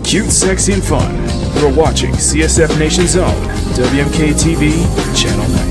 Cute, sexy, and fun. You're watching CSF Nation's Own WMK TV, Channel 90.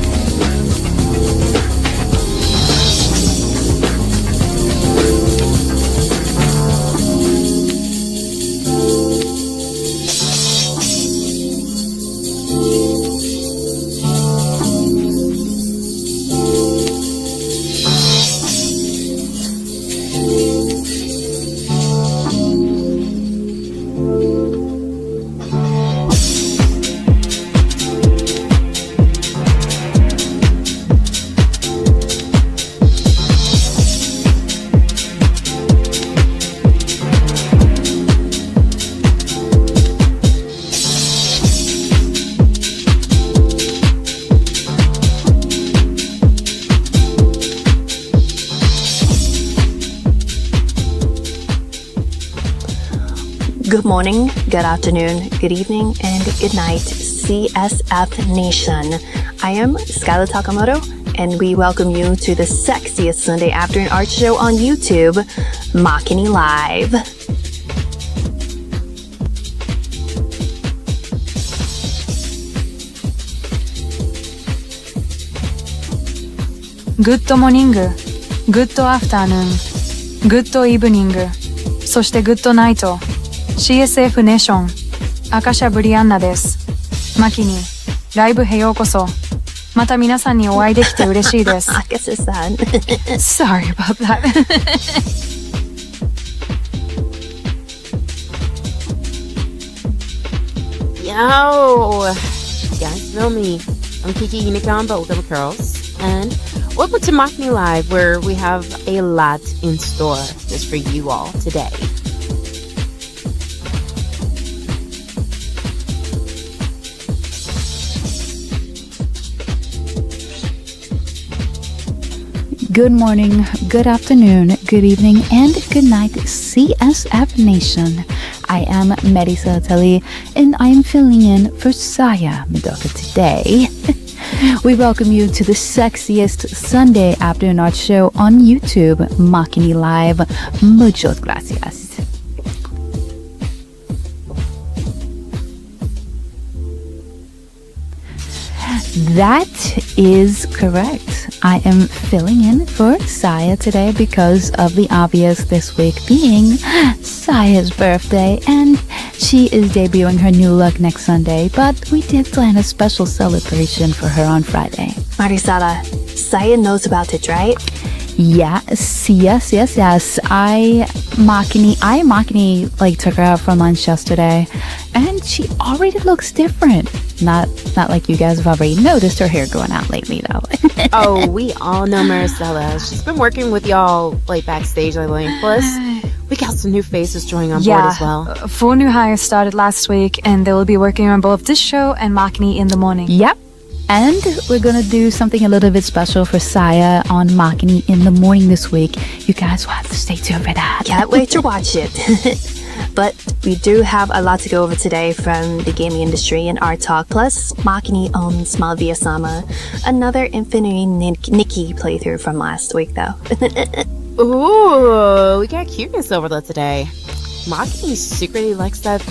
Good morning, good afternoon, good evening, and good night, CSF Nation. I am Skylar Takamoto, and we welcome you to the sexiest Sunday afternoon art show on YouTube, Makini Live. Good morning, good afternoon, good evening, そして Good night CSF ネーションアカシャブリアンナです。マキにライブへようこそ。また皆さんにお会いできて嬉しいです。Akasu-san. Sorry about that. Yo! You guys know me. I'm Kiki Unicorn, but welcome girls. And welcome to Makini Live, where we have a lot in store just for you all today. Good morning, good afternoon, good evening, and good night, CSF Nation. I am Marisa Tali, and I am filling in for Saya Midoka today. We welcome you to the sexiest Sunday afternoon art show on YouTube, Makini Live. Muchas gracias. That is correct. I am filling in for Saya today because of the obvious, this week being Saya's birthday, and she is debuting her new look next Sunday, but we did plan a special celebration for her on Friday. Marisara, Saya knows about it, right? Yes. I Makini like took her out for lunch yesterday, and she already looks different. Not like you guys have already noticed her hair going out lately though. Oh, we all know Maricela. She's been working with y'all like backstage lately. Plus, we got some new faces joining on board as well. 4 new hires started last week, and they will be working on both this show and Makini in the morning. Yep. And we're gonna do something a little bit special for Saya on Makini in the morning this week. You guys will have to stay tuned for that. Can't wait to watch it. But we do have a lot to go over today from the gaming industry and art talk. Plus, Makini owns Malvia-sama, another Infinity Nikki playthrough from last week, though. Ooh, we got cuteness over there today. Makini secretly likes that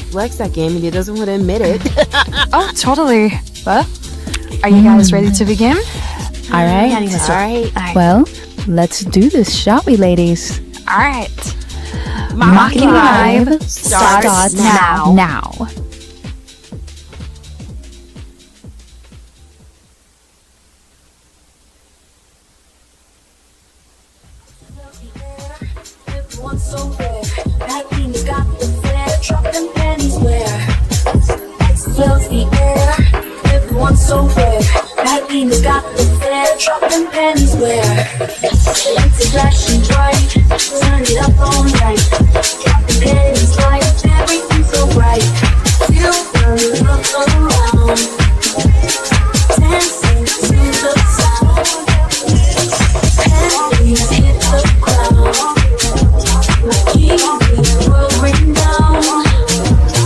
game, and he doesn't want to admit it. Oh, totally. Well, are you guys ready to begin? All right. All right. Well, let's do this, shall we, ladies? All right. Makini Live starts now. Floats the air, everyone's so rare. That Venus got the flare, drop them panties where lights are flashing bright, turn it up all night. Drop the panties light, everything's so bright. Feel the love around, dancing to the sound. Panties hit the ground, keep the world ring down.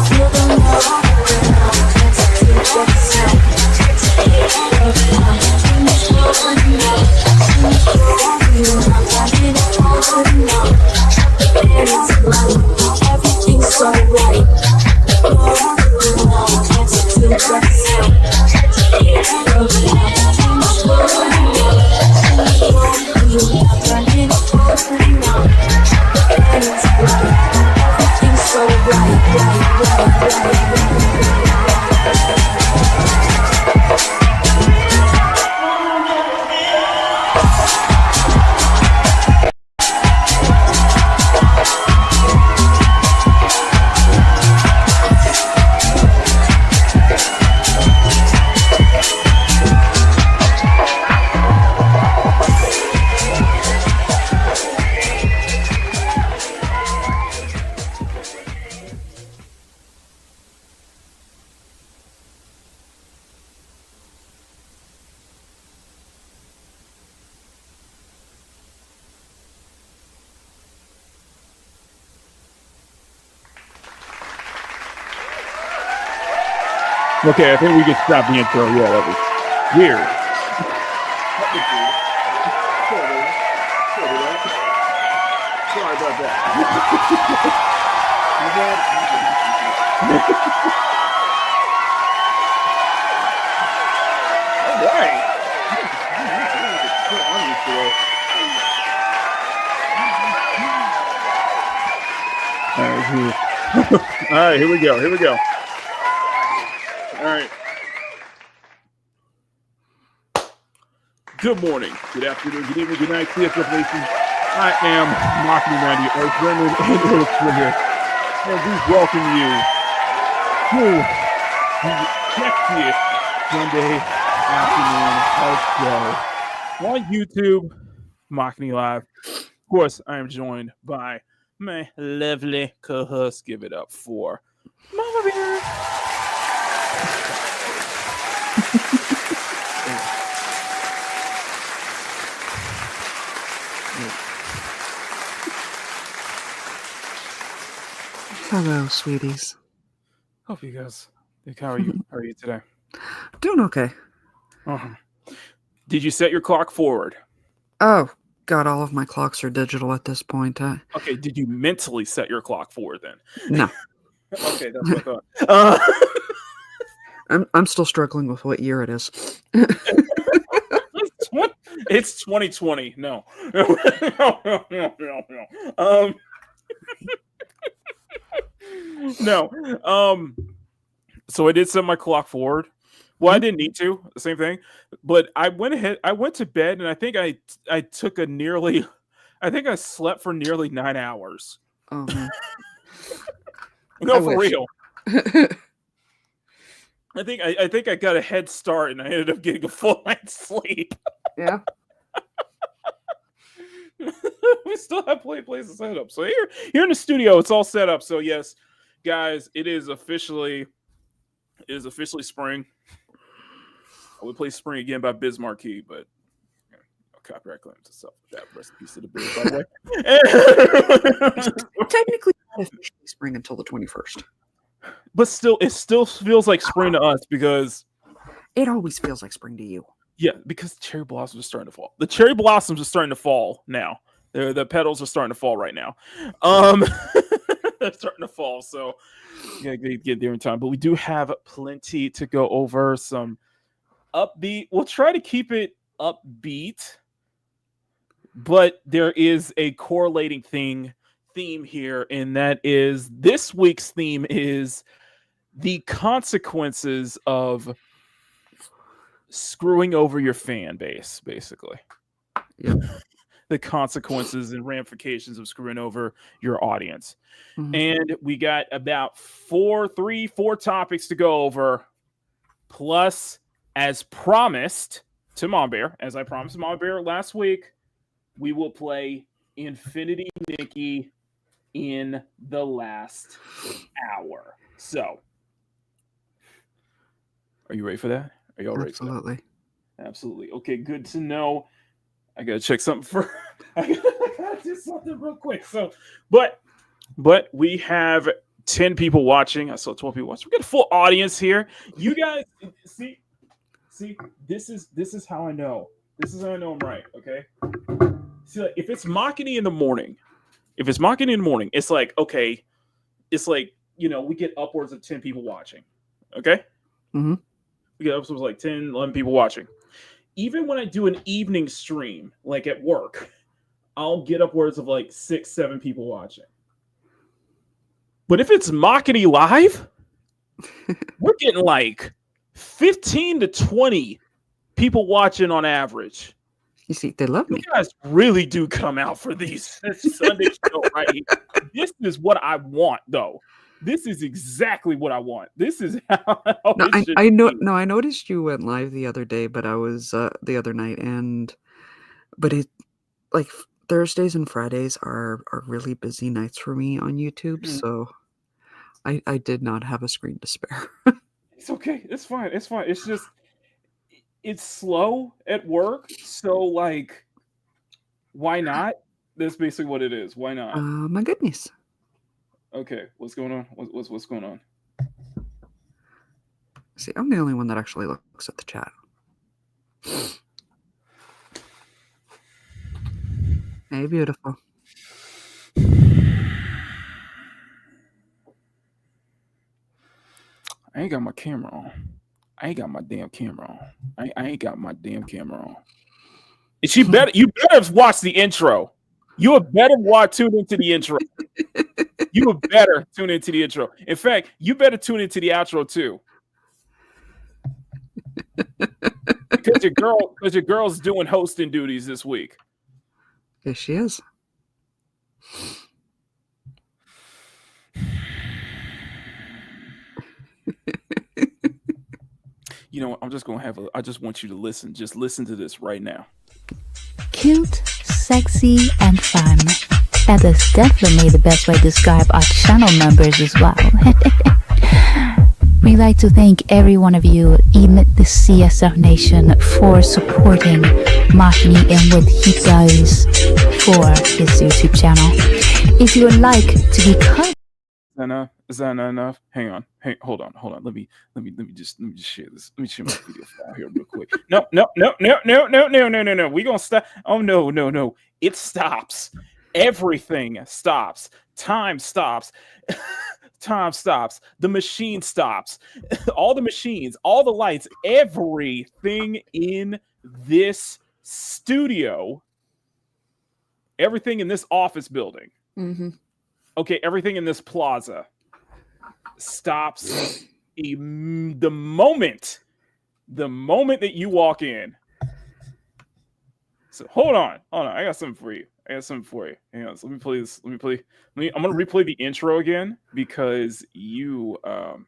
Feel the love. Okay, I think we can stop the intro. Yeah, that was weird. Sorry about that. All right. All right, here we go. All right. Good morning, good afternoon, good evening, good night, CSF Nation. I am Makini, our German and illustrator, and we welcome you to the sexiest Sunday afternoon show on YouTube, Makini Live. Of course, I am joined by my lovely co-host. Give it up for Mama Bear. Hello, sweeties. Hope you guys. How are you? How are you today? Doing okay. Uh-huh. Did you set your clock forward? Oh, God, all of my clocks are digital at this point. Okay, did you mentally set your clock forward then? No. Okay, that's what I thought. I'm still struggling with what year it is. It's 2020. No. No. No. So I did set my clock forward. Well, I didn't need to. The same thing. But I went ahead. I went to bed, and I think I took I think I slept for nearly 9 hours. Oh, man. No, I for wish. real. I think I got a head start, and I ended up getting a full night's sleep. Yeah. We still have places set up. So here in the studio, it's all set up. So yes, guys, it is officially spring. I would play Spring Again by Biz Markie, but copyright claims itself. That recipe to the biz, by the way. Technically not officially spring until the 21st. But still, it still feels like spring to us because It always feels like spring to you. yeah, because cherry blossoms are starting to fall. The cherry blossoms are starting to fall now. The petals are starting to fall right now. They're starting to fall, so you gotta get there in time. But we do have plenty to go over. Some upbeat. We'll try to keep it upbeat, but there is a correlating theme here, and that is this week's theme is the consequences of screwing over your fan base, basically. Yep. The consequences and ramifications of screwing over your audience. Mhm. And we got about four topics to go over. Plus, as promised to Mom Bear, as I promised Mom Bear last week, we will play Infinity Nikki in the last hour. So, are you ready for that? Are y'all ready for that? Absolutely. Absolutely. Okay, good to know. I gotta check something for. I gotta do something real quick. So, but we have 10 people watching. I saw 12 people watching. We got a full audience here. You guys see. This is how I know. This is how I know I'm right. Okay. See, like, if it's Makini in the morning, it's like okay. It's like we get upwards of 10 people watching. Okay. Mm-hmm. We get upwards of like 10, 11 people watching. Even when I do an evening stream, like at work, I'll get upwards of like 6, 7 people watching. But if it's Makini Live, we're getting like 15 to 20 people watching on average. You see, they love me. You guys really do come out for these Sunday show right here. This is what I want, though. This is exactly what I want. This is how No, it should I know. be. No, I noticed you went live the other day, but I was the other night, but it like Thursdays and Fridays are really busy nights for me on YouTube, so I did not have a screen to spare. It's okay. It's fine. It's fine. It's just it's slow at work, so like, why not? That's basically what it is. Why not? My goodness. Okay, what's going on? What's going on? See, I'm the only one that actually looks at the chat. Hey, beautiful. I ain't got my camera on. I ain't got my damn camera on. I ain't got my damn camera on. And you better watch the intro. You had better tune into the intro. You would better tune into the intro. In fact, you better tune into the outro too. Because your girl's doing hosting duties this week. Yes, she is. You know what? I'm just gonna I just want you to listen. Just listen to this right now. Cute, sexy, and fun. That is definitely the best way to describe our channel members as well. We'd like to thank every one of you in the CSF Nation for supporting Makini and what he does for his YouTube channel. If you would like to become... Is that not enough? Hang on. Hold on. Let me just share this. Let me share my video file here real quick. No. We gonna stop. Oh no. It stops. Everything stops. Time stops. Time stops. The machine stops. All the machines, all the lights, everything in this studio, everything in this office building. Mm-hmm. Okay, everything in this plaza stops the moment that you walk in. So hold on. I got something for you. Hang on. So let me play this. I'm gonna replay the intro again because you are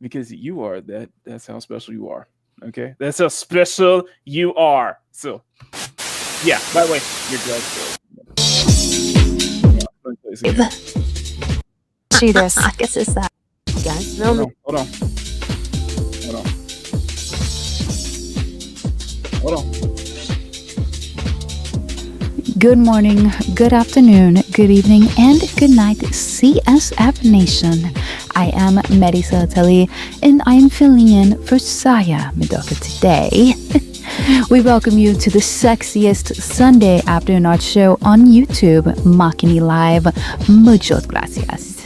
that. That's how special you are. Okay, that's how special you are. So yeah. By the way, you're good. She this. I guess it's that. You guys feel me? Hold on. Good morning, good afternoon, good evening, and good night, CSF Nation. I am Marisa Telly, and I am filling in for Saya Midoka today. We welcome you to the sexiest Sunday afternoon art show on YouTube, Makini Live. Muchas gracias.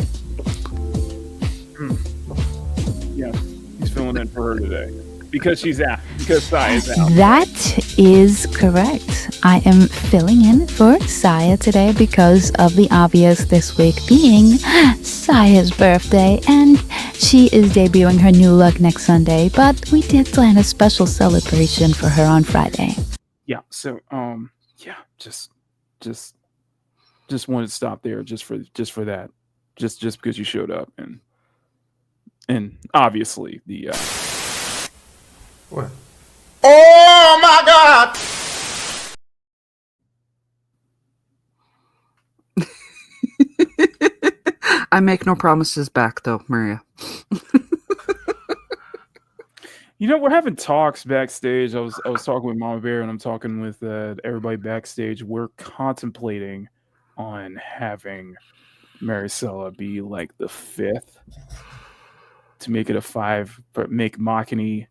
Yeah, he's filling in for her today. Because Saya is out. That is correct. I am filling in for Saya today because of the obvious, this week being Saya's birthday, and she is debuting her new look next Sunday, but we did plan a special celebration for her on Friday. Yeah, so just wanted to stop there just for that. Just because you showed up and obviously the What? Oh my God! I make no promises back, though, Maria. You know, we're having talks backstage. I was talking with Mama Bear, and I'm talking with everybody backstage. We're contemplating on having Maricela be like the fifth to make it a 5, but make Makini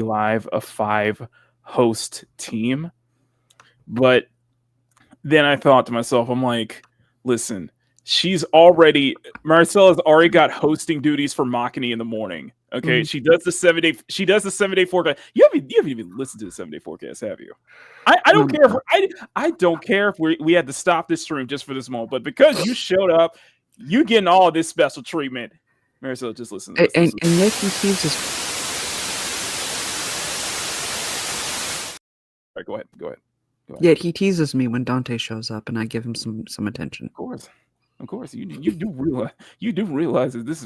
Live a 5 host team. But then I thought to myself, I'm like, listen, Maricela's already got hosting duties for Makini in the morning. Okay, Mm-hmm. she does the 7-day forecast. You haven't even listened to the 7-day forecast, have you? I don't care I don't care if we had to stop this stream just for this moment, but because you showed up, you getting all this special treatment. Maricela, just listen. And yet he sees his... All right, go ahead. Yet he teases me when Dante shows up, and I give him some attention. Of course, you do realize that this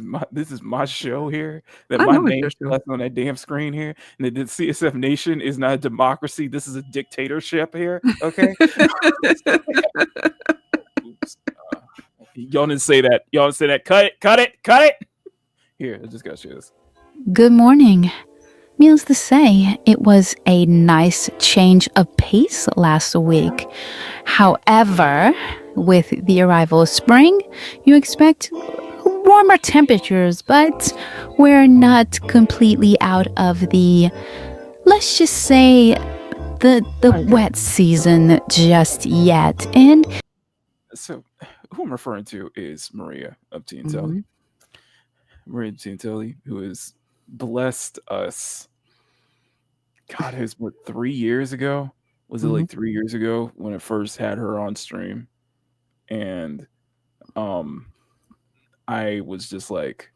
is my show here. That I my know it's name your is show. left on that damn screen here, and that the CSF Nation is not a democracy. This is a dictatorship here. Okay. Oops. Y'all didn't say that. Cut it. Here, I just gotta share this. Good morning. Needless to say, it was a nice change of pace last week. However, with the arrival of spring, you expect a warmer temperatures, but we're not completely out of the, let's just say, the wet season just yet. And So, who I'm referring to is Maria of Teen Telly. Mhm. Maria of Teen Telly, who has blessed us. God, it was what, 3 years ago? Was it like 3 years ago when I first had her on stream? And I was just like,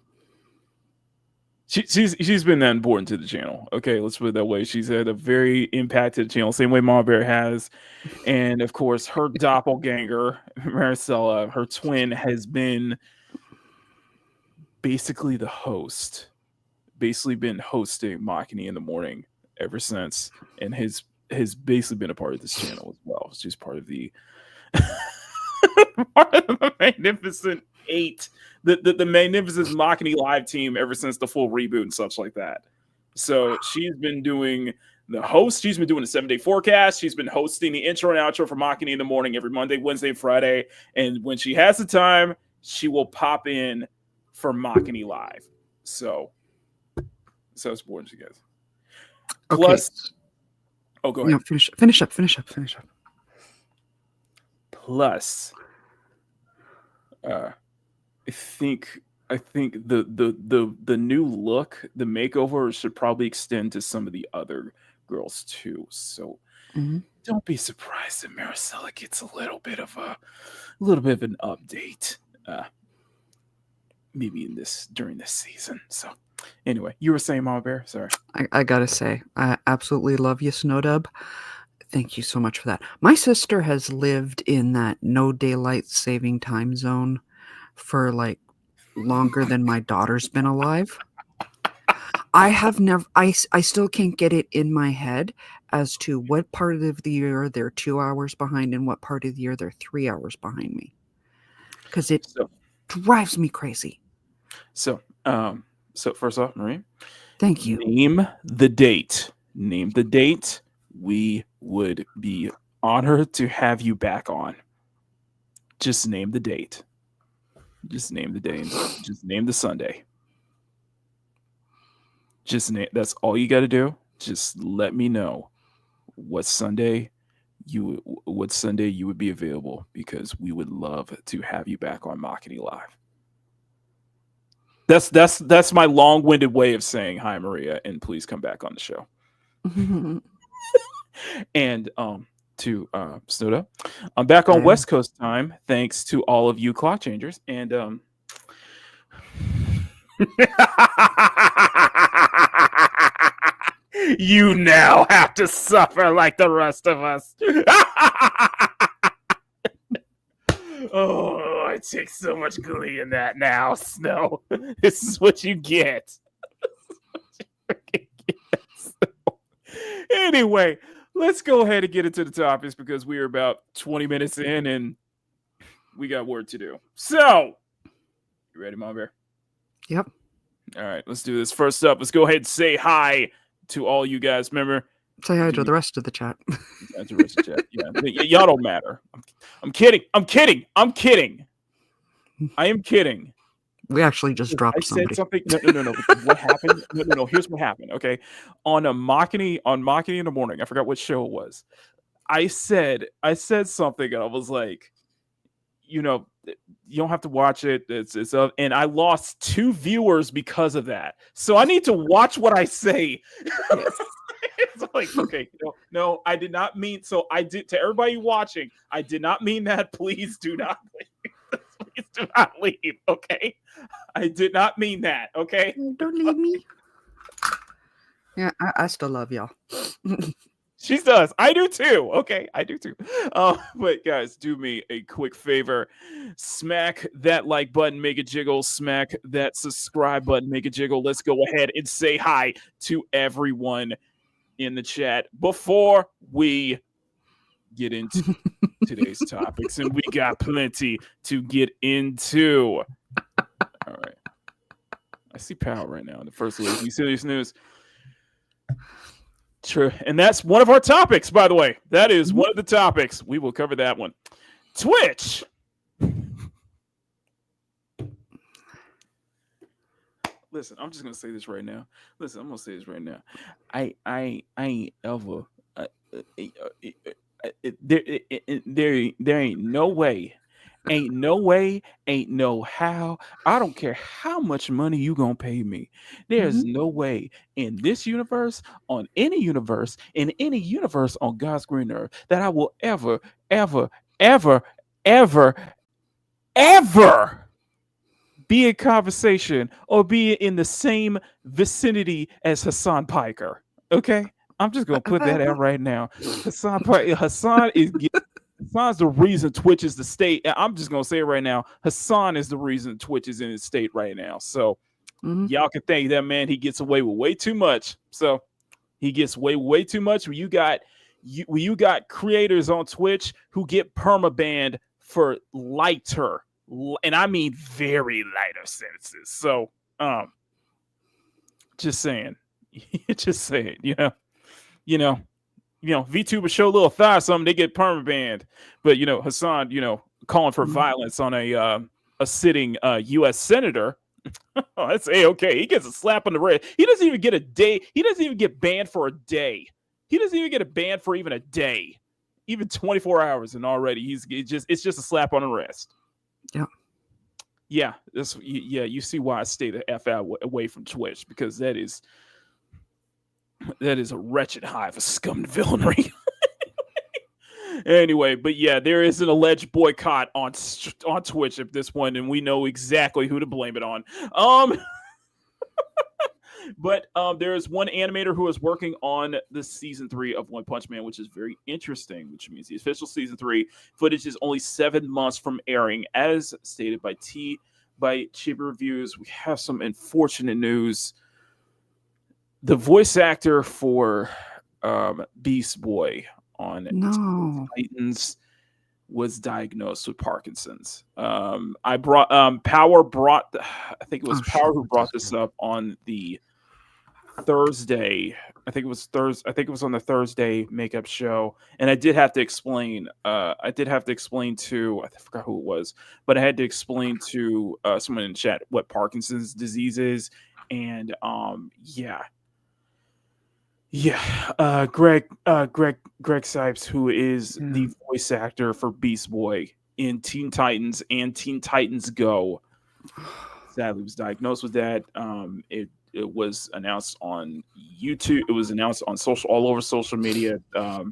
she's been that important to the channel. Okay, let's put it that way. She's had a very impacted channel, same way Mama Bear has. And of course, her doppelganger, Maricela, her twin, has been basically the host. Basically been hosting Makini in the morning ever since, and has basically been a part of this channel as well. She's part of the part of the Magnificent Eight, the Magnificent Makini live team ever since the full reboot and such like that. So she's been doing the host. She's been doing the 7-day forecast. She's been hosting the intro and outro for Makini in the morning every Monday, Wednesday, and Friday. And when she has the time, she will pop in for Makini live. So it's important to you guys. Okay. Plus, oh, go ahead. No, finish up. Plus, I think the new look, the makeover should probably extend to some of the other girls too. So don't be surprised if Maricela gets a little bit of an update, maybe during this season. So anyway, you were saying, Mama Bear? Sorry. I gotta say, I absolutely love you, Snowdub. Thank you so much for that. My sister has lived in that no daylight saving time zone for like longer than my daughter's been alive. I still can't get it in my head as to what part of the year they're 2 hours behind and what part of the year they're 3 hours behind me. Because it drives me crazy. So first off, Marie, thank you. Name the date. We would be honored to have you back on. Just name the date. Just name the day. Just name the Sunday. That's all you got to do. Just let me know what Sunday you would be available, because we would love to have you back on Makini Live. That's my long-winded way of saying hi, Maria, and please come back on the show. And to Snowda, I'm back on West Coast time, thanks to all of you clock changers. And you now have to suffer like the rest of us. Oh, I take so much glee in that now, Snow. This is what you get. Anyway, let's go ahead and get into the topics, because we are about 20 minutes in and we got work to do. So, you ready, Mom Bear? Yep. All right, let's do this. First up, let's go ahead and say hi to all you guys. Remember, say hi to the rest of the chat. Yeah, the rest of the chat. Yeah, y'all don't matter. I'm kidding. I am kidding. We actually just dropped somebody. I said something. No. What happened? No. Here's what happened. Okay, on Makini in the morning. I forgot what show it was. I said something, and I was like, you don't have to watch it. It's and I lost 2 viewers because of that. So I need to watch what I say. It's like, okay, no, I did not mean. So I did, to everybody watching, I did not mean that. Please do not leave. Please do not leave. Okay, I did not mean that. Okay, don't leave me. Yeah, I still love y'all. She does. I do too. Okay, I do too. But guys, do me a quick favor. Smack that like button, make it jiggle. Smack that subscribe button, make it jiggle. Let's go ahead and say hi to everyone in the chat before we get into today's topics. And we got plenty to get into. All right. I see Pal right now in the first league. You serious news? True. And that's one of our topics, by the way. That is one of the topics. We will cover that one. Twitch. listen, I'm just gonna say this right now. Listen, I'm gonna say this right now. I ain't ever. Uh, uh, uh, uh, there ain't no way, ain't no how. I don't care how much money you gonna pay me. There's Mhm. no way in this universe, in any universe on God's green earth, that I will ever, ever, ever, ever be in conversation or be in the same vicinity as Hassan Piker. Okay, I'm just gonna put that out right now. Hassan's the reason Twitch is the state. I'm just gonna say it right now. Hassan is the reason Twitch is in its state right now. So Mhm. y'all can thank that man. He gets away with way too much. So he gets way too much. When you got creators on Twitch who get permabanned for lighter, and I mean very lighter sentences. So just saying, just saying, you know, VTuber show a little thigh or something, they get permabanned. But Hassan, calling for violence on a sitting U.S. senator. Oh, that's okay. He gets a slap on the wrist. He doesn't even get a day. He doesn't even get banned for a day. He doesn't even get a ban for even a day, even 24 hours, and already it's just a slap on the wrist. Yeah. Yeah, you see why I stay the F out away from Twitch, because that is a wretched hive of scum and villainy. Anyway, but yeah, there is an alleged boycott on Twitch at this point, and we know exactly who to blame it on. But there is one animator who is working on the season 3 of One Punch Man, which is very interesting, which means the official season 3 footage is only 7 months from airing, as stated by Chiba Reviews. We have some unfortunate news. The voice actor for Beast Boy on Titans was diagnosed with Parkinson's. I brought Power brought I think it was Power who brought this up on the Thursday. I think it was on the Thursday makeup show, and I did have to explain. I forgot who it was, but I had to explain to someone in chat what Parkinson's disease is, and Greg Sipes, who is the voice actor for Beast Boy in Teen Titans and Teen Titans Go, sadly was diagnosed with that. It was announced on YouTube. It was announced on all over social media. Like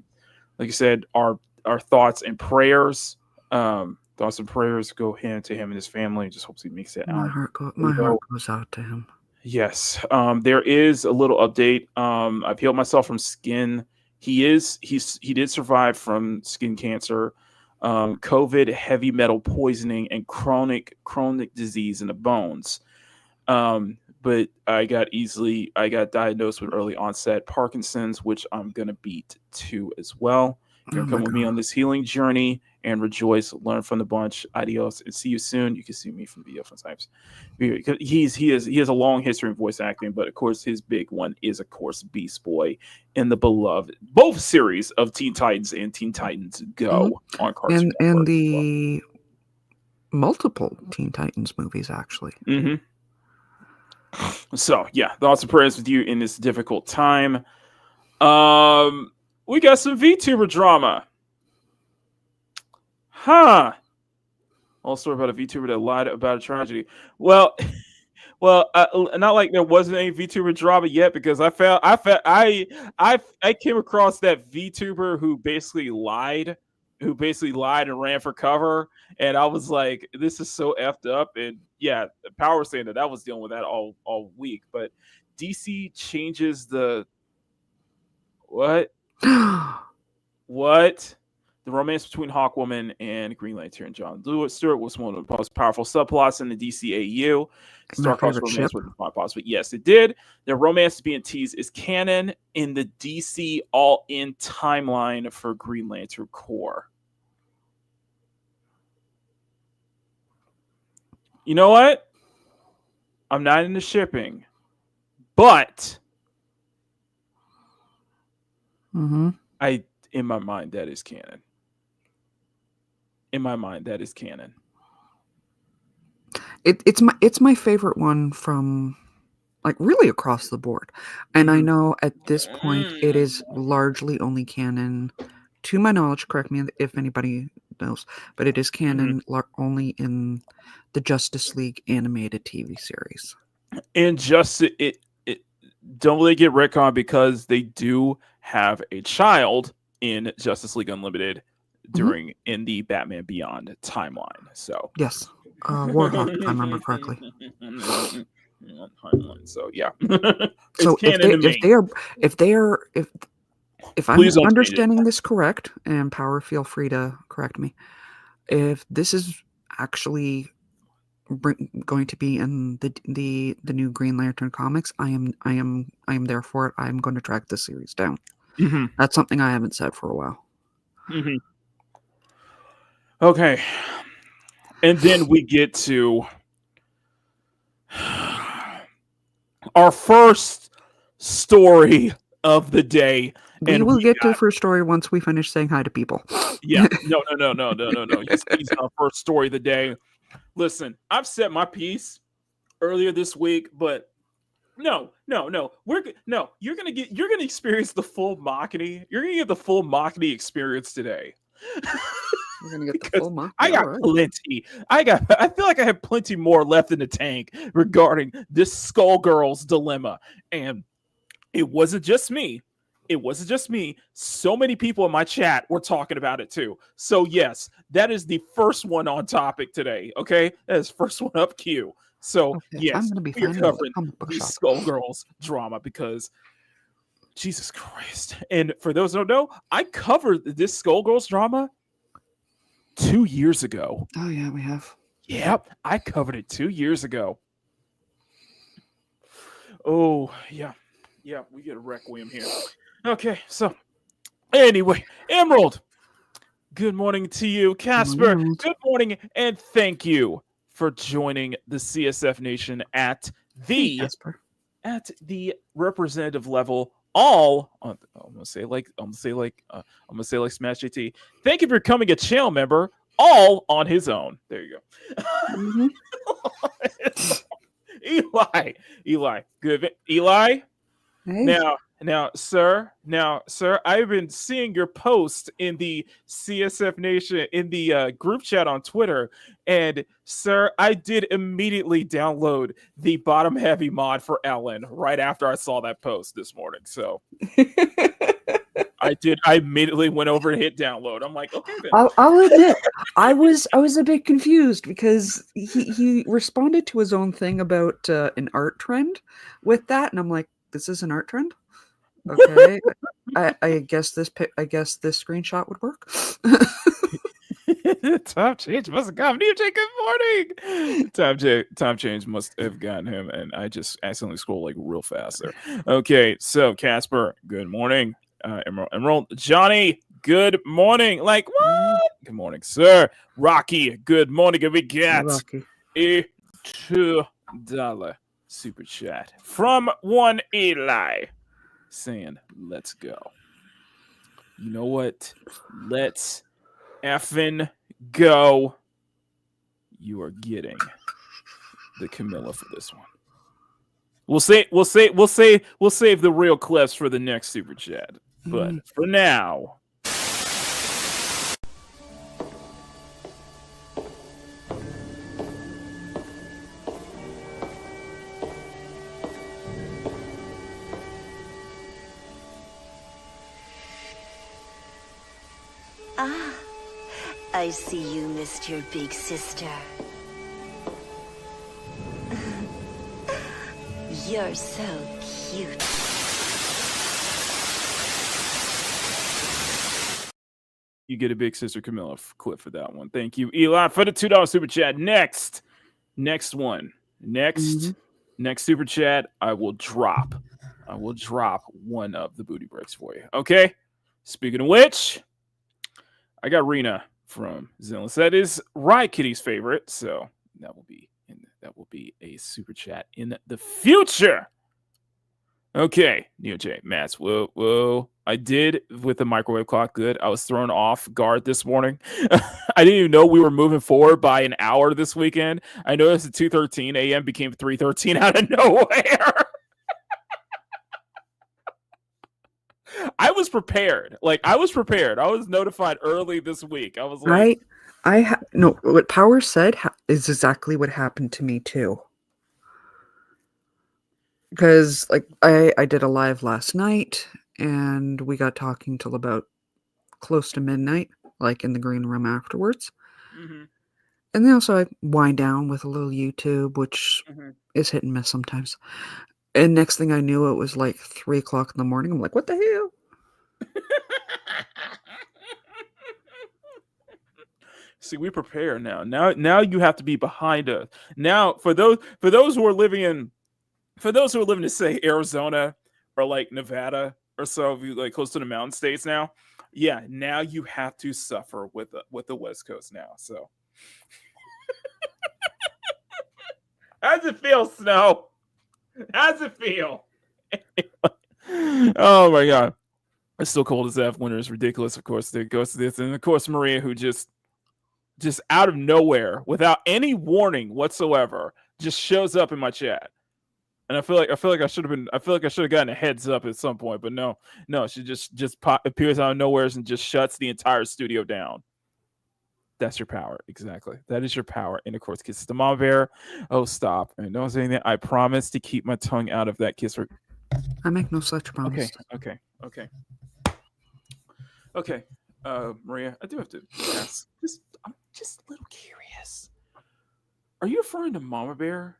I said, our thoughts and prayers, go to him and his family. Just hopes he makes it out. My heart goes out to him. Yes. There is a little update. I've healed myself from skin. He did survive from skin cancer, COVID, heavy metal poisoning, and chronic disease in the bones. But I got diagnosed with early onset Parkinson's, which I'm gonna beat too as well. You're gonna come with me on this healing journey and rejoice, learn from the bunch. Adios, and see you soon. You can see me from video sometimes. He has a long history in voice acting, but of course his big one is of course Beast Boy in the beloved both series of Teen Titans and Teen Titans Go on Cartoon Network. And the multiple Teen Titans movies actually. Mm-hmm. So yeah, thoughts and prayers with you in this difficult time. We got some VTuber drama. Huh. All story about a VTuber that lied about a tragedy. Well, not like there wasn't any VTuber drama yet, because I came across that VTuber who basically lied and ran for cover, and I was like, this is so effed up. And yeah, Power was saying that I was dealing with that all week. But DC changes the what? What? The romance between Hawkwoman and Green Lantern John Stewart was one of the most powerful subplots in the DCAU. Star-Crossed romance was not possible. Yes, it did. Their romance being teased is canon in the DC All-In timeline for Green Lantern Corps. You know what? I'm not into shipping, but in my mind, that is canon. In my mind, that is canon. It's my favorite one from like really across the board. And I Mhm. know at this point it is largely only canon, to my knowledge. Correct me if anybody knows, but it is canon only in the Justice League animated TV series. And just it don't really get retconned because they do have a child in Justice League Unlimited in the Batman Beyond timeline. So Yes, Warhawk, if I remember correctly. Timeline. So yeah, it's So canon to me. if I'm Please don't change it. understanding this correct, and Power, feel free to correct me, if this is actually going to be in the new Green Lantern comics, I am there for it. I'm going to track this series down. That's something I haven't said for a while. Okay, and then we get to our first story of the day. We will get to the first story once we finish saying hi to people. Yeah, no. He's our first story of the day. Listen, I've said my piece earlier this week, but no. You're gonna experience the full Makini. You're gonna get the full Makini experience today. We're gonna get the full Makini. I got plenty. I feel like I have plenty more left in the tank regarding this Skullgirls dilemma, and it wasn't just me. So many people in my chat were talking about it too. So yes, that is the first one on topic today. Okay, that is first one up queue. So yes, I'm gonna be we're covering the Skullgirls drama because Jesus Christ. And for those who don't know, I covered this Skullgirls drama 2 years ago. Oh yeah, we have. Yep, I covered it 2 years ago. Oh yeah, we get a requiem here. Okay, so anyway, Emerald, good morning to you. Casper, good morning, and thank you for joining the CSF Nation at the representative level. I'm gonna say like Smash JT. Thank you for becoming a channel member, all on his own. There you go. Eli, good. Eli, hey. Now, sir, I've been seeing your post in the CSF Nation in the group chat on Twitter, and sir, I did immediately download the bottom heavy mod for Ellen right after I saw that post this morning. So I immediately went over and hit download. I'm like, okay, then. I'll admit, I was a bit confused because he responded to his own thing about an art trend with that, and I'm like, this is an art trend. Okay, I guess this screenshot would work. Time change must have gotten you. Good morning. Time change must have gotten him, and I just accidentally scrolled like real fast there. Okay, so Casper, good morning. Emerald, Johnny, good morning. Like what? Good morning, sir. Rocky, good morning. And we get a $2 super chat from one Eli saying, "Let's go." You know what? Let's effing go. You are getting the Camilla for this one. We'll save the real clips for the next super chat. But for now, I see you missed your big sister. You're so cute. you get a big sister Camilla clip for that one. Thank you, Eli, for the $2 super chat. Next super chat. I will drop one of the booty breaks for you. Okay. Speaking of which, I got Rena from Zillis. That is Riot Kitty's favorite, so that will be a super chat in the future. Okay, Neo J, Mats. Whoa. I did with the microwave clock. Good. I was thrown off guard this morning. I didn't even know we were moving forward by an hour this weekend. I noticed at 2:13 a.m. became 3:13 out of nowhere. I was prepared. Like I was prepared. I was notified early this week. I was like, No. What Power said is exactly what happened to me too. Because like I did a live last night, and we got talking till about close to midnight, like in the green room afterwards. mm-hmm, And then also I wind down with a little YouTube, which mm-hmm. is hit and miss sometimes. And next thing I knew, it was like 3:00 in the morning. I'm like, what the hell? See, we prepare now. Now you have to be behind us. Now, for those who are living in say Arizona or like Nevada or so, if you like close to the mountain states now, yeah, now you have to suffer with the West Coast now. So, how's it feel, Snow? How's it feel? Oh my god, it's still cold as F. Winter is ridiculous. Of course, there goes to this, and of course Maria, who just out of nowhere, without any warning whatsoever, just shows up in my chat. And I feel like I should have gotten a heads up at some point, but no, she just appears out of nowhere and just shuts the entire studio down. That's your power, exactly. That is your power. And of course, kisses to Mama Bear. Oh, stop! And don't say anything. I promise to keep my tongue out of that kiss. I make no such promise. Okay. Maria, I do have to ask. I'm just a little curious. Are you referring to Mama Bear?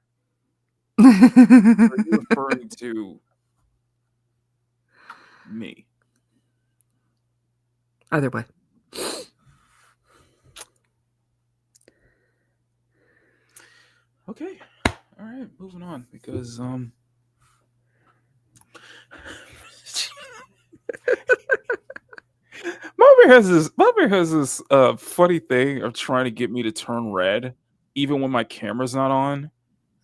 Or are you referring to me? Either way. Okay. All right, moving on because Mama Bear has this funny thing of trying to get me to turn red even when my camera's not on.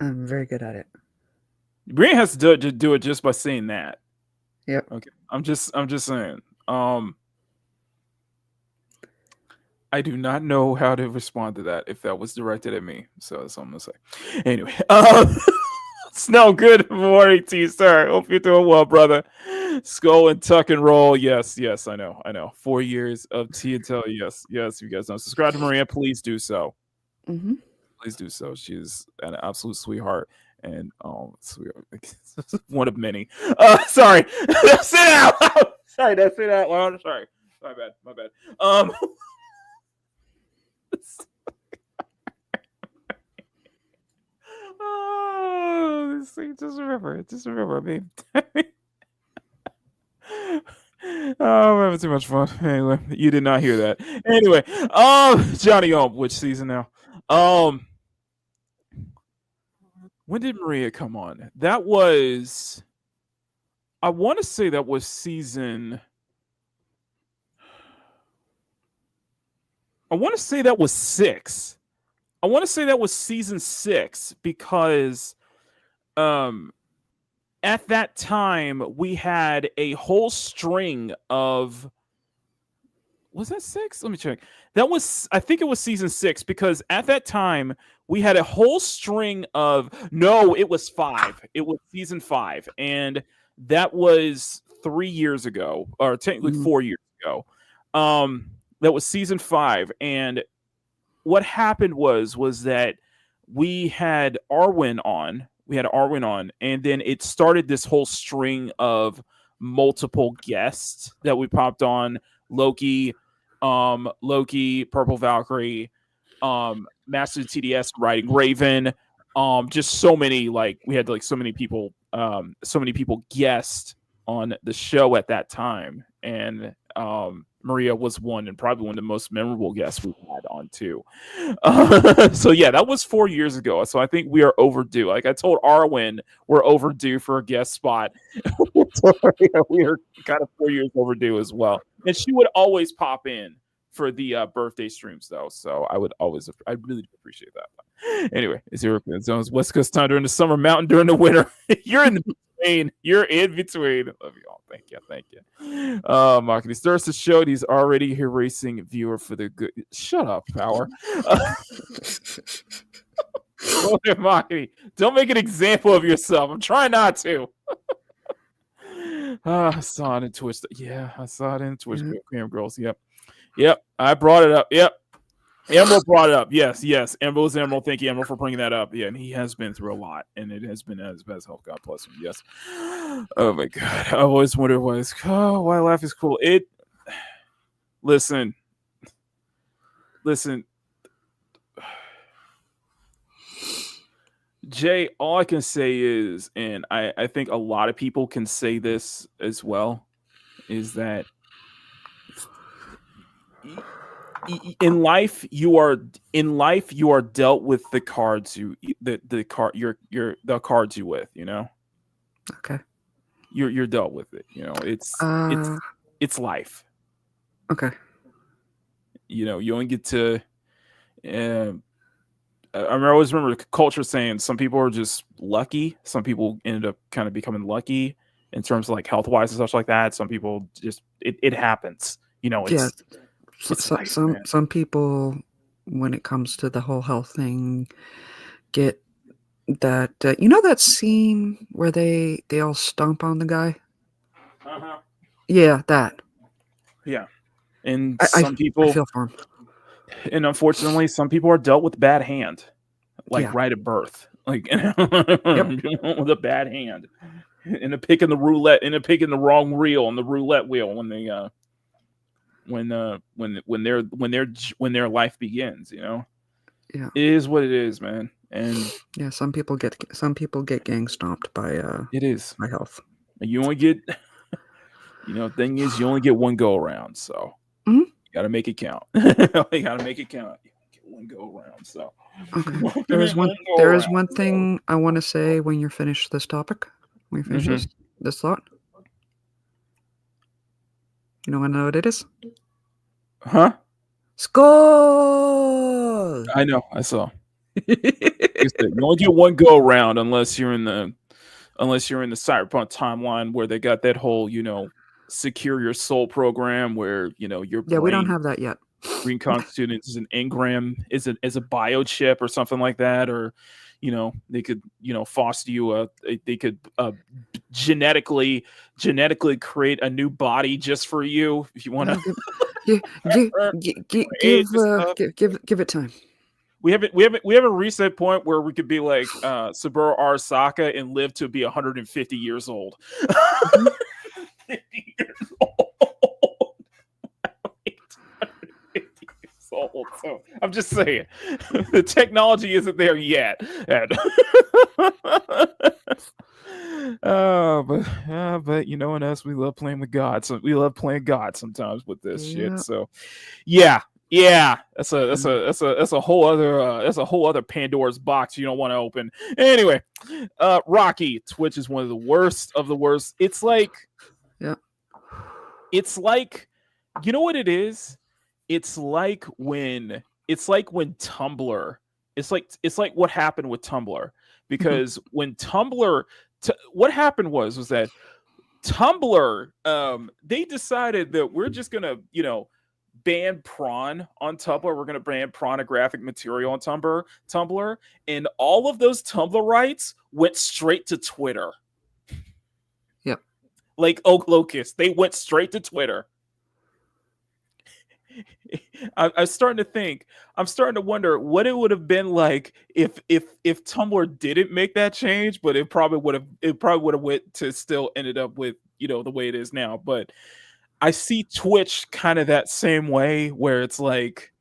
I'm very good at it. Brian has to do it just by saying that. Yep. Okay. I'm just saying. I do not know how to respond to that if that was directed at me. So that's all I'm gonna say. Anyway, Snow, good morning to you, sir. Hope you're doing well, brother. Skull and tuck and roll. Yes, I know. 4 years of tea and tell. Yes, you guys know. Subscribe to Maria, please do so. Mm-hmm. Please do so. She's an absolute sweetheart. And one of many. Sorry, that's it out loud. Sorry, that's it out loud. Sorry, my bad. Oh, just remember. I mean, I'm having too much fun. Anyway, you did not hear that. Anyway, Johnny which season now? When did Maria come on? That was, I want to say that was season. I want to say that was 6. I want to say that was season 6 because at that time we had a whole string of, was that 6? Let me check. I think it was season 6 because at that time we had a whole string of, no, it was 5. It was season 5. And that was 3 years ago, or technically 4 years ago. That was season 5. And what happened was that we had Arwen on. And then it started this whole string of multiple guests that we popped on. Loki, Purple Valkyrie, Master of TDS, Riding Raven, just so many, like we had like so many people guest on the show at that time. And Maria was one, and probably one of the most memorable guests we had on too. So yeah, that was 4 years ago. So I think we are overdue. Like I told Arwen, we're overdue for a guest spot. We are kind of 4 years overdue as well. And she would always pop in for the birthday streams though. So I really appreciate that. Anyway, it's your zones West Coast time during the summer, mountain during the winter. You're in between. You're in between. Love you all. Thank you. Makini starts to show he's already erasing viewer for the good. Shut up, Power. Makini, don't make an example of yourself. I'm trying not to. I saw it in Twitch. Yeah, I saw it in Twitch. Cam Girls. Yep. I brought it up. Yep. Emerald brought it up. Yes. Emerald. Thank you, Emerald, for bringing that up. Yeah, and he has been through a lot, and it has been his best health. God bless him. Yes. Oh my God. I always wonder why life is cool. Listen. Jay, all I can say is, and I think a lot of people can say this as well, is that in life you are dealt with the cards the cards you with, you know. Okay. You're dealt with it, you know. It's life. Okay. You know, you only get to I always remember the culture saying some people are just lucky. Some people ended up kind of becoming lucky in terms of like health wise and such like that. Some people just it happens. You know, it's life, some people, when it comes to the whole health thing, get that you know that scene where they all stomp on the guy. Yeah, that. Yeah, and I feel for him. And unfortunately, some people are dealt with bad hand, like right at birth, like with a bad hand, and a pick in the roulette, and a pick in the wrong reel on the roulette wheel when they when their life begins. You know, yeah, it is what it is, man. And yeah, some people get gang stomped by by health. You only get, you know, thing is you only get one go around, so. Got to make it count. You got to make it count. You get one go around. So okay. There is one thing I want to say when you're finished this topic. When you finish this thought. You know what it is? Huh? Skull. I know. I saw. You only get one go around unless you're in the cyberpunk timeline where they got that whole, you know, secure your soul program where, you know, your brain, we don't have that yet. Reconstituted as an engram, is a biochip or something like that, or, you know, they could, you know, foster you they could genetically create a new body just for you if you want to. Give it time. We have a reset point where we could be like Saburo Arasaka and live to be 150 years old. 50 years old. 150 years old. So I'm just saying, the technology isn't there yet. But you know, in us, we love playing with God. So we love playing God sometimes with this shit. So yeah. That's a whole other Pandora's box you don't want to open. Anyway, Rocky, Twitch is one of the worst of the worst. It's like, you know what it is? It's like when Tumblr. It's like what happened with Tumblr, because when Tumblr, what happened was that Tumblr, they decided that we're just gonna, you know, ban prawn on Tumblr. We're gonna ban pornographic material on Tumblr, and all of those Tumblr rights went straight to Twitter. Yep. Like Oak Locust, they went straight to Twitter. I'm starting to wonder what it would have been like if Tumblr didn't make that change, but it probably would have went to still ended up with, you know, the way it is now. But I see Twitch kind of that same way, where it's like,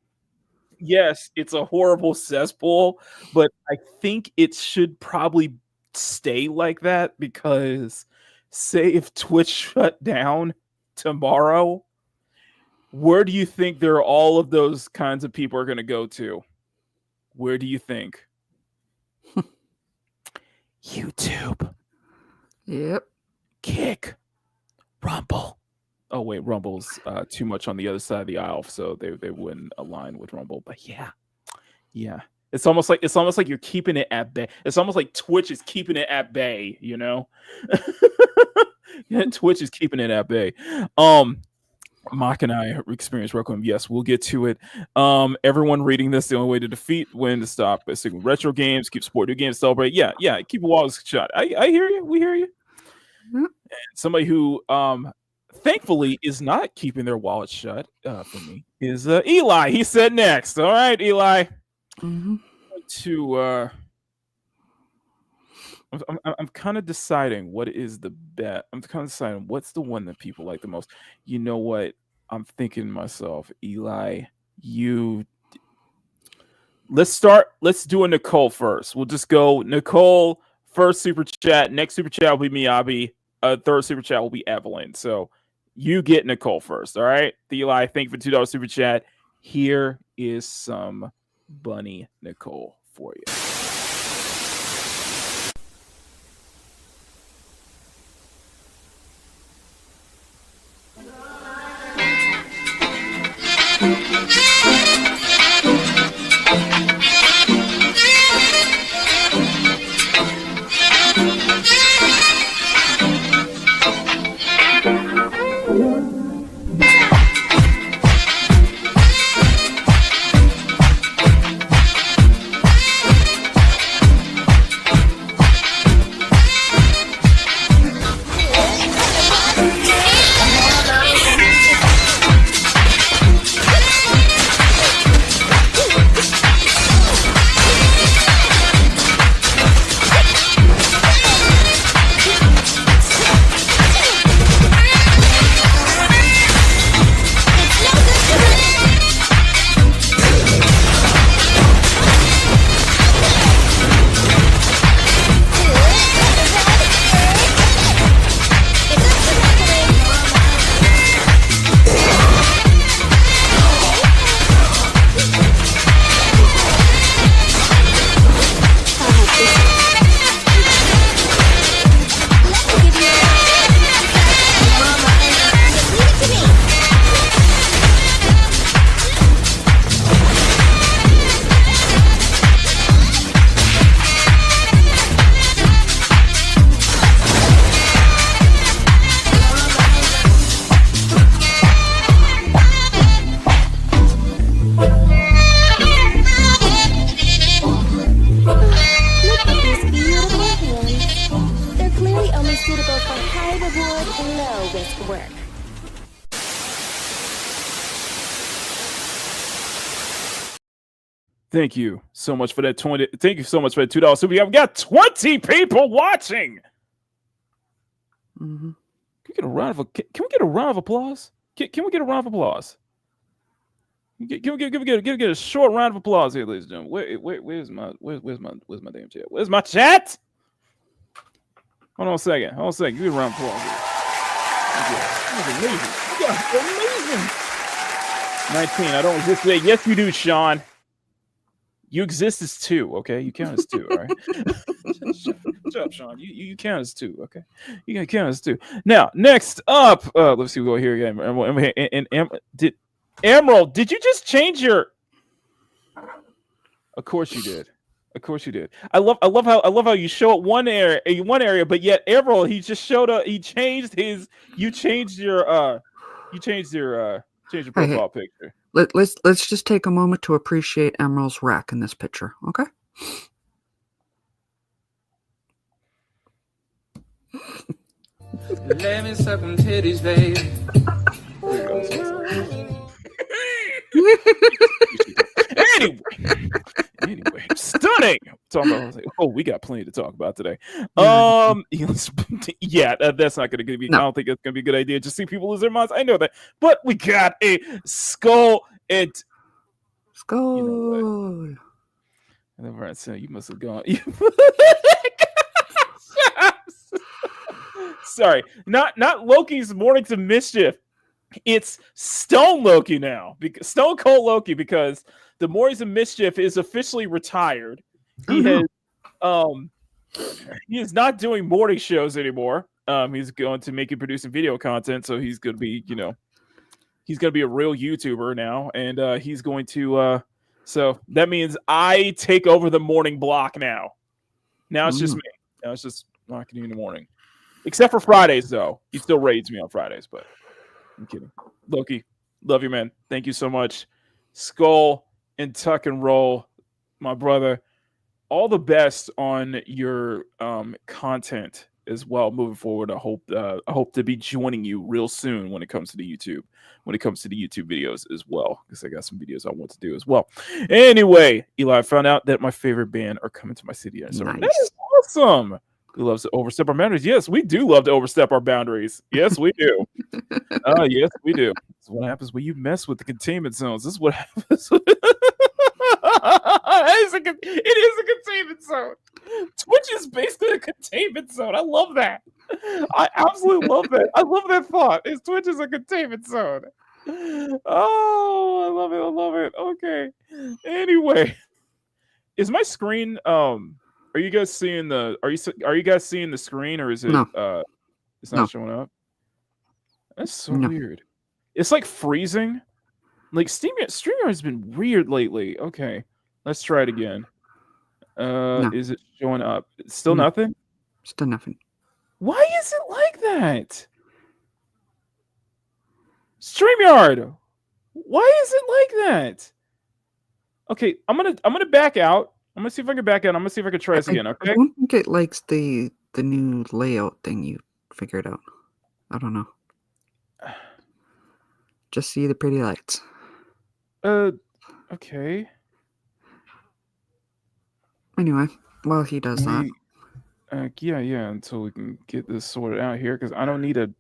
yes, it's a horrible cesspool, but I think it should probably stay like that, because say if Twitch shut down tomorrow, where do you think all of those kinds of people are going to go to? Where do you think? YouTube. Yep. Kick. Rumble. Oh wait, Rumble's too much on the other side of the aisle, so they wouldn't align with Rumble. But yeah. It's almost like you're keeping it at bay. It's almost like Twitch is keeping it at bay, you know? Twitch is keeping it at bay. Mock and I experience Requiem. Yes, we'll get to it. Everyone reading this, the only way to defeat, win, to stop, stick with retro games, keep support new games, celebrate. Yeah, keep a wild shot. I hear you. We hear you. Somebody who thankfully is not keeping their wallet shut for me is Eli. He said next. All right, Eli. Mm-hmm. To I'm kind of deciding what is the bet. I'm kind of deciding what's the one that people like the most. You know what? I'm thinking to myself, Eli, let's do a Nicole first. We'll just go Nicole first super chat. Next super chat will be Miyabi. Third super chat will be Evelyn. So you get Nicole first. All right. Eli, thank you for $2 super chat. Here is some bunny Nicole for you. Thank you so much for that 20. Thank you so much for that $2 super. We've got 20 people watching. Mm-hmm. Can we get a round of applause? Can we get a round of applause? Can we get a short round of applause here, ladies and gentlemen? Where's my damn chat? Where's my chat? Hold on a second. Give me a round of applause here. That's amazing. Amazing. 19. I don't exist today. Yes, you do, Sean. You exist as 2, okay? You count as 2, all right? Shut up, Sean. You count as 2, okay? You can count as 2. Now, next up, let's see. We'll go here again. Emerald, did you just change your? Of course you did. I love how you show up one area, but yet Emerald, he just showed up. He changed his. You changed your profile picture. Let's just take a moment to appreciate Emerald's rack in this picture, okay? Let me suck them titties, babe. Anyway, stunning. We got plenty to talk about today. Yeah, that's not going to be. No. I don't think it's going to be a good idea. Just see people lose their minds. I know that, but we got a skull and skull. You know what? So you must have gone. Sorry, not Loki's Mornings of Mischief. It's Stone Loki now. Stone Cold Loki, because the Mornings of Mischief is officially retired. He is not doing morning shows anymore. He's going to make and producing video content, so he's going to be, he's going to be a real YouTuber now, and he's going to. So that means I take over the morning block now. Now it's just me. Now it's just Makini in the morning, except for Fridays though. He still raids me on Fridays, but I'm kidding. Loki, love you, man. Thank you so much. Skull and Tuck and Roll, my brother. All the best on your content as well moving forward. I hope to be joining you real soon when it comes to the YouTube videos as well, because I got some videos I want to do as well. Anyway, Eli, I found out that my favorite band are coming to my city. So that is awesome. Who loves to overstep our boundaries? Yes, we do love to overstep our boundaries. Yes, we do. Yes, we do. This is what happens when you mess with the containment zones. This is what happens. It is a containment zone. Twitch is basically a containment zone. I love that. I absolutely love that. I love that thought. Twitch is a containment zone. Oh, I love it. I love it. Okay. Anyway, is my screen are you guys seeing the screen, or is it No. It's not showing up? That's so weird. It's like freezing. Like StreamYard has been weird lately. Okay. Let's try it again. Is it showing up? It's still nothing? Still nothing. Why is it like that? StreamYard, why is it like that? Okay, I'm gonna back out. I'm gonna see if I can back out. I'm gonna see if I can try this again. Okay. I don't think it likes the new layout thing you figured out. I don't know. Just see the pretty lights. Okay. Anyway, while he does that. Yeah, until we can get this sorted out here, because I don't need a.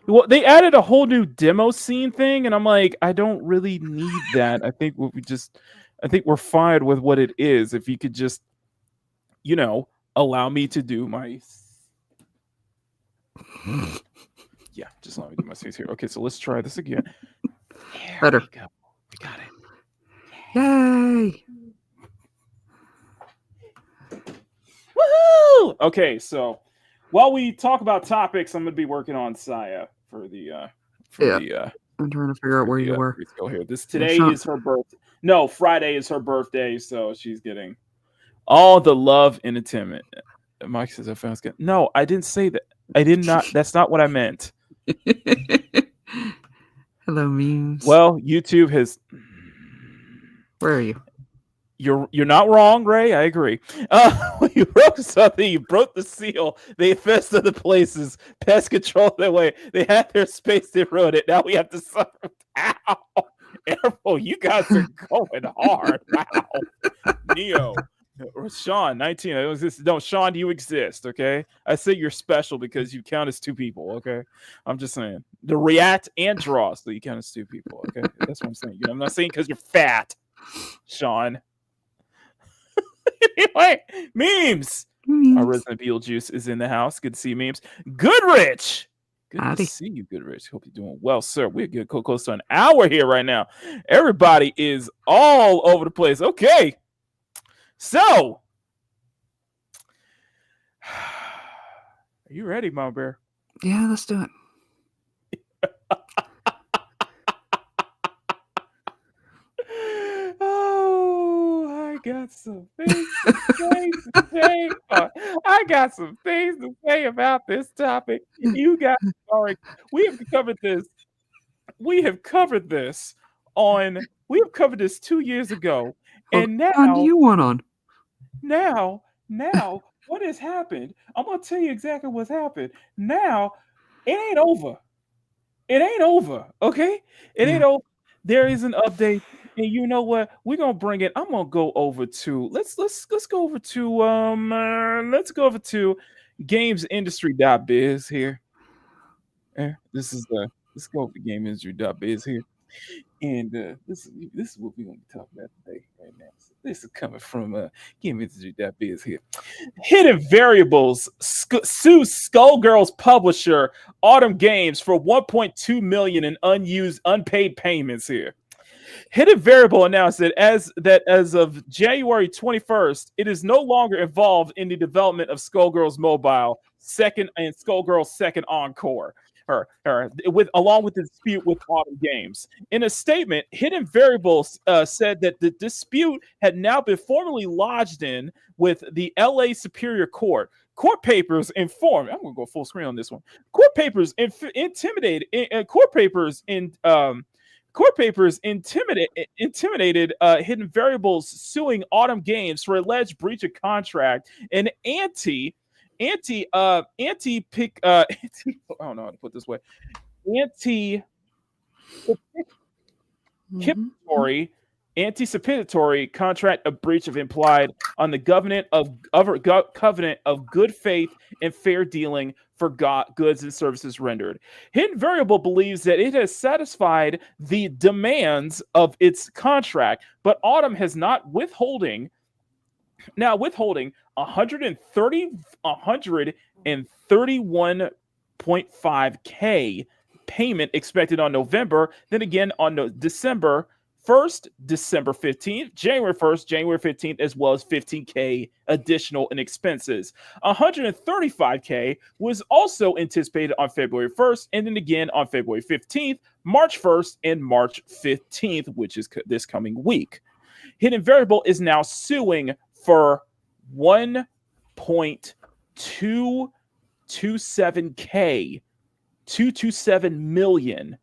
Well, they added a whole new demo scene thing, and I'm like, I don't really need that. I think we're fine with what it is. If you could just, allow me to do my. Yeah, just allow me to do my scenes here. Okay, so let's try this again. Better. We got it. Yay! Woohoo! Okay, so while we talk about topics, I'm gonna be working on Saya for the I'm trying to figure out where you were. Let's go here. Today is her birthday. No, Friday is her birthday, so she's getting all the love and attention. Mike says I found good. No, I didn't say that. I did not. That's not what I meant. Hello, memes. Well, YouTube has. Where are you? You're not wrong, Ray. I agree. When you wrote something, you broke the seal. They infested the places. Pest control their way. They had their space. They wrote it. Now we have to suffer. Ow! Errol, you guys are going hard. Wow. Neo. Or Sean, 19. No, Sean, you exist, okay? I say you're special because you count as two people, okay? I'm just saying. The react and draw, so you count as two people, okay? That's what I'm saying. I'm not saying because you're fat, Sean. Anyway, memes. Our resident Beetlejuice is in the house. Good to see you, memes. Goodrich. Good to see you, Goodrich. Hope you're doing well, sir. We're getting close to an hour here right now. Everybody is all over the place. Okay. So, are you ready, Mama Bear? Yeah, let's do it. Oh, I got some things to say I got some things to say about this topic. You guys are. We have covered this. We have covered this 2 years ago. And now, do you want on? Now, what has happened? I'm gonna tell you exactly what's happened. Now, it ain't over. It ain't over. Okay, it ain't over. There is an update, and you know what? We're gonna bring it. I'm gonna go over to let's go over to gamesindustry.biz here. Let's go over to gamesindustry.biz here. And this is what we're going to be talking about today right now. So this is coming from GameIndustry.biz here. Hidden Variables sues Skullgirls publisher Autumn Games for $1.2 million in unpaid payments here. Hidden Variable announced that as of January 21st, it is no longer involved in the development of Skullgirls Mobile and Skullgirls Second Encore. Along with the dispute with Autumn Games. In a statement, Hidden Variables said that the dispute had now been formally lodged in with the LA Superior Court. Court papers informed. I'm going to go full screen on this one. Court papers intimidated Hidden Variables suing Autumn Games for alleged breach of contract and anti-pick anti, I don't know how to put this way. Anticipatory anticipatory contract a breach of implied on the covenant of good faith and fair dealing for goods and services rendered. Hidden Variable believes that it has satisfied the demands of its contract, but Autumn has not withholding 131.5K payment expected on November, then again on December 1st, December 15th, January 1st, January 15th, as well as 15K additional in expenses. 135K was also anticipated on February 1st, and then again on February 15th, March 1st, and March 15th, which is this coming week. Hidden Variable is now suing for 1.227K, 227 million,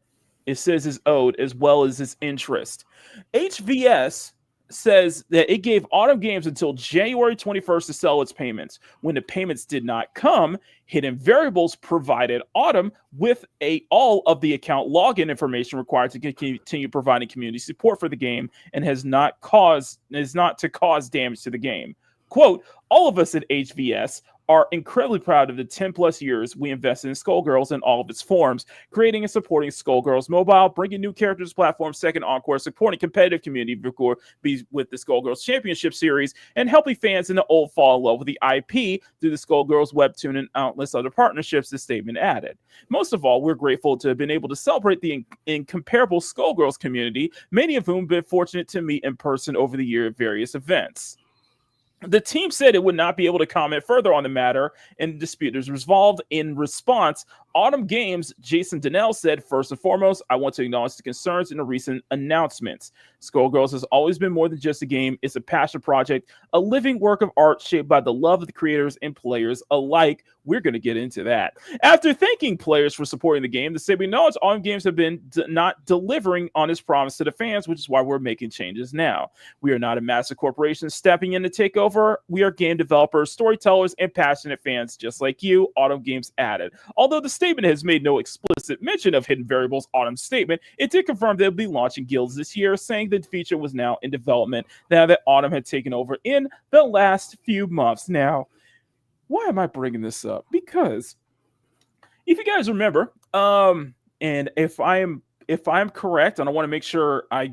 it says is owed, as well as its interest. HVS says that it gave Autumn Games until January 21st to sell its payments. When the payments did not come, Hidden Variables provided Autumn with all of the account login information required to continue providing community support for the game, and is not to cause damage to the game. Quote, all of us at HVS are incredibly proud of the 10 plus years we invested in Skullgirls in all of its forms, creating and supporting Skullgirls Mobile, bringing new characters to platform, second encore, supporting competitive community with the Skullgirls Championship Series, and helping fans in the old fall in love with the IP through the Skullgirls webtoon and countless other partnerships, the statement added. Most of all, we're grateful to have been able to celebrate the incomparable Skullgirls community, many of whom have been fortunate to meet in person over the year at various events. The team said it would not be able to comment further on the matter, and the dispute is resolved. In response, Autumn Games' Jason Donnell said, first and foremost, I want to acknowledge the concerns in the recent announcements. Skullgirls has always been more than just a game. It's a passion project, a living work of art shaped by the love of the creators and players alike. We're going to get into that. After thanking players for supporting the game, the said we acknowledge Autumn Games have been not delivering on its promise to the fans, which is why we're making changes now. We are not a massive corporation stepping in to take over. We are game developers, storytellers, and passionate fans just like you, Autumn Games added. Although the statement has made no explicit mention of Hidden Variables' Autumn statement, it did confirm they'll be launching guilds this year, saying the feature was now in development now that Autumn had taken over in the last few months. Now, why am I bringing this up? Because if you guys remember, and if I'm correct, and I want to make sure I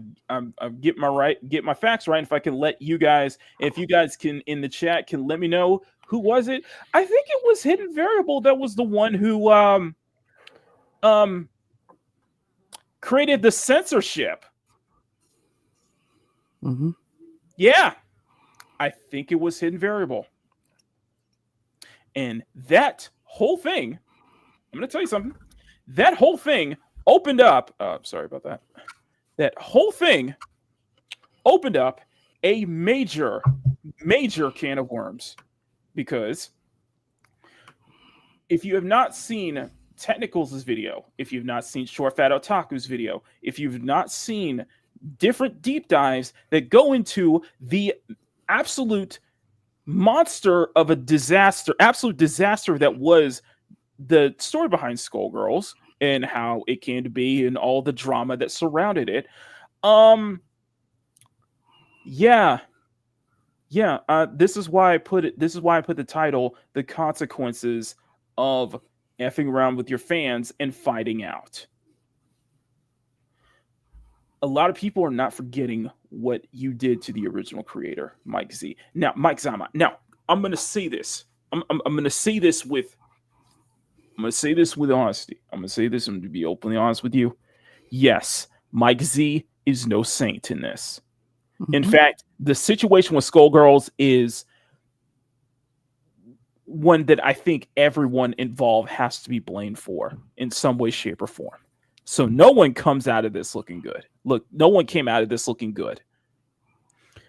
get my facts right. If I can let you guys, if you guys can in the chat can let me know who was it. I think it was Hidden Variable that was the one who created the censorship. Mm-hmm. Yeah, I think it was Hidden Variable. And that whole thing, I'm going to tell you something. That whole thing opened up. Sorry about that. That whole thing opened up a major can of worms. Because if you have not seen Technicals' video, if you've not seen Short Fat Otaku's video, if you've not seen different deep dives that go into the absolute monster of a disaster, absolute disaster that was the story behind Skullgirls and how it came to be and all the drama that surrounded it. This is why I put it. This is why I put the title "The Consequences of Effing Around with Your Fans and Fighting Out." A lot of people are not forgetting what you did to the original creator, Mike Z. Now, Mike Zama. Now, I'm going to say this. I'm going to say this with. I'm going to say this with honesty. I'm going to say this. I'm going to be openly honest with you. Yes, Mike Z is no saint in this. Mm-hmm. In fact, the situation with Skullgirls is one that I think everyone involved has to be blamed for in some way, shape, or form. So no one comes out of this looking good. Look, no one came out of this looking good.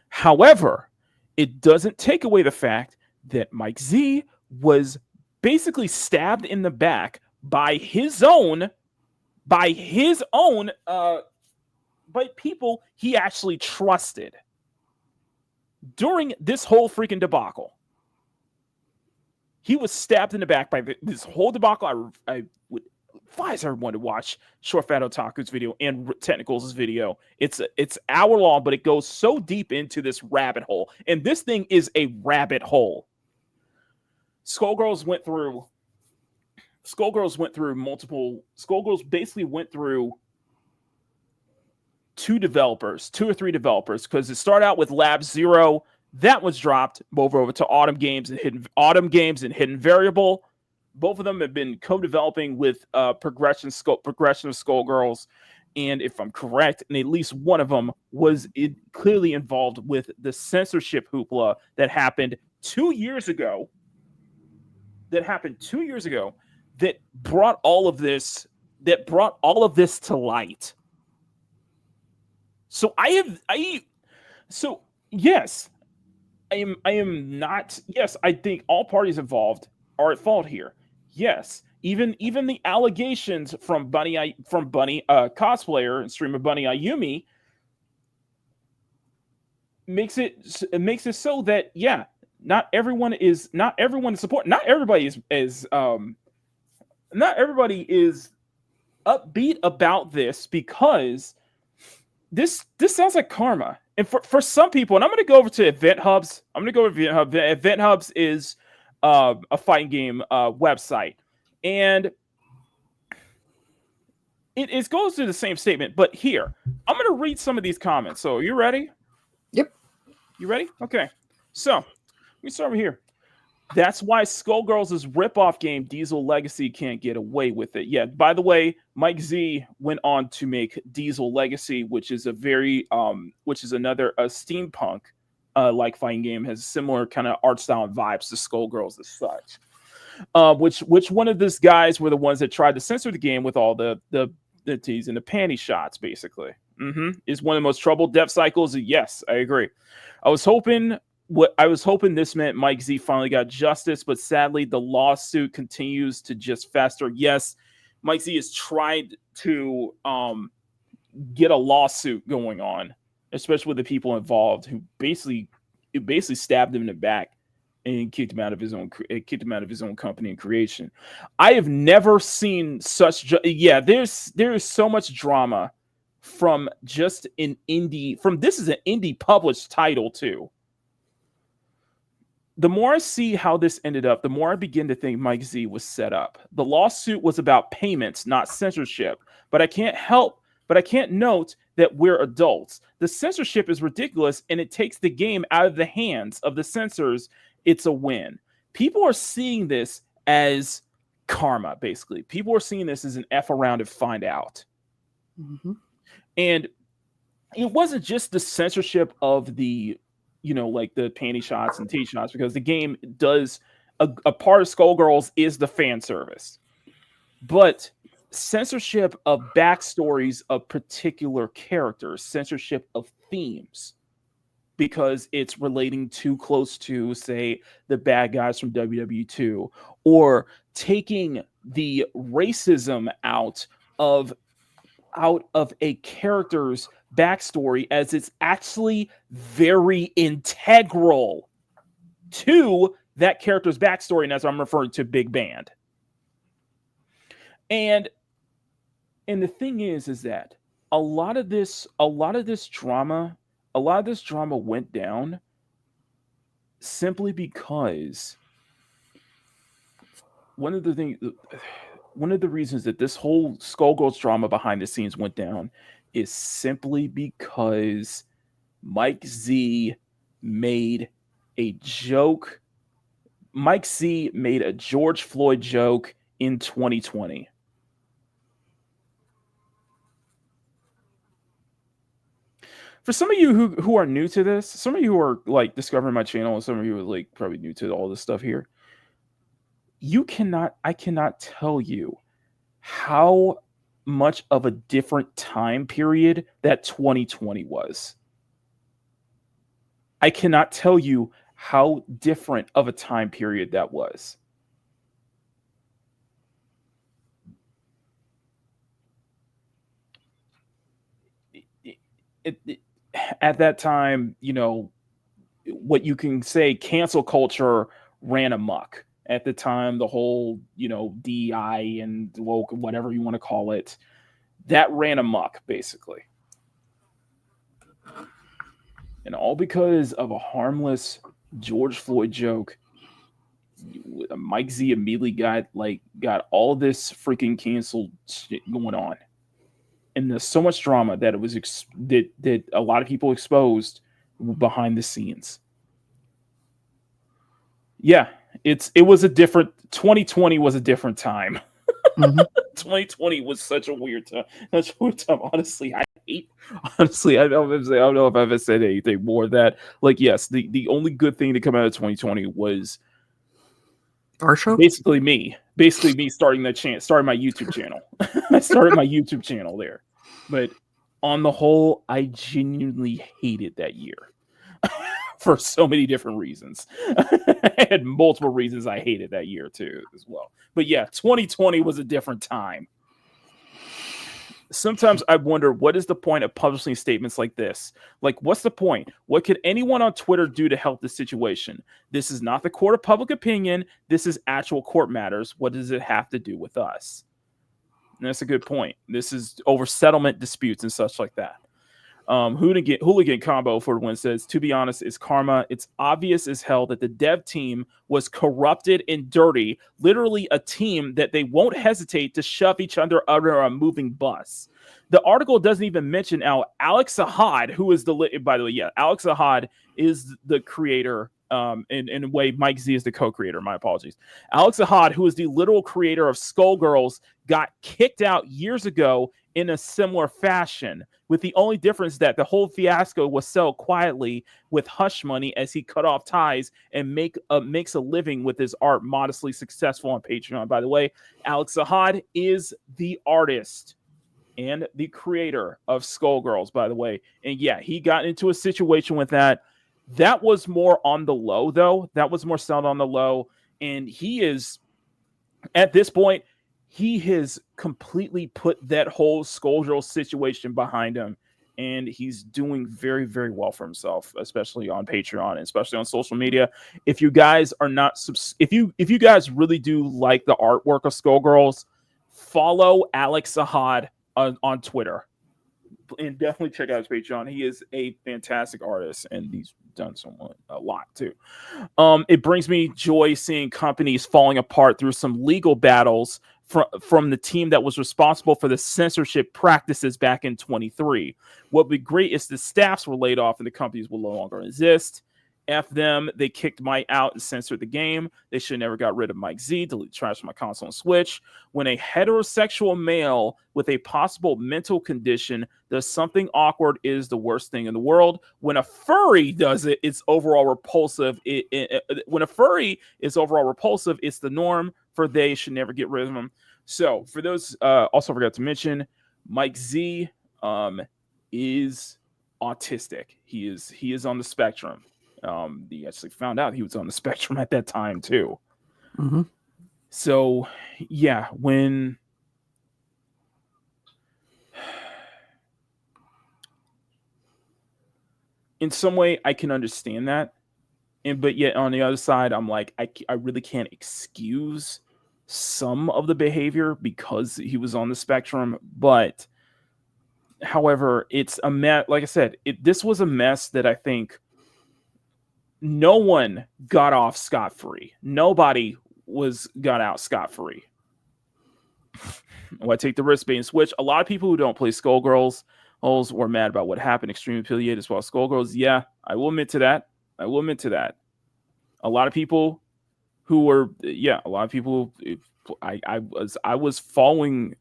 However, it doesn't take away the fact that Mike Z was basically stabbed in the back by people he actually trusted during this whole freaking debacle. He was stabbed in the back by this whole debacle. I would advise everyone to watch Short Fat Otaku's video and Technicals' video. It's hour long, but it goes so deep into this rabbit hole. And this thing is a rabbit hole. Skullgirls basically went through two or three developers, because it started out with Lab Zero. That was dropped over to Autumn Games and Hidden Variable. Both of them have been co-developing with Progression of Skullgirls, and if I'm correct, and at least one of them was clearly involved with the censorship hoopla that happened 2 years ago. That brought all of this to light. So yes, I am not. Yes, I think all parties involved are at fault here. Yes, even the allegations from Bunny cosplayer and streamer Bunny Ayumi makes it so that not everyone is support. Not everybody is upbeat about this, because this sounds like karma. And for some people, and I'm going to go over to Event Hubs. Event Hubs is a fighting game website, and it goes to the same statement. But here, I'm going to read some of these comments. So, are you ready? Yep. You ready? Okay. So, let me start over here. That's why Skullgirls' ripoff game Diesel Legacy can't get away with it. Yeah, by the way, Mike Z went on to make Diesel Legacy, which is another steampunk like fighting game, has similar kind of art style and vibes to Skullgirls as such. Which one of these guys were the ones that tried to censor the game with all the teas and the panty shots, basically. Is one of the most troubled dev cycles. Yes, I agree. I was hoping this meant Mike Z finally got justice, but sadly the lawsuit continues to just fester. Yes, Mike Z has tried to get a lawsuit going on, especially with the people involved who basically stabbed him in the back and kicked him out of his own company and creation. I have never seen such there is so much drama from just an indie this is an indie published title too. The more I see how this ended up, the more I begin to think Mike Z was set up. The lawsuit was about payments, not censorship. But I can't note that we're adults. The censorship is ridiculous, and it takes the game out of the hands of the censors. It's a win. People are seeing this as karma, basically. People are seeing this as an F around and find out. And it wasn't just the censorship of the like the panty shots and tee shots, because the game does a part of Skullgirls is the fan service, but censorship of backstories of particular characters, censorship of themes, because it's relating too close to, say, the bad guys from WW2, or taking the racism out of a character's backstory, as it's actually very integral to that character's backstory, and as I'm referring to Big Band. And the thing is that a lot of this drama went down simply because one of the reasons that this whole Skullgirls drama behind the scenes went down is simply because Mike Z made a joke. Mike Z made a George Floyd joke in 2020. For some of you who are new to this, some of you who are like discovering my channel, and some of you are like probably new to all this stuff here, I cannot tell you how much of a different time period that 2020 was. I cannot tell you how different of a time period that was. At that time, what you can say, cancel culture ran amok. at the time, the whole, DEI and woke, whatever you want to call it, that ran amok, basically. And all because of a harmless George Floyd joke. Mike Z immediately got all this freaking canceled shit going on. And there's so much drama that it was that a lot of people exposed behind the scenes. Yeah, it was a different 2020 was a different time. Mm-hmm. 2020 was such a weird time. Honestly, I don't know if I've ever said anything more of that. Like, yes, the only good thing to come out of 2020 was Our show? basically me starting my YouTube channel. I started my YouTube channel there. But on the whole, I genuinely hated that year. For so many different reasons. I had multiple reasons I hated that year too, as well. But yeah, 2020 was a different time. Sometimes I wonder, what is the point of publishing statements like this? Like, what's the point? What could anyone on Twitter do to help the situation? This is not the court of public opinion. This is actual court matters. What does it have to do with us? And that's a good point. This is over settlement disputes and such like that. Hooligan combo for the win says, to be honest, it's karma. It's obvious as hell that the dev team was corrupted and dirty, literally a team that they won't hesitate to shove each other under a moving bus. The article doesn't even mention Alex Ahad, who is Alex Ahad is the creator. In a way, Mike Z is the co-creator. My apologies. Alex Ahad, who is the literal creator of Skullgirls, got kicked out years ago in a similar fashion, with the only difference that the whole fiasco was settled quietly with hush money as he cut off ties and makes a living with his art, modestly successful on Patreon. By the way, Alex Ahad is the artist and the creator of Skullgirls, by the way. And yeah, he got into a situation with that. That was more on the low, though. That was more sound on the low. And he is, at this point, he has completely put that whole Skullgirls situation behind him. And he's doing very, very well for himself, especially on Patreon and especially on social media. If you guys are not, if you guys really do like the artwork of Skullgirls, follow Alex Ahad on Twitter. And definitely check out his Patreon. He is a fantastic artist, and he's done a lot too. It brings me joy seeing companies falling apart through some legal battles from the team that was responsible for the censorship practices back in 23. What would be great is the staffs were laid off and the companies will no longer exist. F them. They kicked Mike out and censored the game. They should have never got rid of Mike Z, delete trash from my console and Switch. When a heterosexual male with a possible mental condition does something awkward, is the worst thing in the world. When a furry does it, it's overall repulsive. When a furry is overall repulsive, it's the norm. For they should never get rid of them. So for those, also forgot to mention, Mike Z is autistic. He is on the spectrum. He actually found out he was on the spectrum at that time too. Mm-hmm. So yeah, when in some way I can understand that, but yet on the other side, I'm like, I really can't excuse some of the behavior because he was on the spectrum. But however, it's a mess. Like I said, this was a mess that I think no one got off scot-free. Nobody got out scot-free. I take the risk being switched. A lot of people who don't play Skullgirls were mad about what happened. Extremely affiliated as well as Skullgirls. Yeah, I will admit to that. A lot of people who were, a lot of people. I was following.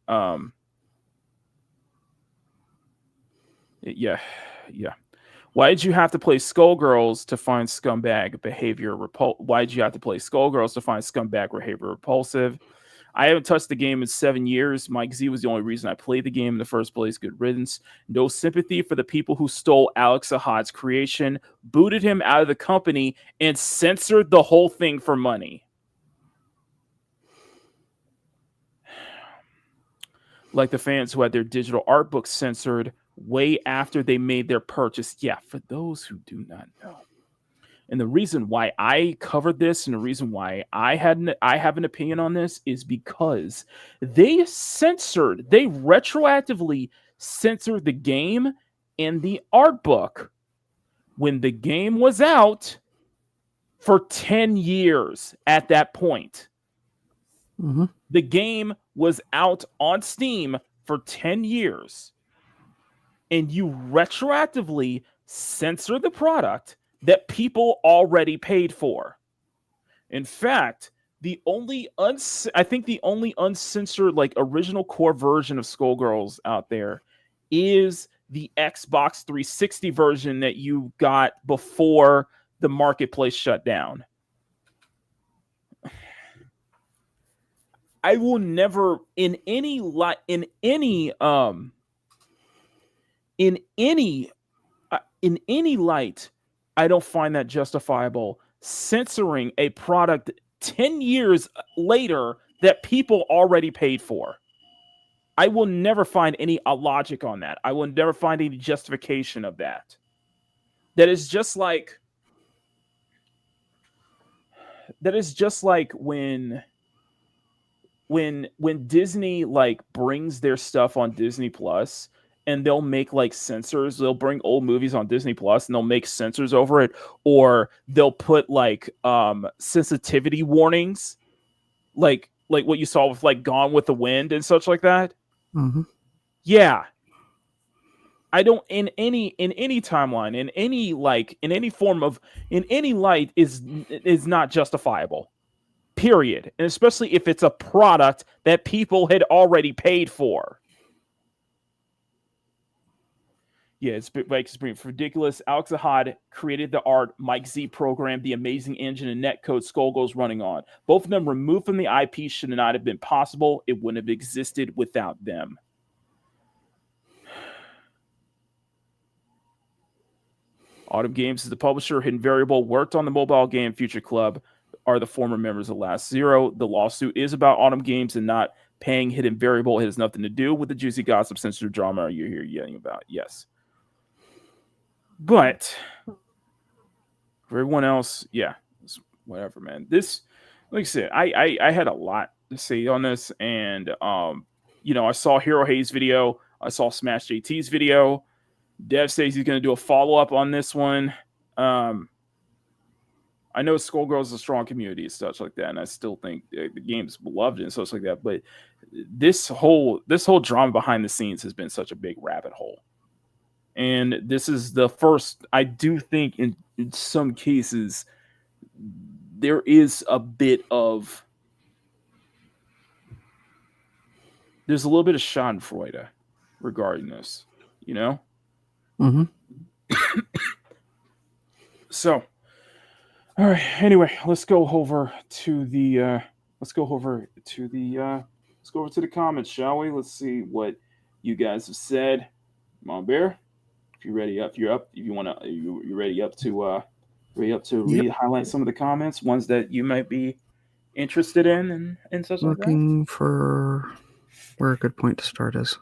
Yeah. Why did you have to play Skullgirls to find scumbag behavior repulsive? Why did you have to play Skullgirls to find scumbag behavior repulsive? I haven't touched the game in 7 years. Mike Z was the only reason I played the game in the first place. Good riddance. No sympathy for the people who stole Alex Ahad's creation, booted him out of the company, and censored the whole thing for money. Like the fans who had their digital art books censored way after they made their purchase. Yeah, for those who do not know. And the reason why I covered this and the reason why I have an opinion on this is because they retroactively censored the game and the art book when the game was out for 10 years at that point. Mm-hmm. The game was out on Steam for 10 years. And you retroactively censor the product that people already paid for. In fact, the only uncensored like original core version of Skullgirls out there is the Xbox 360 version that you got before the marketplace shut down. I will never in any light I don't find that justifiable censoring a product 10 years later that people already paid for. I will never find any logic on that. I will never find any justification of that. That is just like when Disney like brings their stuff on Disney Plus and they'll make like censors, they'll bring old movies on Disney Plus and they'll make censors over it, or they'll put like sensitivity warnings, like what you saw with like Gone with the Wind and such like that. Mm-hmm. Yeah. I don't in any timeline, in any light is not justifiable. Period. And especially if it's a product that people had already paid for. Yeah, it's ridiculous. Alex Ahad created the art. Mike Z programmed the amazing engine and netcode Skullgirls running on. Both of them removed from the IP should not have been possible. It wouldn't have existed without them. Autumn Games is the publisher. Hidden Variable worked on the mobile game Future Club. Are the former members of Last Zero. The lawsuit is about Autumn Games and not paying Hidden Variable. It has nothing to do with the juicy gossip censored drama you're here yelling about. Yes. But for everyone else, yeah, whatever, man. This, like I said, I had a lot to say on this, and I saw Hero Hayes' video, I saw Smash JT's video. Dev says he's going to do a follow-up on this one. I know Skullgirls is a strong community and such like that, and I still think the game's beloved and such like that. But this whole drama behind the scenes has been such a big rabbit hole, and this is the first. I do think in some cases there is a bit of there's a little bit of Schadenfreude regarding this, you know. Mm-hmm. So, all right. Anyway, let's go over to the comments, shall we? Let's see what you guys have said. Come on, Bear. If you're ready up, you're ready up to highlight some of the comments, ones that you might be interested in and such like that. Looking for where a good point to start is.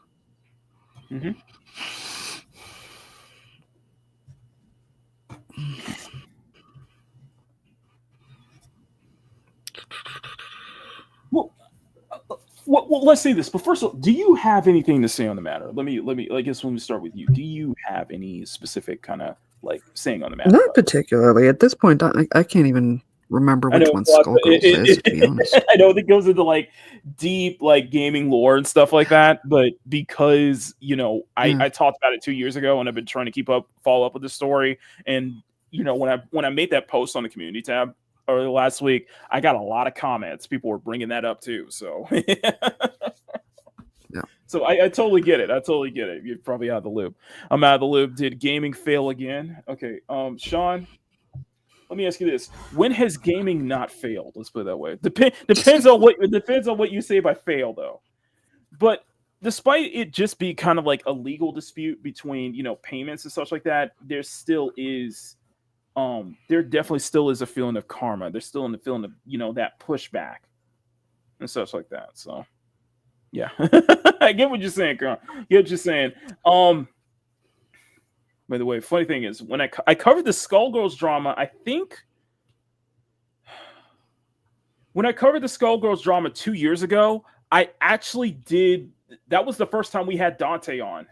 Mm-hmm. Well, let's say this. But first of all, do you have anything to say on the matter? Let me. I guess when we start with you, do you have any specific kind of like saying on the matter? Not particularly. At this point, I can't even remember which one Skullgirls is. To be honest, I know it goes into like deep like gaming lore and stuff like that. But because I talked about it 2 years ago, and I've been trying to follow up with the story. And when I made that post on the community tab earlier last week, I got a lot of comments. People were bringing that up too. So, yeah. So I totally get it. You're probably out of the loop. I'm out of the loop. Did gaming fail again? Okay. Sean, let me ask you this: when has gaming not failed? Let's put it that way. Depends on what you say by fail, though. But despite it just be kind of like a legal dispute between payments and such like that, there still is. There definitely still is a feeling of karma. There's still a feeling of that pushback and such like that. So, yeah, I get what you're saying, Carl. I get what you're saying. By the way, funny thing is, when I covered the Skullgirls drama, I think when I covered the Skullgirls drama 2 years ago, I actually did. That was the first time we had Dante on.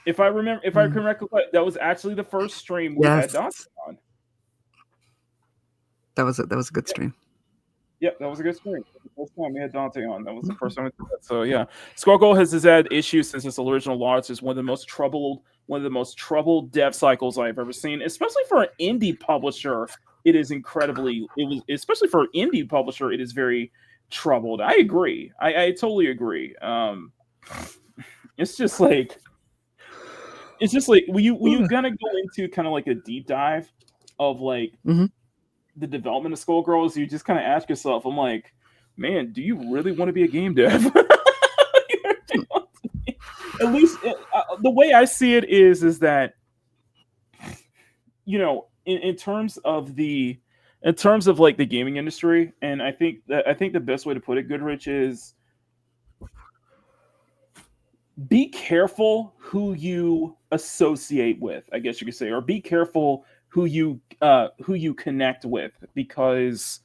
If I can recollect, that was actually the first stream we had Dante on. That was a good stream. Yep, that was a good stream. The first time we had Dante on. That was the first time we did that. So yeah, Skullgirl has had issues since its original launch. It's one of the most troubled dev cycles I've ever seen, especially for an indie publisher. Especially for an indie publisher, it is very troubled. I agree. I totally agree. It's just like when you gonna go into kind of like a deep dive of like the development of Skullgirls, you just kind of ask yourself, I'm like, man, do you really want to be a game dev? At least the way I see it is that, you know, in terms of like the gaming industry, and I think the best way to put it, Goodrich, is be careful who you associate with, I guess you could say, or be careful who you connect with, because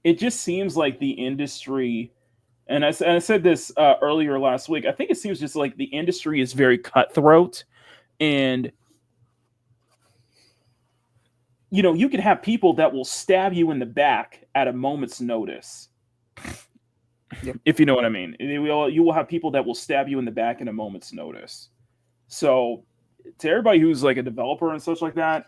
it just seems like the industry, and I said this earlier last week, I think it seems just like the industry is very cutthroat, and you know, you can have people that will stab you in the back at a moment's notice. Yep. If you know what I mean. You will have people that will stab you in the back at a moment's notice. So to everybody who's like a developer and such like that,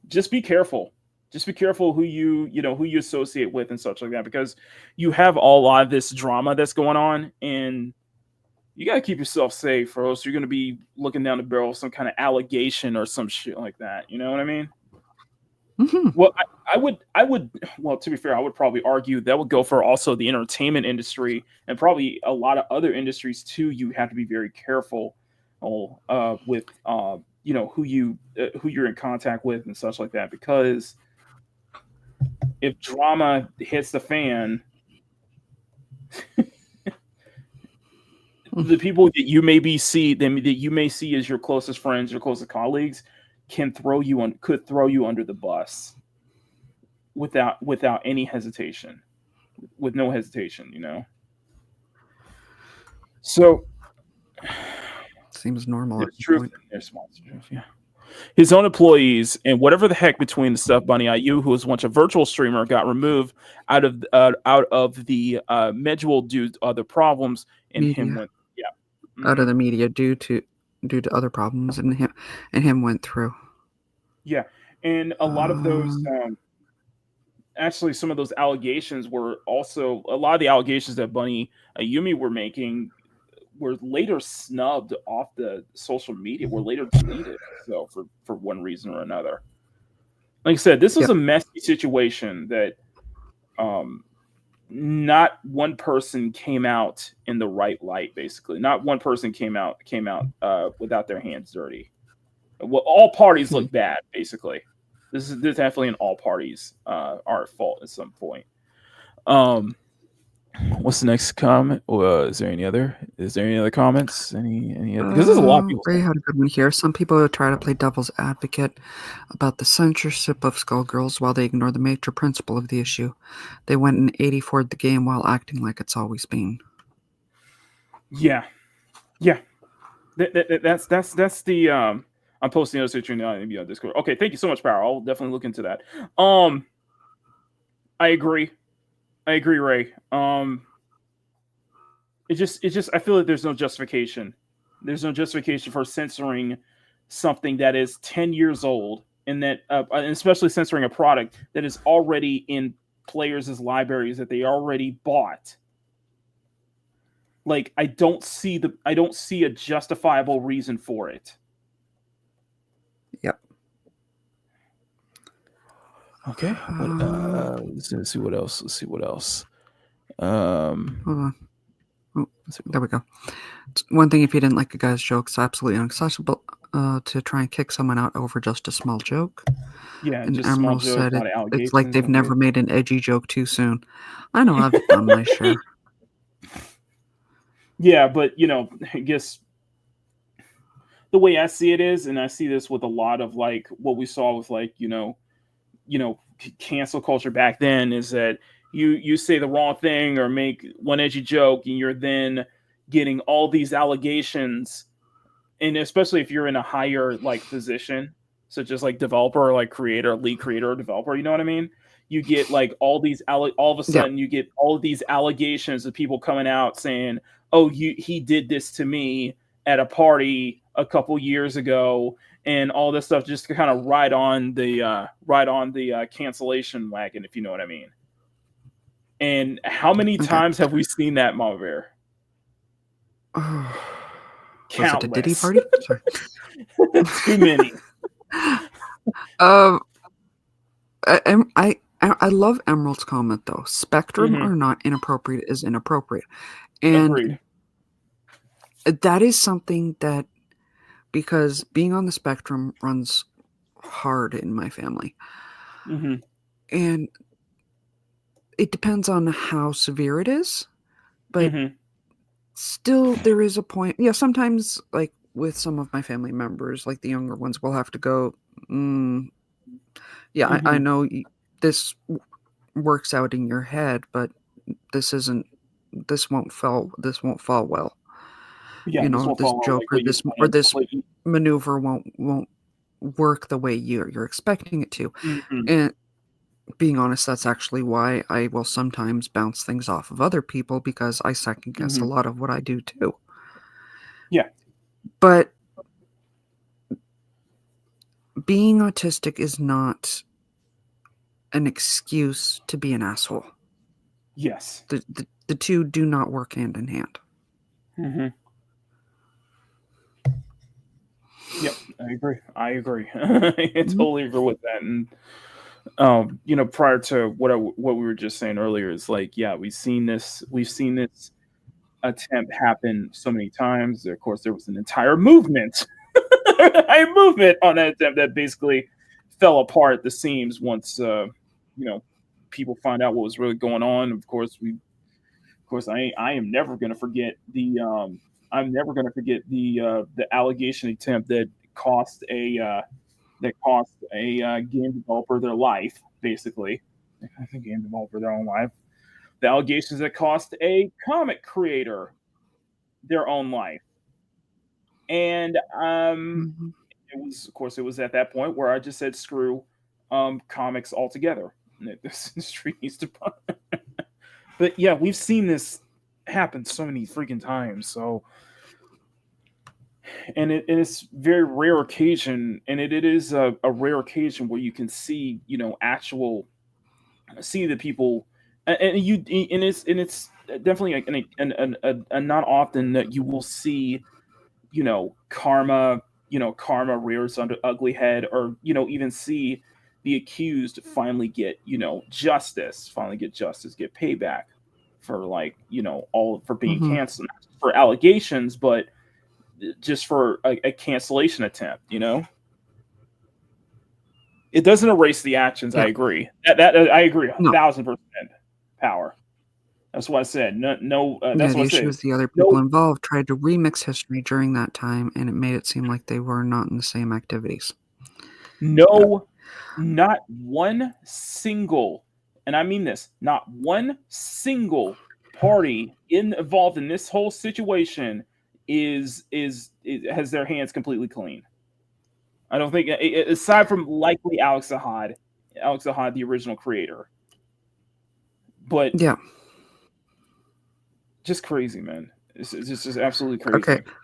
just be careful. Just be careful who you associate with and such like that, because you have a lot of this drama that's going on, and you got to keep yourself safe, or else you're going to be looking down the barrel of some kind of allegation or some shit like that. You know what I mean? Mm-hmm. Well, I would. Well, to be fair, I would probably argue that would go for also the entertainment industry and probably a lot of other industries too. You have to be very careful with you know, who you're in contact with and such like that, because if drama hits the fan, the people that you may see as your closest friends, your closest colleagues, could throw you under the bus without any hesitation, with no hesitation, you know. So seems normal. It's true. Their sponsorship, yeah. His own employees and whatever the heck between the stuff, Bunny IU, who was once a virtual streamer, got removed out of the module due to other problems, and media. Him went out of the media due to other problems, and him went through. Yeah, and a lot of those, actually, some of those allegations were also a lot of the allegations that Bunny Ayumi were making were later snubbed off the social media, were later deleted. So for one reason or another, like I said, this was a messy situation that not one person came out in the right light. Basically, not one person came out without their hands dirty. Well, all parties look bad. Basically, this is definitely an all parties are at fault at some point. What's the next comment? Is there any other comments? Any other? Because there's a lot of people. Ray had a good one here. Some people try to play devil's advocate about the censorship of Skullgirls while they ignore the major principle of the issue. They went and 84'd the game while acting like it's always been. Yeah. That's the I'm posting those pictures on Discord. Okay, thank you so much, Power. I'll definitely look into that. I agree, Ray. It just I feel like there's no justification. There's no justification for censoring something that is 10 years old, and that and especially censoring a product that is already in players' libraries that they already bought. Like, I don't see a justifiable reason for it. Yep. Okay. Let's see what else. Hold on. Oh, there we go. One thing, if you didn't like a guy's joke, it's absolutely unacceptable to try and kick someone out over just a small joke. Yeah, and just Emerald small said joke, it's like they've never made an edgy joke too soon. I know, I've done my share. Yeah, but I guess the way I see it is, and I see this with a lot of like what we saw with like cancel culture back then, is that you say the wrong thing or make one edgy joke, and you're then getting all these allegations, and especially if you're in a higher like position, such as like developer or like creator, lead creator or developer, you know what I mean? You get like all of a Yeah. sudden you get all of these allegations of people coming out saying, "Oh, he did this to me at a party a couple years ago," and all this stuff, just to kind of ride on the cancellation wagon, if you know what I mean. And how many Okay. times have we seen that, Mama Bear? Was it a Diddy Countless. party? Sorry. Too many. Um, I love Emerald's comment though. Spectrum Mhm. or not inappropriate is inappropriate, and Agreed. that is something that, because being on the spectrum runs hard in my family, Mhm. and it depends on how severe it is, but Mhm. still there is a point. Yeah, sometimes like with some of my family members, like the younger ones, will have to go. Yeah, I Mhm. know this works out in your head, but this isn't. This won't fall well. Yeah, this will This follow joke like what you or planned this completely. maneuver won't work the way you're expecting it to. Mhm. And being honest, that's actually why I will sometimes bounce things off of other people, because I second guess a Mhm. lot of what I do too. Yeah. But being autistic is not an excuse to be an asshole. Yes. The two do not work hand in hand. Mhm. Yep, I agree. I totally agree with that. And prior to what we were just saying earlier, is like, yeah, we've seen this attempt happen so many times. Of course, there was an entire movement, a movement on that attempt that basically fell apart at the seams once you know people find out what was really going on. Of course, I am never going to forget the allegation attempt that cost a game developer their life, basically. I think game developer their own life. The allegations that cost a comic creator their own life. And Mhm. of course, it was at that point where I just said, screw comics altogether. This industry needs to burn. But yeah, we've seen this happen so many freaking times. So, and it's very rare occasion, and it is a rare occasion where you can see, actual see the people, and it's definitely like a not often that you will see, karma, karma rears under ugly head, or even see the accused finally get justice, get payback for like all for being Mhm. canceled, not just for allegations, but just for a cancellation attempt. It doesn't erase the actions. I Yeah. agree. That I agree No. 1,000% power. That's what I said. No, no. Yeah, That's what the I issue said. is the other people No, involved tried to remix history during that time, and it made it seem like they were not in the same activities. Yeah. no, not one single, and I mean this, not one single party involved in this whole situation has their hands completely clean. I don't think, aside from likely Alex Ahad, the original creator, but Yeah. just crazy, man. It's just absolutely Okay. crazy.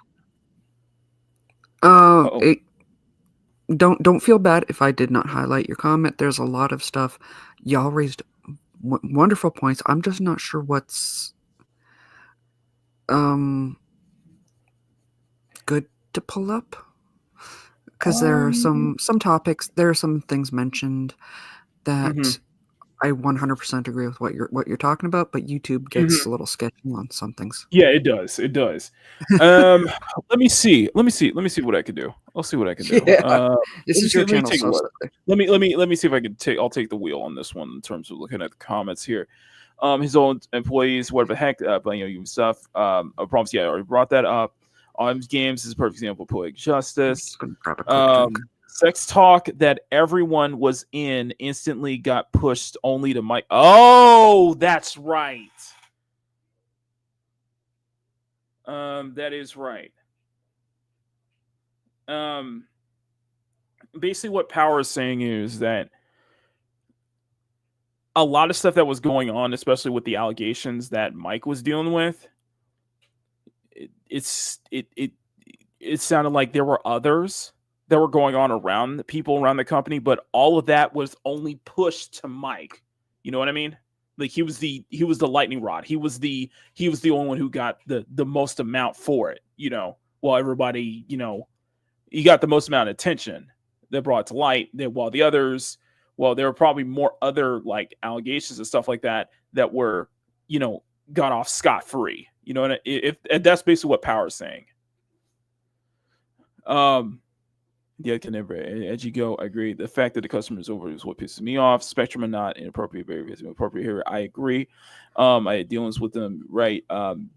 Uh-oh. Don't feel bad if I did not highlight your comment. There's a lot of stuff. Y'all raised wonderful points. I'm just not sure what's good to pull up, because there are some topics. There are some things mentioned that Mhm, I 100% agree with what you're talking about, but YouTube mhm. gets a little sketchy on some things. Yeah, it does. It does. Um, let me see what I can do. I'll see what I can do. Yeah, this Let me is see. your Let me channel, take a so look. sorry. Let me see if I can take. I'll take the wheel on this one in terms of looking at the comments here. his own employees, whatever the heck, but you stuff. Problems. Yeah, I already brought that up. Games is a perfect example of poetic justice. Sex talk that everyone was in instantly got pushed only to Mike. Oh, that's right. That is right. Basically what Power is saying is that a lot of stuff that was going on, especially with the allegations that Mike was dealing with, it sounded like there were others that were going on around the people around the company, but all of that was only pushed to Mike. You know what I mean? Like he was the lightning rod. He was the only one who got the most amount for it, while everybody, he got the most amount of attention that brought it to light. While the others, there were probably more other like allegations and stuff like that were, got off scot-free. And if that's basically what Power is saying. Yeah, can never. As you go, I agree. The fact that the customer is over is what pisses me off. Spectrum are not inappropriate, very appropriate here. I agree. I had dealings with them, right?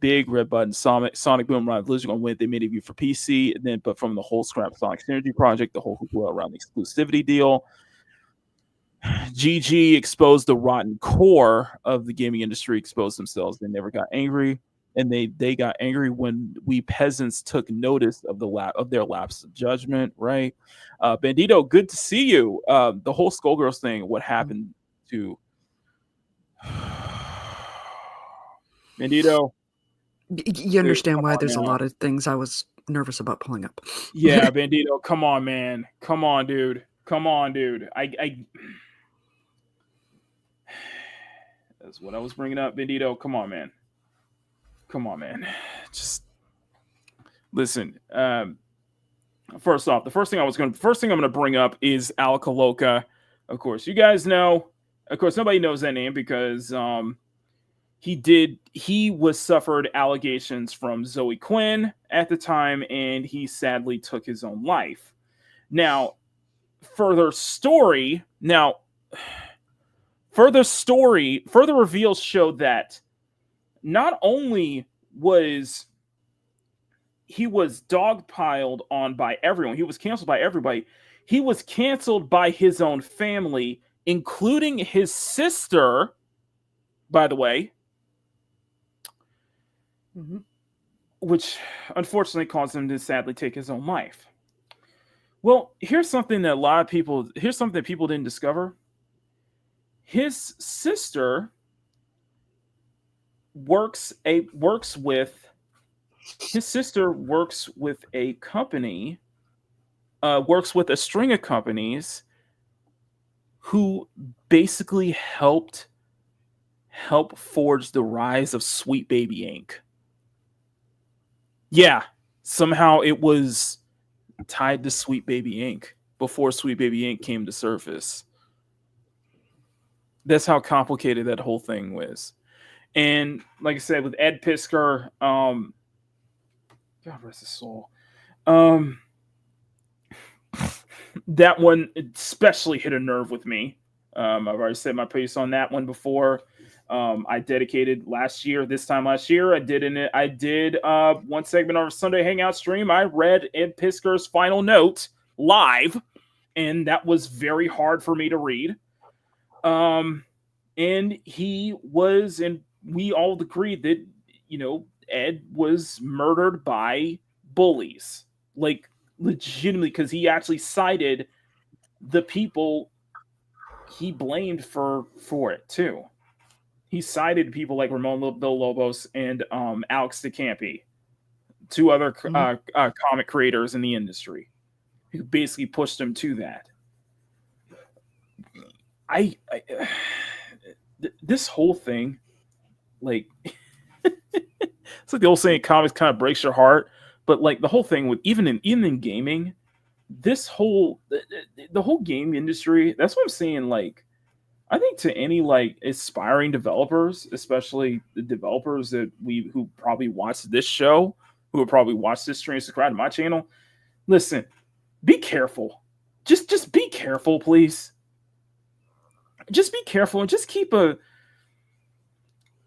Big Red Button, Sonic Boom, Ryan Blizzard on when they made a view for PC, and then but from the whole Scrap Sonic Synergy project, the whole hoopla around the exclusivity deal. GG exposed the rotten core of the gaming industry, exposed themselves. They never got angry. And they got angry when we peasants took notice of their lapse of judgment, right? Bandito, good to see you. The whole Skullgirls thing, what happened to Bandito? You understand why there's a lot of things I was nervous about pulling up. Yeah, Bandito, come on, man. Come on, dude. That's what I was bringing up, Bandito. Come on, man. Just listen. First off, the first thing I'm going to bring up is Alcaloca. Of course, you guys know. Of course, nobody knows that name because he suffered allegations from Zoe Quinn at the time, and he sadly took his own life. Now, further reveals showed that not only was he dogpiled on by everyone, he was canceled by everybody, he was canceled by his own family, including his sister, by the way, which unfortunately caused him to sadly take his own life. Well, here's something that people didn't discover. His sister works with a company, works with a string of companies who basically help forge the rise of Sweet Baby Inc. Yeah, somehow it was tied to Sweet Baby Inc. before Sweet Baby Inc. came to surface. That's how complicated that whole thing was. And like I said, with Ed Piskor, God rest his soul. That one especially hit a nerve with me. I've already said my piece on that one before. I dedicated this time last year, I did one segment on a Sunday Hangout stream. I read Ed Piskor's final note live, and that was very hard for me to read. And we all agreed that, Ed was murdered by bullies, like legitimately, because he actually cited the people he blamed for it too. He cited people like Ramon Villalobos and Alex DeCampi, two other comic creators in the industry, who basically pushed him to that. This whole thing, like, it's like the old saying, comics kind of breaks your heart, but like the whole thing with even in gaming, this whole the whole game industry, that's what I'm saying. Like, I think to any like aspiring developers, especially the developers who probably watch this show, who will probably watch this stream, subscribe to my channel, listen, be careful. Just be careful, please. Just be careful and just keep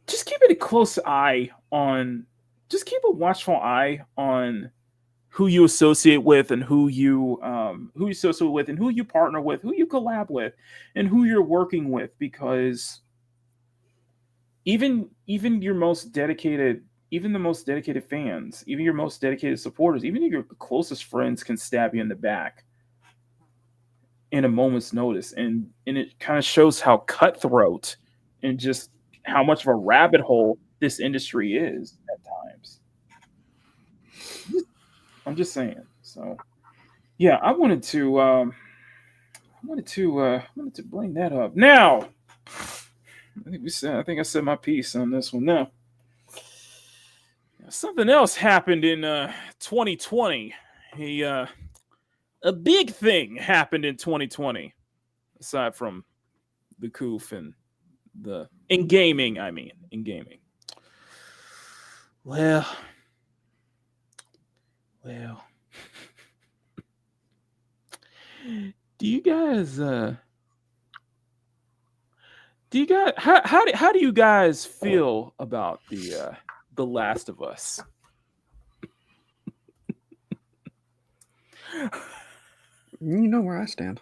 just keep a close eye on, just keep a watchful eye on who you associate with and who you associate with and who you partner with, who you collab with, and who you're working with, because even your most dedicated, even the most dedicated fans, even your most dedicated supporters, even your closest friends can stab you in the back in a moment's notice. And it kind of shows how cutthroat and just how much of a rabbit hole this industry is at times. I'm just saying. So yeah, I wanted to bring that up. Now, I think I said my piece on this one. Now, something else happened in 2020. A big thing happened in 2020, aside from the coof and the in gaming. I mean, in gaming. Well. Do you guys how do you guys feel about the Last of Us? You know where I stand.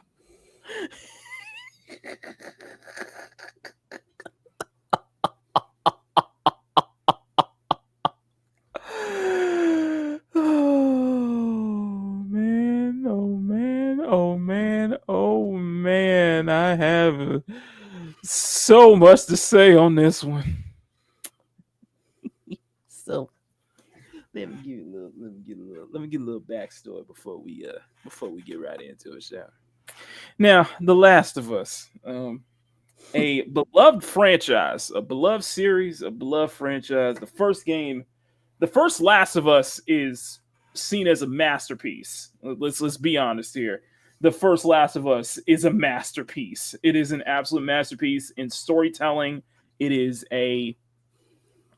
Oh man, I have so much to say on this one. So let me give a little backstory before we get right into it, shall we? Now, The Last of Us, a beloved franchise, a beloved series, a beloved franchise. The first Last of Us is seen as a masterpiece. Let's be honest here. The first Last of Us is a masterpiece. It is an absolute masterpiece in storytelling. It is a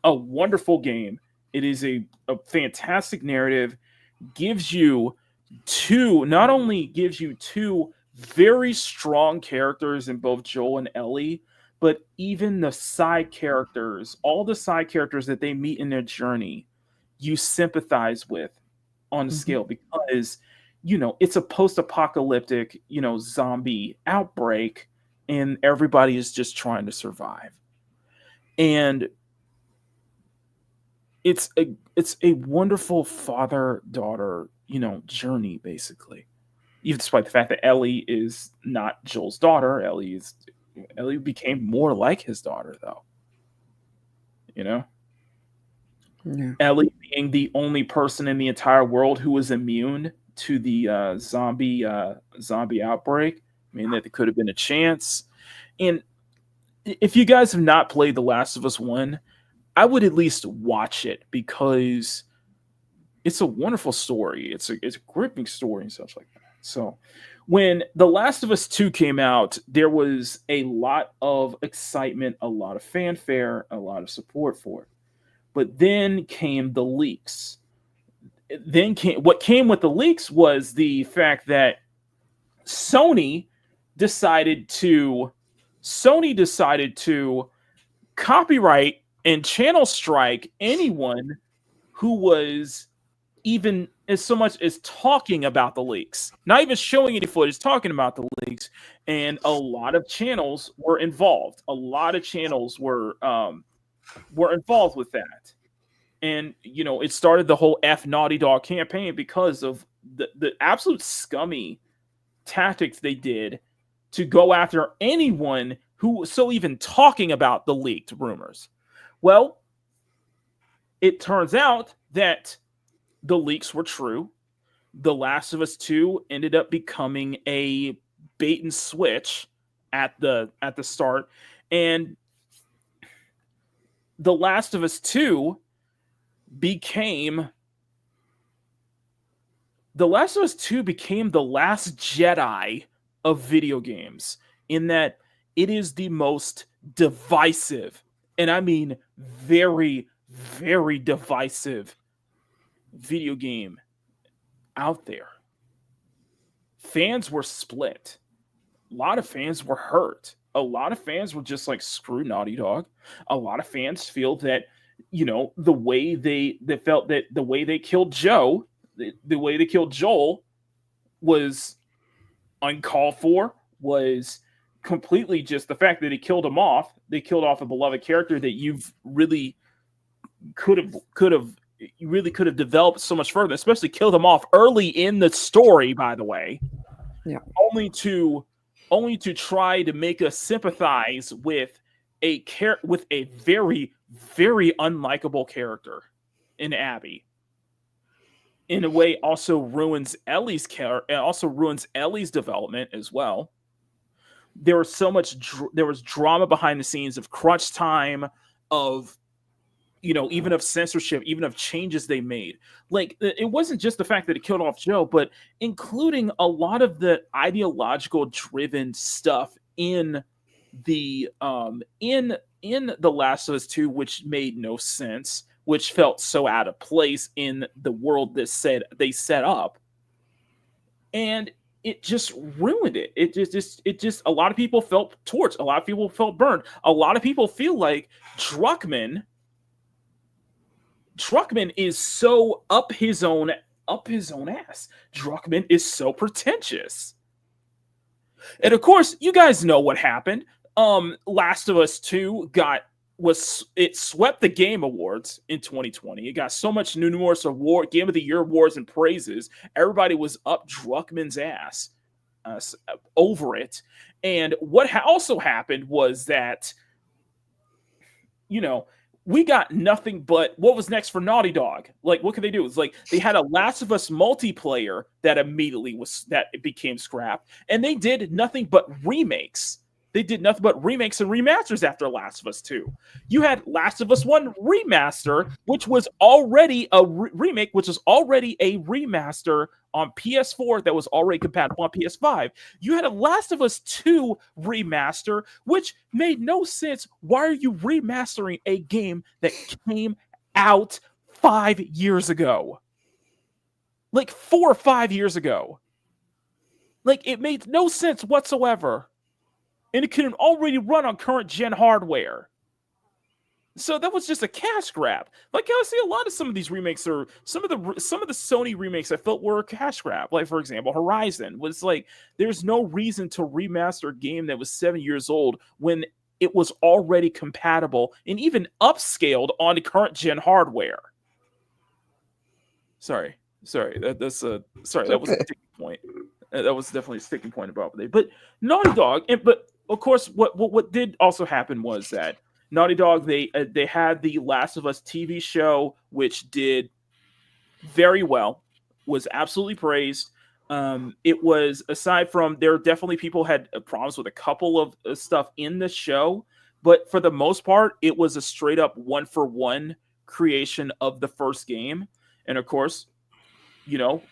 wonderful game. It is a fantastic narrative. Not only gives you two very strong characters in both Joel and Ellie, but even the side characters, all the side characters that they meet in their journey, you sympathize with on a scale, because it's a post-apocalyptic, zombie outbreak, and everybody is just trying to survive. And it's a wonderful father-daughter, journey, basically. Even despite the fact that Ellie is not Joel's daughter, Ellie became more like his daughter, though. Yeah. Ellie being the only person in the entire world who was immune to the zombie outbreak. I mean, that there could have been a chance. And if you guys have not played The Last of Us 1, I would at least watch it, because it's a wonderful story. It's a gripping story and such like that. So when The Last of Us 2 came out, there was a lot of excitement, a lot of fanfare, a lot of support for it. But then came the leaks. What came with the leaks was the fact that Sony decided to copyright and channel strike anyone who was even as so much as talking about the leaks, not even showing any footage, talking about the leaks. And a lot of channels were involved. A lot of channels were involved with that. And, it started the whole F Naughty Dog campaign because of the absolute scummy tactics they did to go after anyone who was so even talking about the leaked rumors. Well, it turns out that the leaks were true. The Last of Us 2 ended up becoming a bait and switch at the start. And The Last of Us 2 became the Last Last Jedi of video games, in that it is the most divisive, and I mean very, very divisive video game out there. Fans were split. A lot of fans were hurt. a lot of fans were just like, screw Naughty Dog. A lot of fans feel that, the way they felt that the way they killed Joe, the way they killed Joel was uncalled for, was completely just the fact that they killed him off. They killed off a beloved character that you've really could have developed so much further, especially killed him off early in the story, by the way. Yeah. Only to try to make us sympathize with a very, very unlikable character in Abby. In a way, also ruins Ellie's character, and also ruins Ellie's development as well. There was so much there was drama behind the scenes of crunch time, of even of censorship, even of changes they made. Like, it wasn't just the fact that it killed off Joe, but including a lot of the ideological driven stuff in the Last of Us 2, which made no sense, which felt so out of place in the world that they set up. And it just ruined it. It just a lot of people felt torched. A lot of people felt burned. A lot of people feel like Druckmann is so up his own ass. Druckmann is so pretentious. And of course, you guys know what happened. Last of Us 2 it swept the Game Awards in 2020. It got so much numerous award, Game of the Year awards and praises. Everybody was up Druckmann's ass over it. And what also happened was that, we got nothing but what was next for Naughty Dog. Like, what could they do? It's like they had a Last of Us multiplayer that it became scrap, and they did nothing but remakes. They did nothing but remakes and remasters after Last of Us 2. You had Last of Us 1 remaster, which was already a remake, which was already a remaster on PS4 that was already compatible on PS5. You had a Last of Us 2 remaster, which made no sense. Why are you remastering a game that came out 5 years ago? Like 4 or 5 years ago. Like, it made no sense whatsoever. And it can already run on current gen hardware. So that was just a cash grab. Like, I see a lot of some of these remakes, or some of the Sony remakes I felt were a cash grab. Like, for example, Horizon was like, there's no reason to remaster a game that was 7 years old when it was already compatible and even upscaled on the current gen hardware. Sorry. That was a sticking point. That was definitely a sticking point about it. But Naughty Dog, but of course, what did also happen was that Naughty Dog, they had the Last of Us TV show, which did very well, was absolutely praised. It was, aside from, there definitely people had problems with a couple of stuff in the show, but for the most part, it was a straight up 1-for-1 creation of the first game. And of course,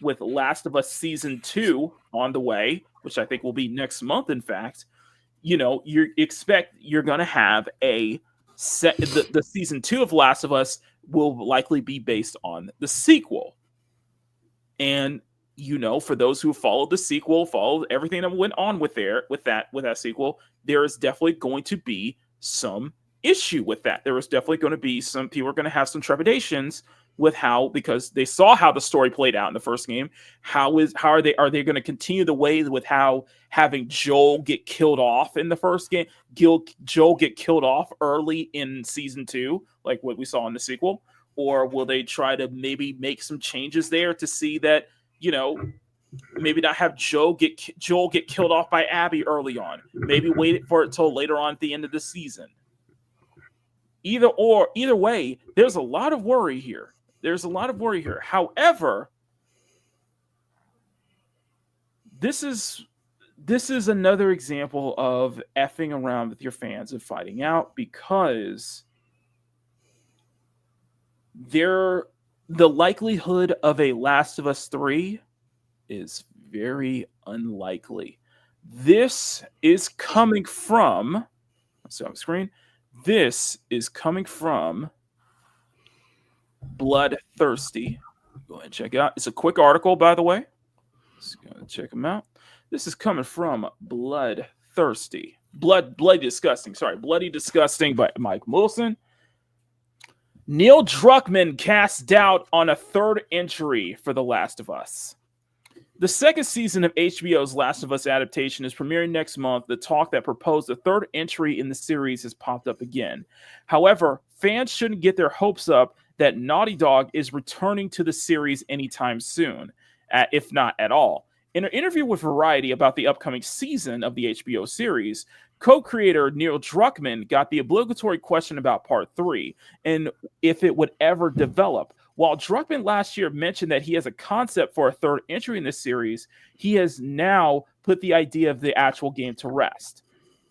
with Last of Us Season 2 on the way, which I think will be next month, in fact, you're going to have the Season 2 of Last of Us will likely be based on the sequel. And, for those who followed the sequel, followed everything that went on with that sequel, there is definitely going to be some issue with that. There is definitely going to be some people are going to have some trepidations with because they saw how the story played out in the first game. Are they going to continue the way with how having Joel get killed off in the first game, Joel get killed off early in Season 2, like what we saw in the sequel? Or will they try to maybe make some changes there to see that, maybe not have Joel get killed off by Abby early on. Maybe wait for it till later on at the end of the season. Either way, there's a lot of worry here. However, this is another example of effing around with your fans and fighting out, because the likelihood of a Last of Us 3 is very unlikely. This is coming from, let's see on the screen. This is coming from Bloodthirsty. Go ahead and check it out. It's a quick article, by the way. Let's go and check them out. This is coming from Bloodthirsty. Thirsty. Bloody Disgusting. Sorry, Bloody Disgusting by Mike Wilson. Neil Druckmann casts doubt on a third entry for The Last of Us. The second season of HBO's Last of Us adaptation is premiering next month. The talk that proposed a third entry in the series has popped up again. However, fans shouldn't get their hopes up that Naughty Dog is returning to the series anytime soon, if not at all. In an interview with Variety about the upcoming season of the HBO series, co-creator Neil Druckmann got the obligatory question about Part 3 and if it would ever develop. While Druckmann last year mentioned that he has a concept for a third entry in this series, he has now put the idea of the actual game to rest.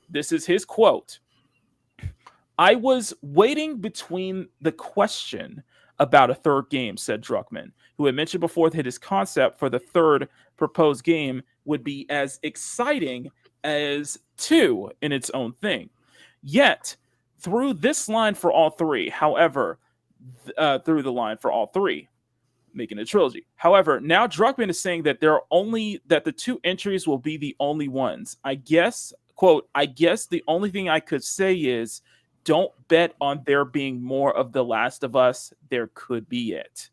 This is his quote. "I was waiting between the question about a third game," said Druckmann, who had mentioned before that his concept for the third proposed game would be as exciting as 2 in its own thing. Yet, through this line for all three, through the line for all three, making a trilogy. However, now Druckmann is saying that that the 2 entries will be the only ones. I guess, quote, "I guess the only thing I could say is don't bet on there being more of The Last of Us. There could be it."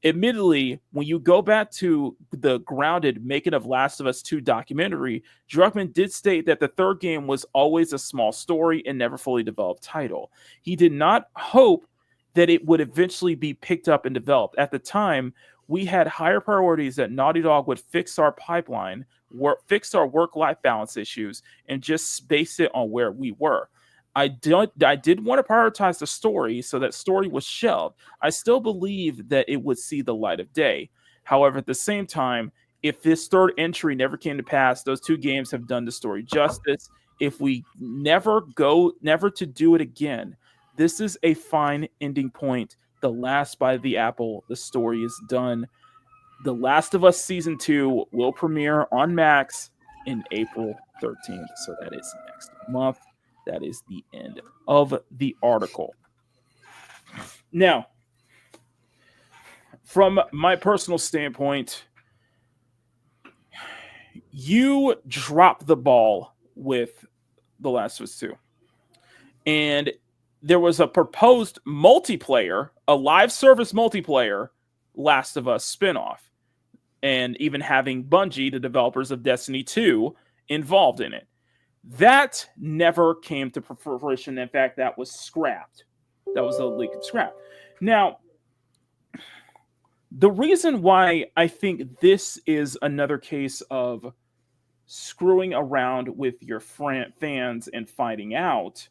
Admittedly, when you go back to the grounded Making of Last of Us 2 documentary, Druckmann did state that the third game was always a small story and never fully developed title. He did not hope that it would eventually be picked up and developed. At the time, we had higher priorities that Naughty Dog would fix our pipeline, fix our work-life balance issues, and just base it on where we were. I did want to prioritize the story, so that story was shelved. I still believe that it would see the light of day. However, at the same time, if this third entry never came to pass, those 2 games have done the story justice. If we never to do it again, this is a fine ending point. The last bite of the apple. The story is done. The Last of Us Season 2 will premiere on Max in April 13th. So that is next month. That is the end of the article. Now, from my personal standpoint, you dropped the ball with The Last of Us 2. And there was a proposed multiplayer, a live service multiplayer Last of Us spinoff, and even having Bungie, the developers of Destiny 2, involved in it. That never came to fruition. In fact, that was scrapped. That was a leak of scrap. Now, the reason why I think this is another case of screwing around with your fans and finding out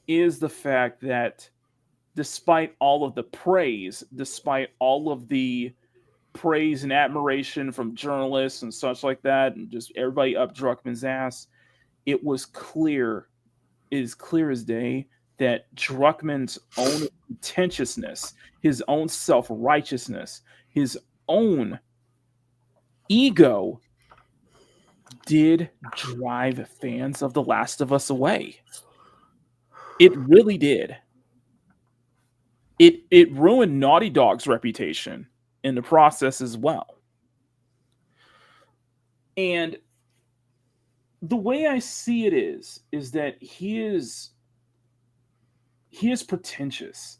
is the fact that despite all of the praise, despite all of the praise and admiration from journalists and such like that, and just everybody up Druckmann's ass, it was clear as day that Druckmann's own pretentiousness, his own self-righteousness, his own ego did drive fans of The Last of Us away. It really did. It ruined Naughty Dog's reputation in the process as well. And the way I see it is that he is pretentious.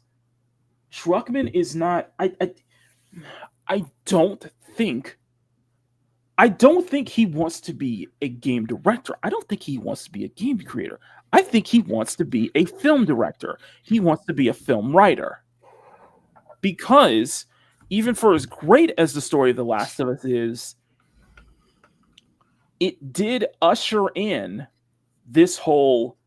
Druckmann is not. I don't think he wants to be a game director. I don't think he wants to be a game creator. I think he wants to be a film director. He wants to be a film writer. Because even for as great as the story of The Last of Us is, it did usher in this whole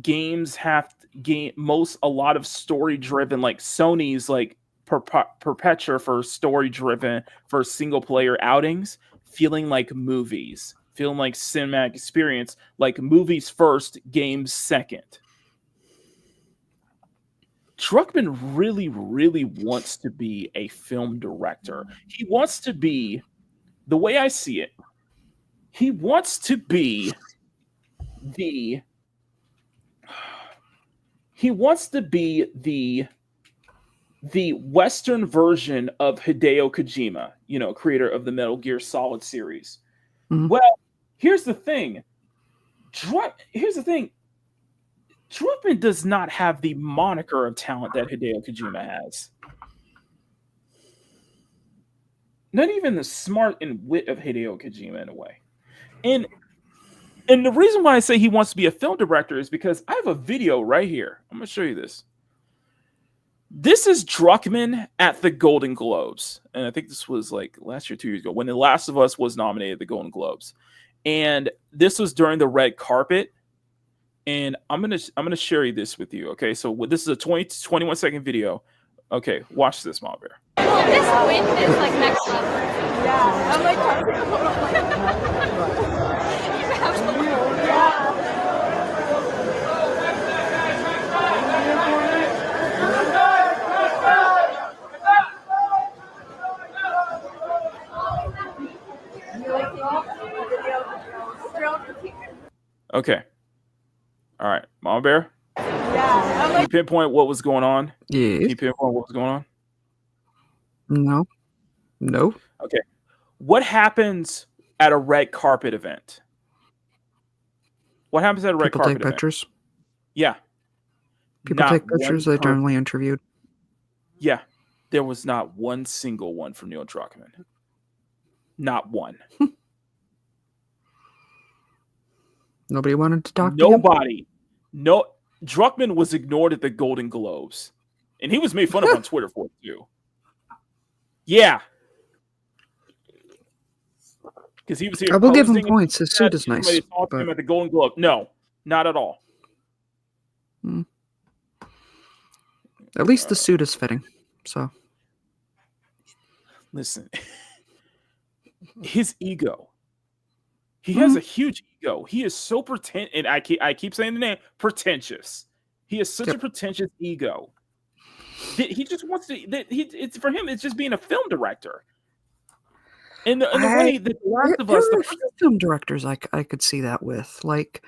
a lot of story driven, like Sony's like Perpetua for story driven for single player outings, feeling like movies, feeling like cinematic experience, like movies first, games second. Druckmann really, really wants to be a film director. He wants to be, the way I see it, he wants to be the Western version of Hideo Kojima, creator of the Metal Gear Solid series. Mm-hmm. Well, here's the thing. Here's the thing. Druckmann does not have the moniker of talent that Hideo Kojima has. Not even the smart and wit of Hideo Kojima in a way. And the reason why I say he wants to be a film director is because I have a video right here. I'm going to show you this. This is Druckmann at the Golden Globes. And I think this was like last year, 2 years ago, when The Last of Us was nominated at the Golden Globes. And this was during the red carpet. And I'm gonna share this with you. Okay, so this is a 21 second video. Okay, watch this, Mom Bear. This wind is like next level. Yeah, I'm like Okay. All right, Mama Bear. yeah, Can you pinpoint what was going on? Yeah. Can you pinpoint what was going on? No. No. Okay. What happens at a red carpet event? What happens at a red People carpet take event? pictures. Yeah. People Not take pictures. one They're generally interviewed. Yeah. There was not one single one from Neil Druckmann. Not one. Nobody wanted to talk to him. Nobody. No. Druckmann was ignored at the Golden Globes. And he was made fun of on Twitter for it too. Yeah. Because he was here. I will give him posing points. His suit is somebody nice. talked to But him at the Golden Globe. No, not at all. at least the suit is fitting. So Listen. His ego. He has a huge ego. He is so and I keep saying the name, pretentious. He has such a pretentious ego. He just wants to. It's for him. It's just being a film director. And the way that the Last of Us, there are a few film directors I could see that with. Like,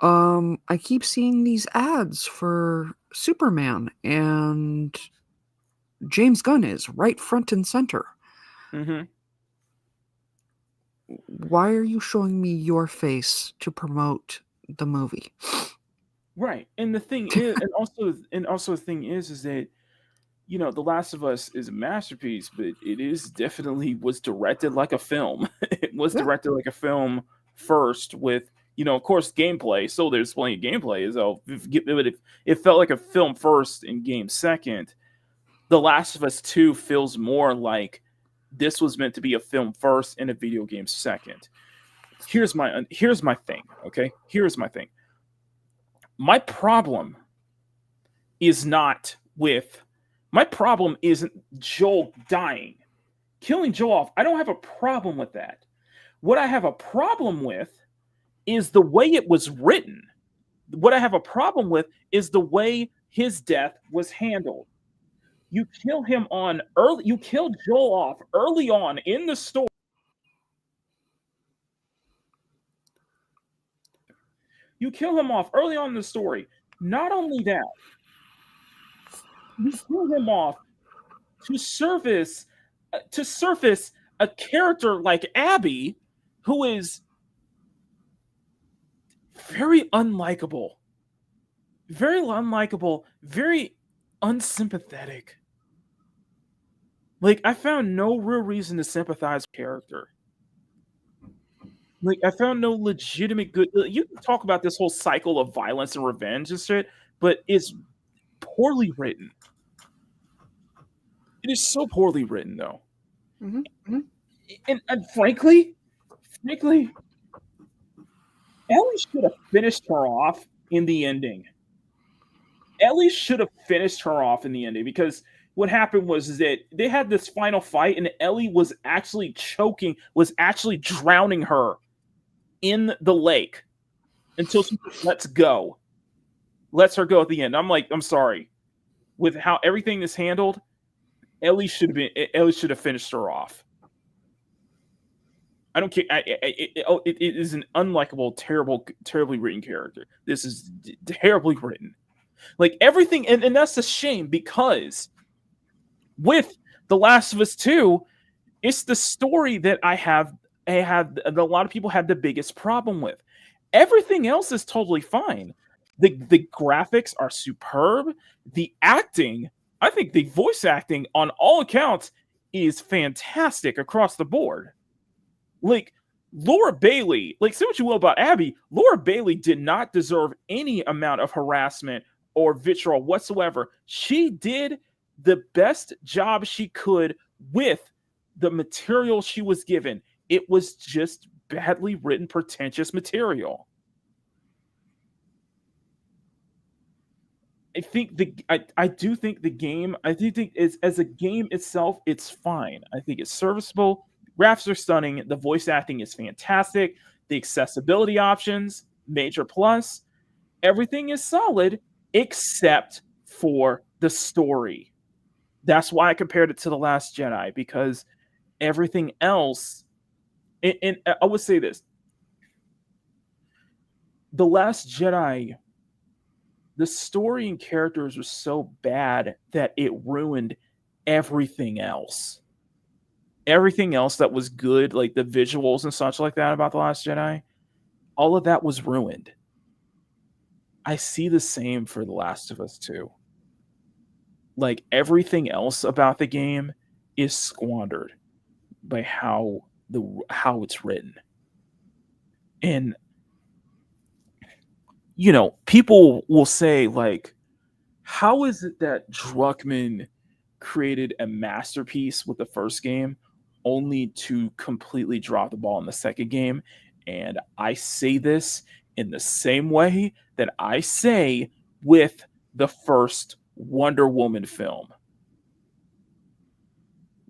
I keep seeing these ads for Superman, and James Gunn is right front and center. Mm-hmm. Why are you showing me your face to promote the movie? Right. And the thing is, and also the thing is that, you know, The Last of Us is a masterpiece, but it is definitely was directed like a film. It was directed like a film first with, you know, of course, gameplay. So there's plenty of gameplay. So if it felt like a film first and game second, The Last of Us 2 feels more like this was meant to be a film first and a video game second. Here's my thing, okay? Here's my thing. My problem isn't Joel dying. Killing Joel off, I don't have a problem with that. What I have a problem with is the way it was written. What I have a problem with is the way his death was handled. You kill him on early. You kill Joel off early on in the story. You kill him off early on in the story. Not only that, you kill him off to surface a character like Abby, who is very unlikable, very unsympathetic. Like, I found no real reason to sympathize with the character. Like, I found no legitimate good. You can talk about this whole cycle of violence and revenge and shit, but it's poorly written. It is so poorly written, though. Mm-hmm. And frankly, Ellie should have finished her off in the ending. Because what happened was that they had this final fight, and Ellie was actually drowning her in the lake until she lets her go at the end. I'm like, I'm sorry. With how everything is handled, Ellie should have finished her off. I don't care. It is an unlikable, terribly written character. This is terribly written. Like everything, and that's a shame, because with The Last of Us 2, it's the story that a lot of people had the biggest problem with. Everything else is totally fine. The graphics are superb. The acting, I think the voice acting on all accounts is fantastic across the board. Like Laura Bailey, like say what you will about Abby, Laura Bailey did not deserve any amount of harassment or vitriol whatsoever. She did the best job she could with the material she was given. It was just badly written, pretentious material. I do think the game, I do think is as a game itself, it's fine. I think it's serviceable. Graphics are stunning. The voice acting is fantastic. The accessibility options, major plus. Everything is solid except for the story. That's why I compared it to The Last Jedi, because everything else, and I would say this: The Last Jedi, the story and characters were so bad that it ruined everything else. Everything else that was good, like the visuals and such like that about The Last Jedi, all of that was ruined. I see the same for The Last of Us 2. Like everything else about the game is squandered by how it's written. And you know, people will say like, how is it that Druckmann created a masterpiece with the first game only to completely drop the ball in the second game? And I say this in the same way that I say with the first Wonder Woman film.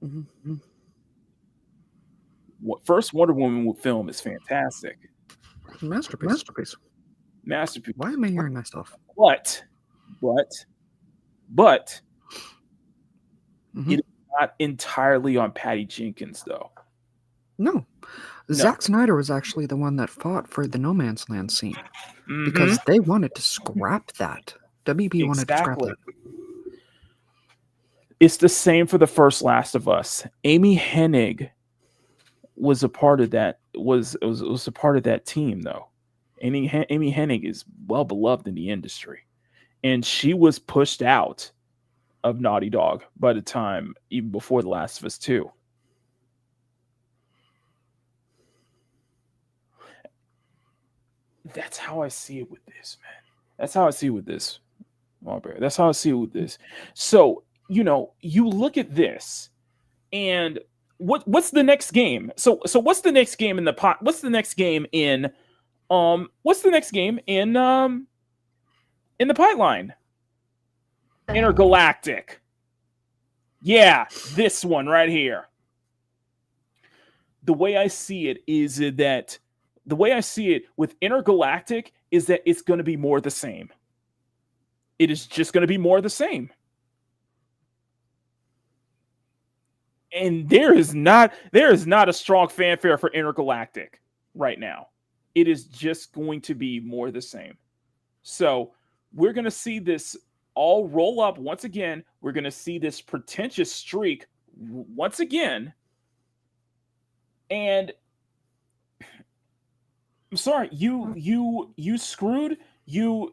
Mm-hmm. First Wonder Woman film is fantastic. Masterpiece. Why am I hearing myself? But Mm-hmm. it is not entirely on Patty Jenkins, though. No. Zack Snyder was actually the one that fought for the No Man's Land scene because they wanted to scrap that. WB wanted to scrap that. It's the same for the first Last of Us. Amy Hennig was a part of that. Was a part of that team, though. Amy Hennig is well beloved in the industry, and she was pushed out of Naughty Dog by the time even before The Last of Us 2. That's how I see it with this, man. That's how I see it with this, Marbury. That's how I see it with this. So, you know, you look at this, and what's the next game? So what's the next game in the pot? What's the next game in what's the next game in the pipeline? Intergalactic. Yeah, this one right here. The way I see it is that the way I see it with Intergalactic is that it's going to be more the same. It is just going to be more the same. And there is not a strong fanfare for Intergalactic right now. It is just going to be more the same. So we're going to see this all roll up once again. We're going to see this pretentious streak once again. And I'm sorry, you screwed. You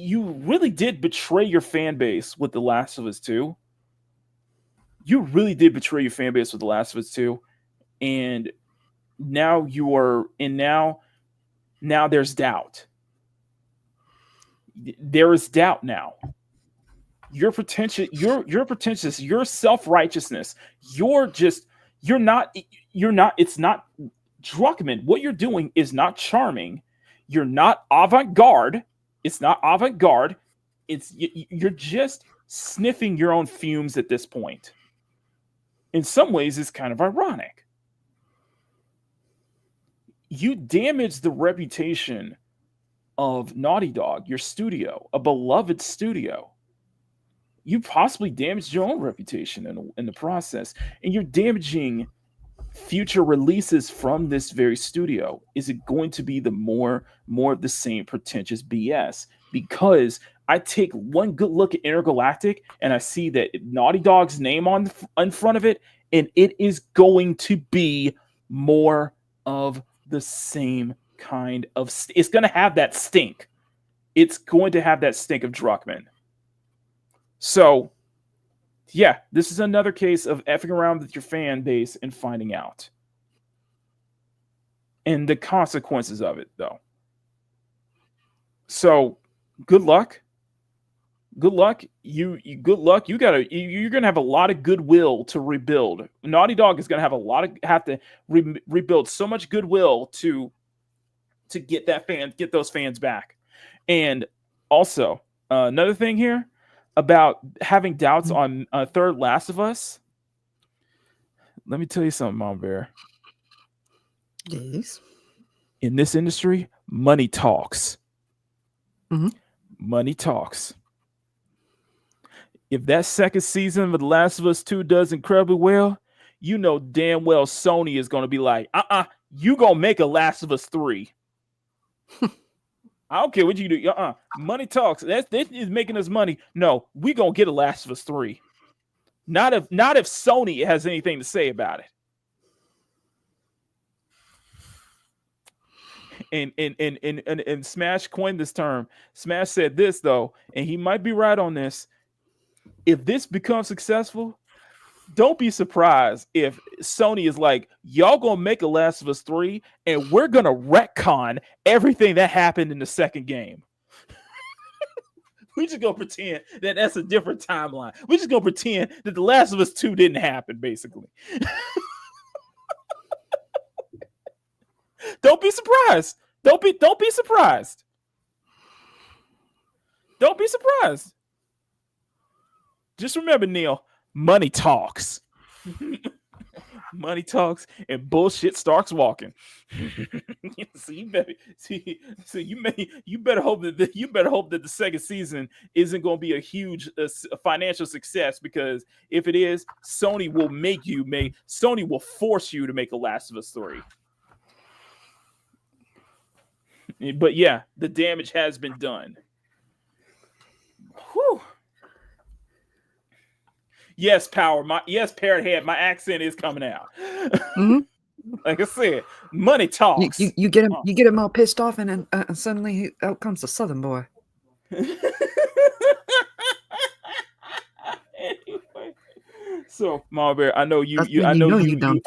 really did betray your fan base with The Last of Us 2. You really did betray your fan base with The Last of Us 2. And now now there's doubt. There is doubt now. Your pretentious, your self-righteousness, it's not Druckmann. What you're doing is not charming. You're not avant-garde. It's not avant-garde. You're just sniffing your own fumes at this point. In some ways, it's kind of ironic. You damage the reputation of Naughty Dog, your studio, a beloved studio. You possibly damaged your own reputation in the process, and you're damaging future releases from this very studio. Is it going to be the more of the same pretentious BS? Because I take one good look at Intergalactic and I see that Naughty Dog's name in front of it, and it is going to be more of the same kind of it's going to have that stink. It's going to have that stink of Druckmann. So, yeah, this is another case of effing around with your fan base and finding out. And the consequences of it, though. So, good luck. Good luck. Good luck. You're gonna have a lot of goodwill to rebuild. Naughty Dog is gonna have to rebuild so much goodwill to get those fans back. And also, another thing here about having doubts on third Last of Us. Let me tell you something, Mom Bear. Yes. In this industry, money talks. Mm-hmm. Money talks. If that second season of The Last of Us 2 does incredibly well, you know damn well Sony is going to be like, you going to make a Last of Us 3. I don't care what you do. Money talks. This is making us money. No, we going to get a Last of Us 3. Not if Sony has anything to say about it. And Smash coined this term. Smash said this, though, and he might be right on this. If this becomes successful, don't be surprised if Sony is like, y'all gonna make a Last of Us 3 and we're gonna retcon everything that happened in the second game. We just gonna pretend that that's a different timeline. We just gonna pretend that The Last of Us 2 didn't happen, basically. Don't be surprised. Don't be surprised. Don't be surprised. Just remember, Neil, money talks. Money talks and bullshit starts walking. So you better hope that the second season isn't going to be a huge financial success, because if it is, Sony will force you to make a Last of Us 3. But yeah, the damage has been done. Whew. Yes, Parrot Head, my accent is coming out. Mm-hmm. Like I said, money talks. You get him all pissed off, and then suddenly out comes the Southern boy. Anyway, so Mama Bear, I know you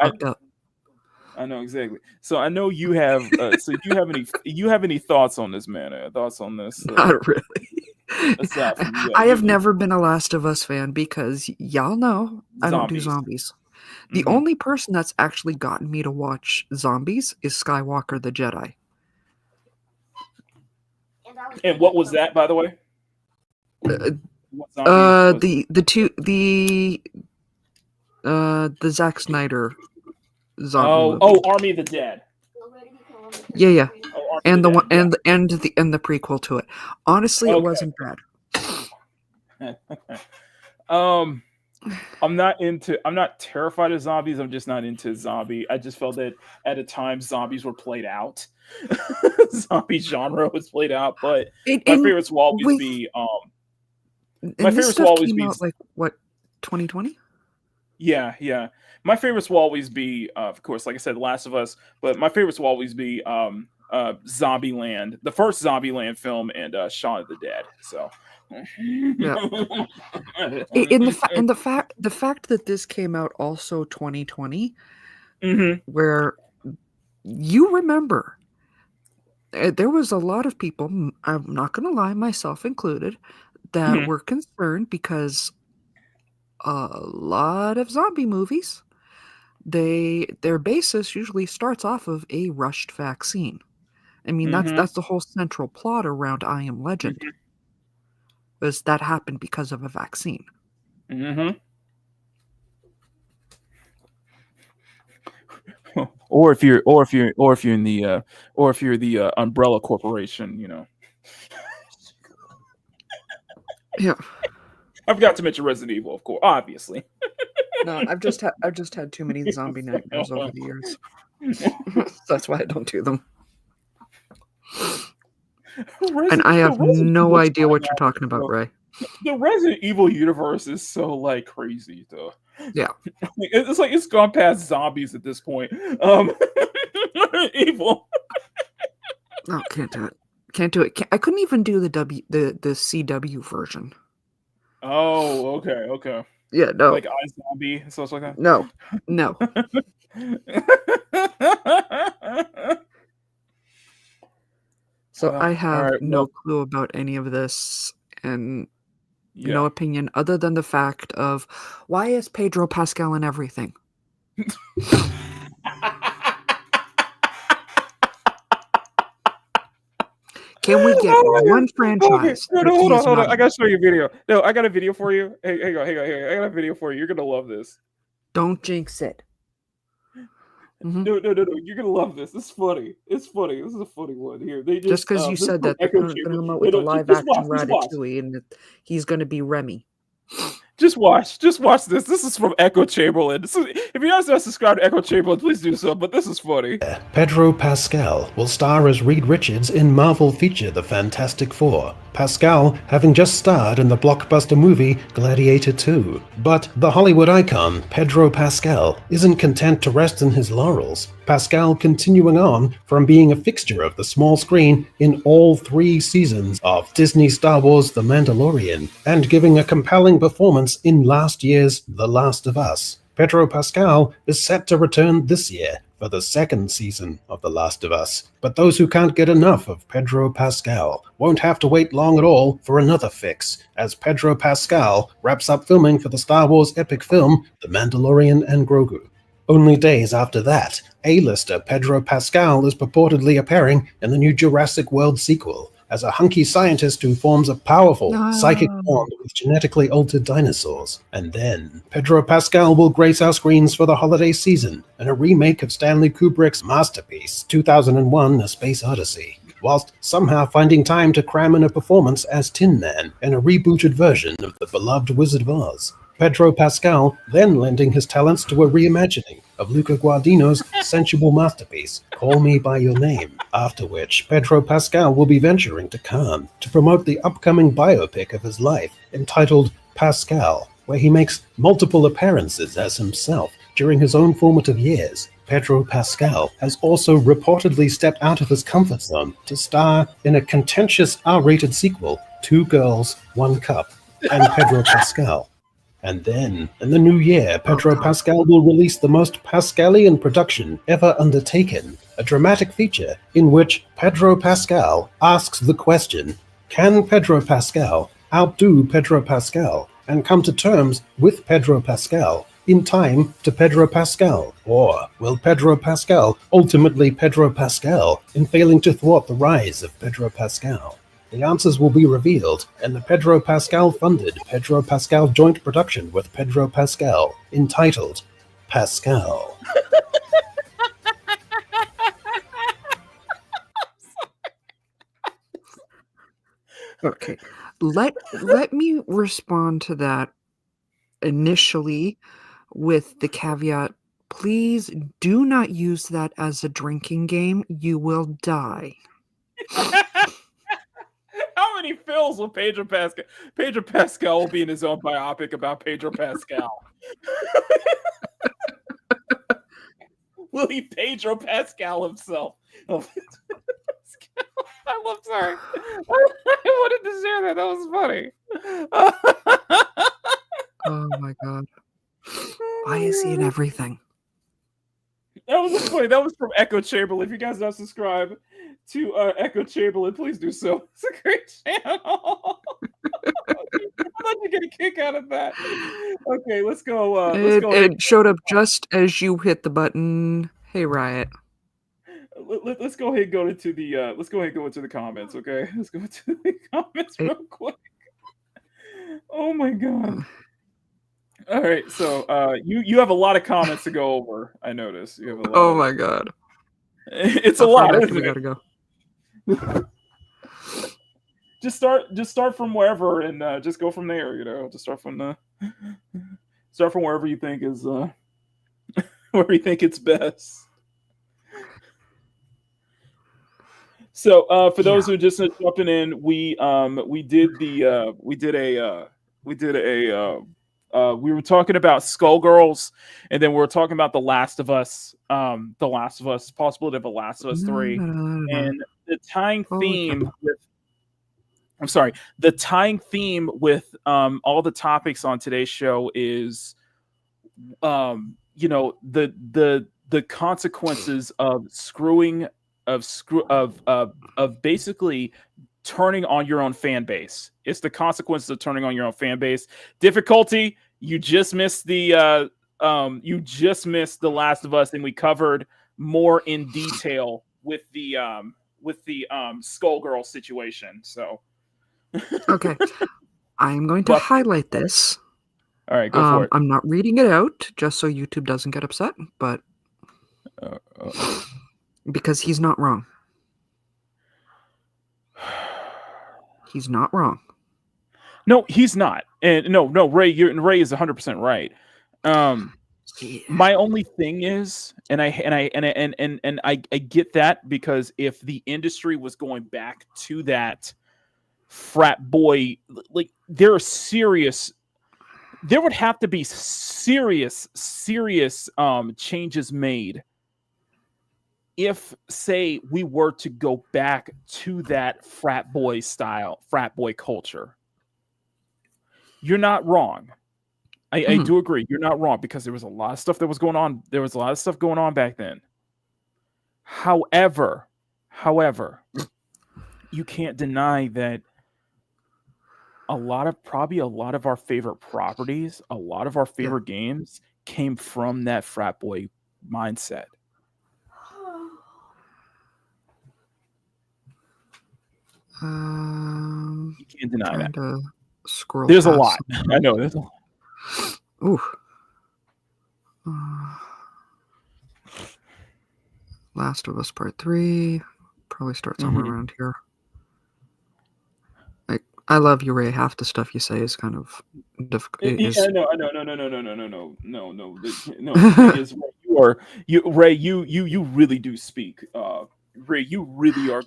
fucked up. I know exactly. So I know you have. So you have any thoughts on this, man? Thoughts on this? Not really. From, I have never been a Last of Us fan because y'all know I don't do zombies. The only person that's actually gotten me to watch zombies is Skywalker the Jedi. And what was that, by the way? The Zack Snyder zombie. Oh, Army of the Dead. Yeah. Oh, and the one and the prequel to it. Honestly, it wasn't bad. I'm not terrified of zombies. I'm just not into zombie. I just felt that at a time zombies were played out. Zombie genre was played out, but my favorites will always be my favorites will always be like what, 2020? Yeah. My favorites will always be, of course, like I said, The Last of Us, but my favorites will always be Zombieland, the first Zombieland film, and Shaun of the Dead. So, yeah. The fact that this came out also 2020, where you remember, there was a lot of people, I'm not going to lie, myself included, that were concerned because a lot of zombie movies, their basis usually starts off of a rushed vaccine. I mean, that's the whole central plot around I Am Legend. Was that happened because of a vaccine? Or if you're the Umbrella Corporation, you know. Yeah. I forgot to mention Resident Evil, of course, obviously. No, I've just had too many zombie nightmares over the years. That's why I don't do them. And I have no idea what you're talking about, Ray. The Resident Evil universe is so like crazy, though. Yeah, it's like it's gone past zombies at this point. Evil. No, can't do it. Can't do it. I couldn't even do the CW version. Oh, okay. Yeah, no. Like iZombie and stuff like that. No. So I have no clue about any of this and no opinion other than the fact of why is Pedro Pascal in everything? Can we get one franchise? Okay. No, hold on. I gotta show you a video. No, I got a video for you. Hey, hang on. I got a video for you. You're gonna love this. Don't jinx it. Mm-hmm. No. You're gonna love this. It's funny. It's funny. This is a funny one here. They just because you said that they're gonna come out with a live action Ratatouille and he's gonna be Remy. Just watch this. This is from Echo Chamberlain. If you're not subscribed to Echo Chamberlain, please do so, but this is funny. Pedro Pascal will star as Reed Richards in Marvel feature The Fantastic Four, Pascal having just starred in the blockbuster movie Gladiator 2. But the Hollywood icon, Pedro Pascal, isn't content to rest in his laurels. Pascal continuing on from being a fixture of the small screen in all 3 seasons of Disney's Star Wars The Mandalorian, and giving a compelling performance in last year's The Last of Us. Pedro Pascal is set to return this year for the 2nd season of The Last of Us, but those who can't get enough of Pedro Pascal won't have to wait long at all for another fix, as Pedro Pascal wraps up filming for the Star Wars epic film The Mandalorian and Grogu. Only days after that, A-lister Pedro Pascal is purportedly appearing in the new Jurassic World sequel as a hunky scientist who forms a powerful psychic bond with genetically altered dinosaurs. And then, Pedro Pascal will grace our screens for the holiday season in a remake of Stanley Kubrick's masterpiece, 2001: A Space Odyssey, whilst somehow finding time to cram in a performance as Tin Man in a rebooted version of the beloved Wizard of Oz. Pedro Pascal then lending his talents to a reimagining of Luca Guadagnino's sensual masterpiece, Call Me By Your Name, after which Pedro Pascal will be venturing to Cannes to promote the upcoming biopic of his life entitled Pascal, where he makes multiple appearances as himself during his own formative years. Pedro Pascal has also reportedly stepped out of his comfort zone to star in a contentious R-rated sequel, 2 Girls, 1 Cup, and Pedro Pascal. And then, in the new year, Pedro Pascal will release the most Pascalian production ever undertaken, a dramatic feature in which Pedro Pascal asks the question, can Pedro Pascal outdo Pedro Pascal and come to terms with Pedro Pascal in time to Pedro Pascal? Or will Pedro Pascal ultimately Pedro Pascal in failing to thwart the rise of Pedro Pascal? The answers will be revealed in the Pedro Pascal-funded Pedro Pascal joint production with Pedro Pascal, entitled Pascal. Okay, let me respond to that initially with the caveat, please do not use that as a drinking game. You will die. How many films will Pedro Pascal? Pedro Pascal will be in his own biopic about Pedro Pascal. Will he Pedro Pascal himself? Oh, I'm sorry. I wanted to share that. That was funny. Oh my god. Why is he in everything? That was funny. That was from Echo Chamberlain. If you guys don't subscribe to Echo Chamberlain, please do so. It's a great channel. I thought you get a kick out of that. Okay, let's go. It showed up just as you hit the button. Hey, Riot. Let's go ahead and go into the comments. Okay, let's go into the comments real quick. Oh my god. All right, so you have a lot of comments to go over. I notice you have a lot. Oh my god, it's a lot. We gotta go. Just start from wherever and just go from there. You know, just start from wherever you think is where you think it's best. So for those who are just jumping in, we were talking about Skullgirls, and then we were talking about The Last of Us, possibility of The Last of Us 3, and tying Holy theme cow. with I'm sorry. The tying theme with all the topics on today's show is the consequences of basically turning on your own fan base. It's the consequences of turning on your own fan base. Difficulty, you just missed the Last of Us, and we covered more in detail with the Skullgirl situation. So Okay. I'm going to highlight this. All right, go for it. I'm not reading it out just so YouTube doesn't get upset, but because he's not wrong. He's not wrong. No, he's not. And no, Ray is 100% right. My only thing is, and I get that, because if the industry was going back to that frat boy, like there would have to be serious changes made if, say, we were to go back to that frat boy culture. You're not wrong. I do agree. You're not wrong, because there was a lot of stuff that was going on. There was a lot of stuff going on back then. However, you can't deny that a lot of our favorite properties, a lot of our favorite games came from that frat boy mindset. You can't deny that. There's a lot. I know there's a lot. Ooh. Last of Us Part 3 probably starts somewhere around here. I love you, Ray. Half the stuff you say is kind of difficult. No. Ray, you really do speak. Ray, you really are.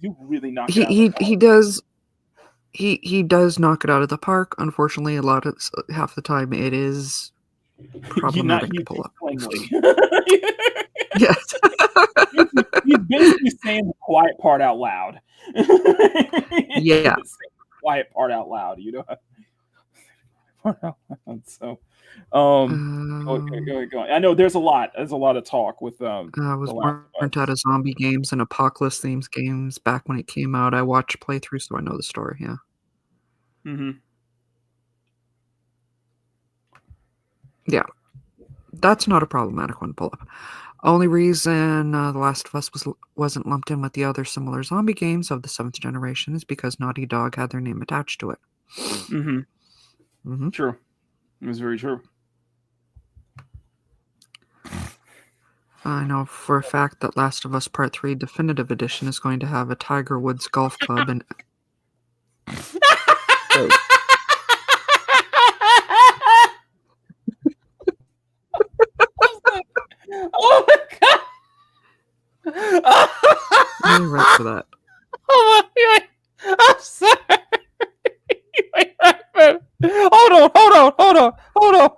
You really knock it out. He does. He does knock it out of the park. Unfortunately, half the time it is problematic to pull up. Yes. He's basically saying the quiet part out loud. Yeah. Quiet part out loud, you know. So, go. I know there's a lot of talk with. I was burnt out of zombie games and apocalypse themes games back when it came out. I watched playthroughs, so I know the story. Yeah. Yeah, that's not a problematic one to pull up. Only reason The Last of Us wasn't lumped in with the other similar zombie games of the 7th generation is because Naughty Dog had their name attached to it. True. It was very true. I know for a fact that Last of Us Part 3 Definitive Edition is going to have a Tiger Woods golf club and... Oh my god! I'm right for that. Oh my god! I'm sorry. Hold on.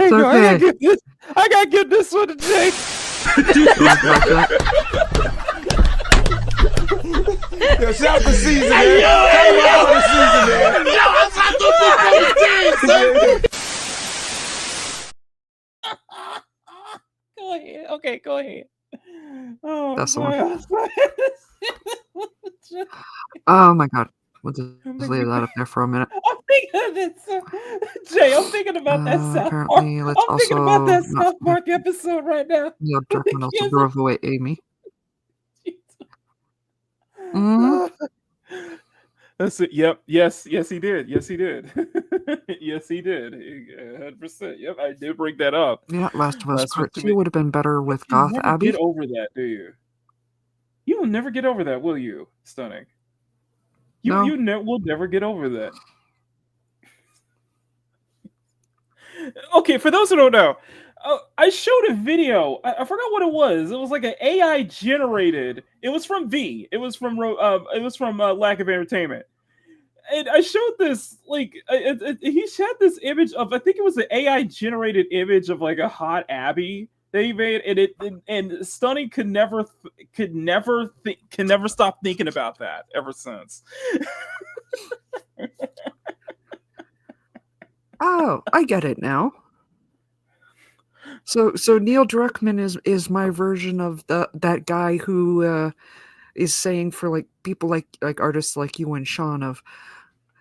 It's okay. I gotta get this one to Jake. Yo, shout for season, man. Shout for season, man. Yo, I'm Go ahead. Okay, go ahead. Oh, that's the one. Oh my god. We'll just leave that up there for a minute. I'm thinking of it, Jay. I'm thinking about that South Park. I'm thinking about that South Park episode right now. Neil Druckmann also drove away Amy. That's it. Yep. Yes, he did. Yes, he did. 100%. Yep, I did bring that up. Yeah, Last of Us Part 2 would have been better with Goth Abbey. Get over that, do you? You will never get over that, will you? Stunning. You will never get over that. Okay, for those who don't know, I showed a video. I forgot what it was. It was like an AI generated. It was from V. It was from Lack of Entertainment. And I showed this, like, he had this image of, I think it was an AI generated image of like a hot Abby They made and Stunning can never stop thinking about that ever since. Oh, I get it now. So Neil Druckmann is my version of that guy who is saying for like people like artists like you and Sean of,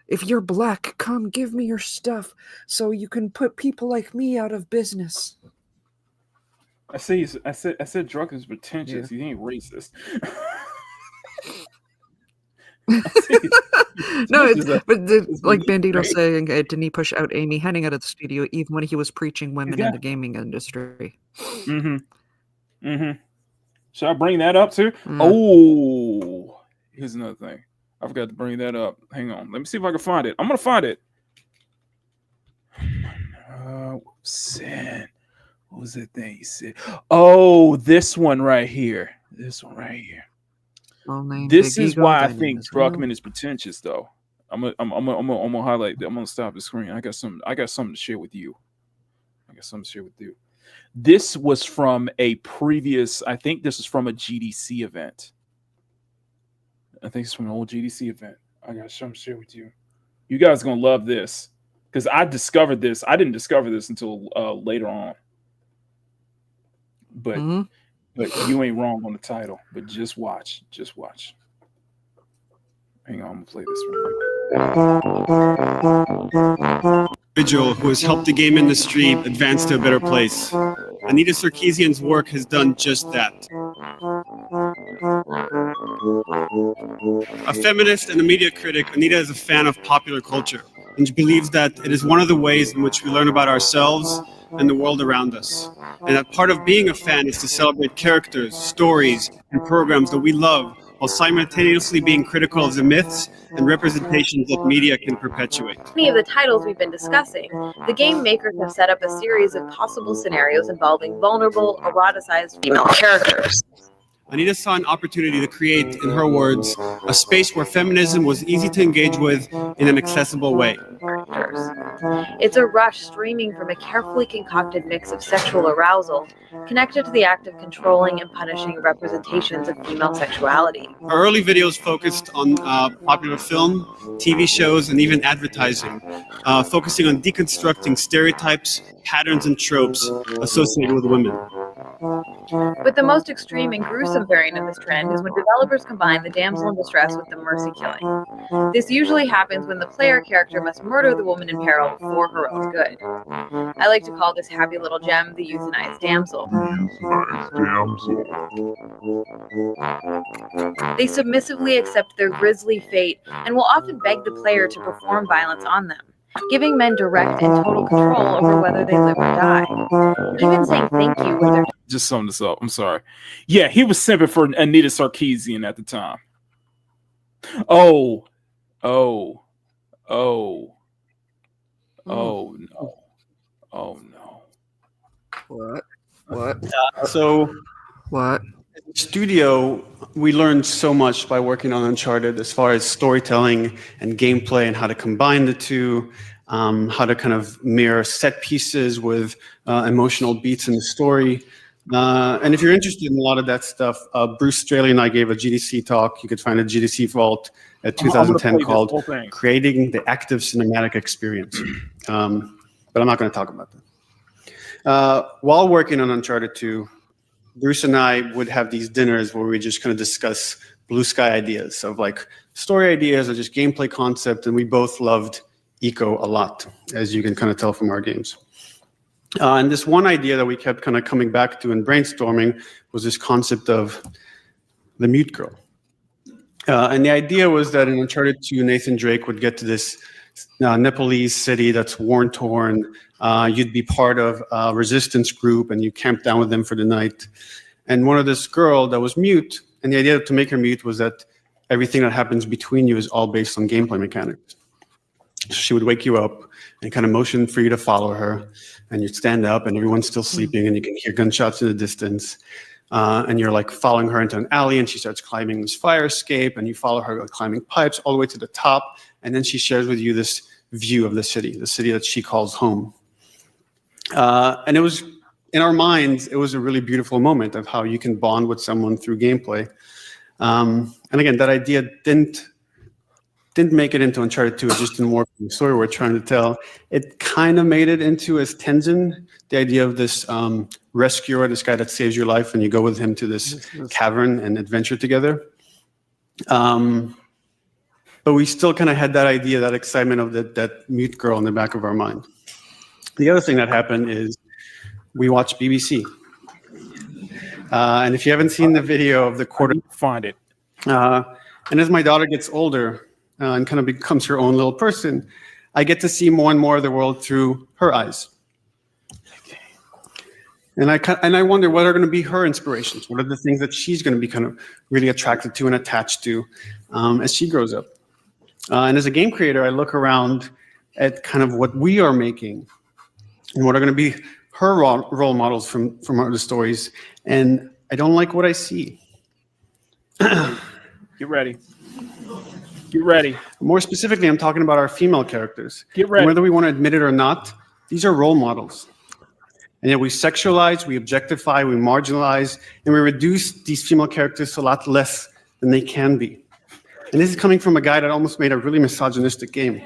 if you're black, come give me your stuff so you can put people like me out of business. I said Druckmann's pretentious. He ain't racist. No, like Bandito saying, didn't he push out Amy Hennig out of the studio even when he was preaching women in the gaming industry? Should I bring that up too? Oh, here's another thing. I forgot to bring that up. Hang on. Let me see if I can find it. I'm gonna find it. What was that thing he said? Oh, this one right here. This is why I think Druckmann is pretentious, though. I'm gonna highlight that. I'm gonna stop the screen. I got something to share with you. This was from a previous. I think this is from a GDC event. I think it's from an old GDC event. I got something to share with you. You guys are gonna love this because I discovered this. I didn't discover this until later on. But you ain't wrong on the title. But just watch. Hang on, I'm gonna play this one. Individual who has helped the game industry advance to a better place. Anita Sarkeesian's work has done just that. A feminist and a media critic, Anita is a fan of popular culture, and she believes that it is one of the ways in which we learn about ourselves and the world around us. And that part of being a fan is to celebrate characters, stories, and programs that we love, while simultaneously being critical of the myths and representations that media can perpetuate. Many of the titles we've been discussing, the game makers have set up a series of possible scenarios involving vulnerable, eroticized female characters. Anita saw an opportunity to create, in her words, a space where feminism was easy to engage with in an accessible way. It's a rush streaming from a carefully concocted mix of sexual arousal, connected to the act of controlling and punishing representations of female sexuality. Her early videos focused on popular film, TV shows, and even advertising, focusing on deconstructing stereotypes, patterns, and tropes associated with women. But the most extreme and gruesome variant of this trend is when developers combine the damsel in distress with the mercy killing. This usually happens when the player character must murder the woman in peril for her own good. I like to call this happy little gem the euthanized damsel. They submissively accept their grisly fate and will often beg the player to perform violence on them, giving men direct and total control over whether they live or die. Even saying thank you with their... Just sum this up. I'm sorry. Yeah, he was simping for Anita Sarkeesian at the time. Oh no. What? What? Studio, we learned so much by working on Uncharted as far as storytelling and gameplay and how to combine the two, how to kind of mirror set pieces with emotional beats in the story. And if you're interested in a lot of that stuff, Bruce Straley and I gave a GDC talk. You could find a GDC Vault at 2010 called Creating the Active Cinematic Experience. But I'm not going to talk about that. While working on Uncharted 2, Bruce and I would have these dinners where we just kind of discuss blue sky ideas of like story ideas or just gameplay concept. And we both loved eco a lot, as you can kind of tell from our games. And this one idea that we kept kind of coming back to and brainstorming was this concept of the mute girl. And the idea was that in Uncharted 2, Nathan Drake would get to this Nepalese city that's war-torn. You'd be part of a resistance group and you camp down with them for the night. And one of this girl that was mute, and the idea to make her mute was that everything that happens between you is all based on gameplay mechanics. So she would wake you up and kind of motion for you to follow her, and you'd stand up and everyone's still sleeping and you can hear gunshots in the distance. And you're like following her into an alley and she starts climbing this fire escape and you follow her like climbing pipes all the way to the top. And then she shares with you this view of the city that she calls home. And it was in our minds, it was a really beautiful moment of how you can bond with someone through gameplay. And again, that idea didn't make it into Uncharted 2. It just didn't work in the story we're trying to tell. It kind of made it into as Tenzin, the idea of this rescuer, this guy that saves your life, and you go with him to this cavern and adventure together. But we still kind of had that idea, that excitement of that mute girl in the back of our mind. The other thing that happened is we watched BBC. And if you haven't seen the video of the quarter, find it. And as my daughter gets older and kind of becomes her own little person, I get to see more and more of the world through her eyes. And I wonder what are going to be her inspirations. What are the things that she's going to be kind of really attracted to and attached to as she grows up. And as a game creator, I look around at kind of what we are making and what are going to be her role models from the stories. And I don't like what I see. Get ready. Get ready. More specifically, I'm talking about our female characters. Get ready. And whether we want to admit it or not, these are role models. And yet we sexualize, we objectify, we marginalize, and we reduce these female characters to a lot less than they can be. And this is coming from a guy that almost made a really misogynistic game.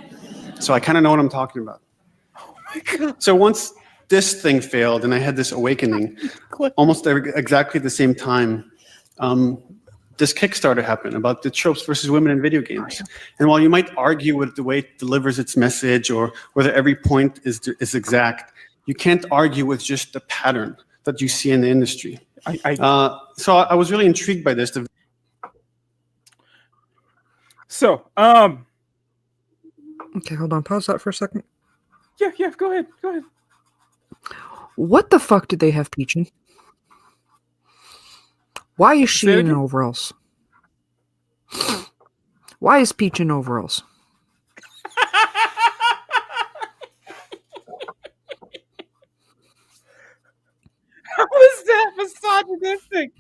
So I kind of know what I'm talking about. Oh my God. So once this thing failed and I had this awakening, almost exactly at the same time, this Kickstarter happened about the tropes versus women in video games. And while you might argue with the way it delivers its message or whether every point is exact, you can't argue with just the pattern that you see in the industry. So I was really intrigued by this. So, Okay, hold on. Pause that for a second. Yeah, go ahead. What the fuck did they have Peach in? Why is she in overalls? Why is Peach in overalls? How is that misogynistic?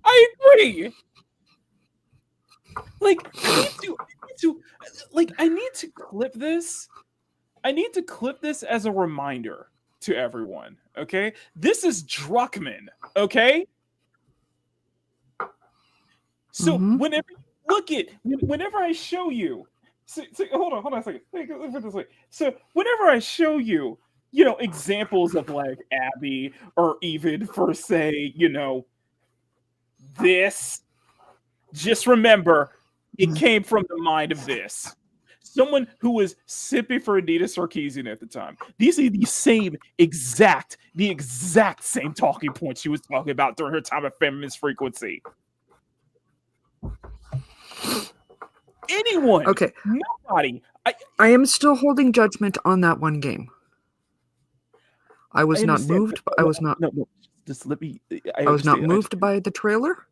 I agree. I need to clip this. I need to clip this as a reminder to everyone. Okay, this is Druckmann. Okay. So whenever you look at, whenever I show you, hold on a second. Look at this way. So whenever I show you, examples of like Abby, or even for say, this, just remember it came from the mind of this. Someone who was sipping for Anita Sarkeesian at the time. These are the exact same talking points she was talking about during her time of feminist frequency. Anyone? Okay. Nobody. I am still holding judgment on that one game. I was not moved. I was not. No. Just let me. I was not moved by the trailer,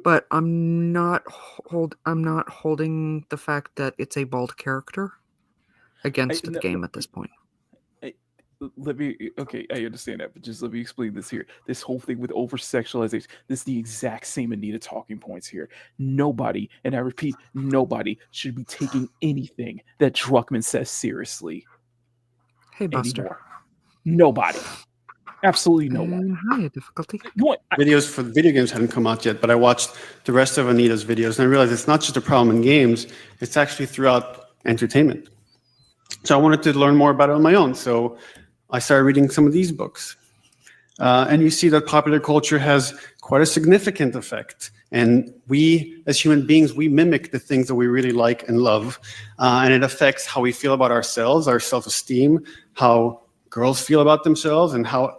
but I'm not holding the fact that it's a bald character against the game at this point. Okay, I understand that, but just let me explain this here. This whole thing with over-sexualization, this is the exact same Anita talking points here. Nobody, and I repeat, nobody should be taking anything that Druckmann says seriously. Hey, Buster. Anymore. Nobody. Absolutely no one. High difficulty. Videos for video games hadn't come out yet, but I watched the rest of Anita's videos, and I realized it's not just a problem in games, it's actually throughout entertainment. So I wanted to learn more about it on my own. So I started reading some of these books. And you see that popular culture has quite a significant effect. And we, as human beings, we mimic the things that we really like and love. And it affects how we feel about ourselves, our self-esteem, how girls feel about themselves, and how...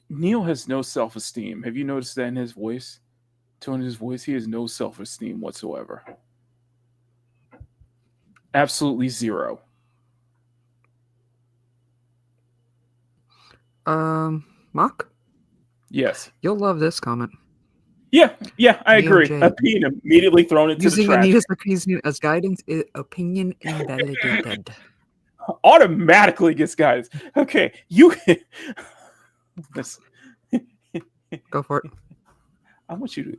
Neil has no self-esteem. Have you noticed that in his voice? Tone in his voice, he has no self-esteem whatsoever. Absolutely zero. Mock? Yes. You'll love this comment. Yeah, I agree. DOJ. Opinion immediately thrown into Using the trash. Anita Sarkeesian as guidance, opinion invalidated. Automatically gets guidance. Okay, you... Go for it. I want you to.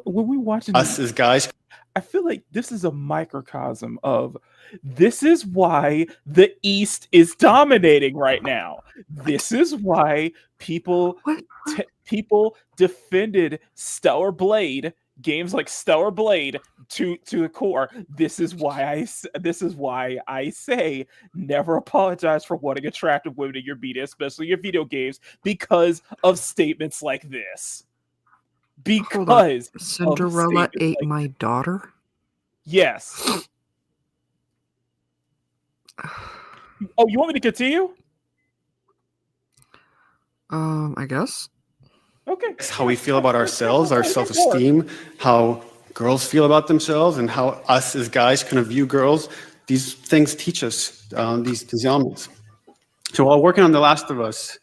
When we watching Us as guys. I feel like this is a microcosm of this is why the East is dominating right now. This is why people people defended Stellar Blade, games like Stellar Blade to the core. This is why I say never apologize for wanting attractive women in your media, especially your video games, because of statements like this. Because Cinderella ate my daughter? Yes. Oh, you want me to continue? I guess. Okay. It's how we feel about ourselves, our self-esteem, how girls feel about themselves, and how us as guys kind of view girls. These things teach us these elements. So while working on The Last of Us,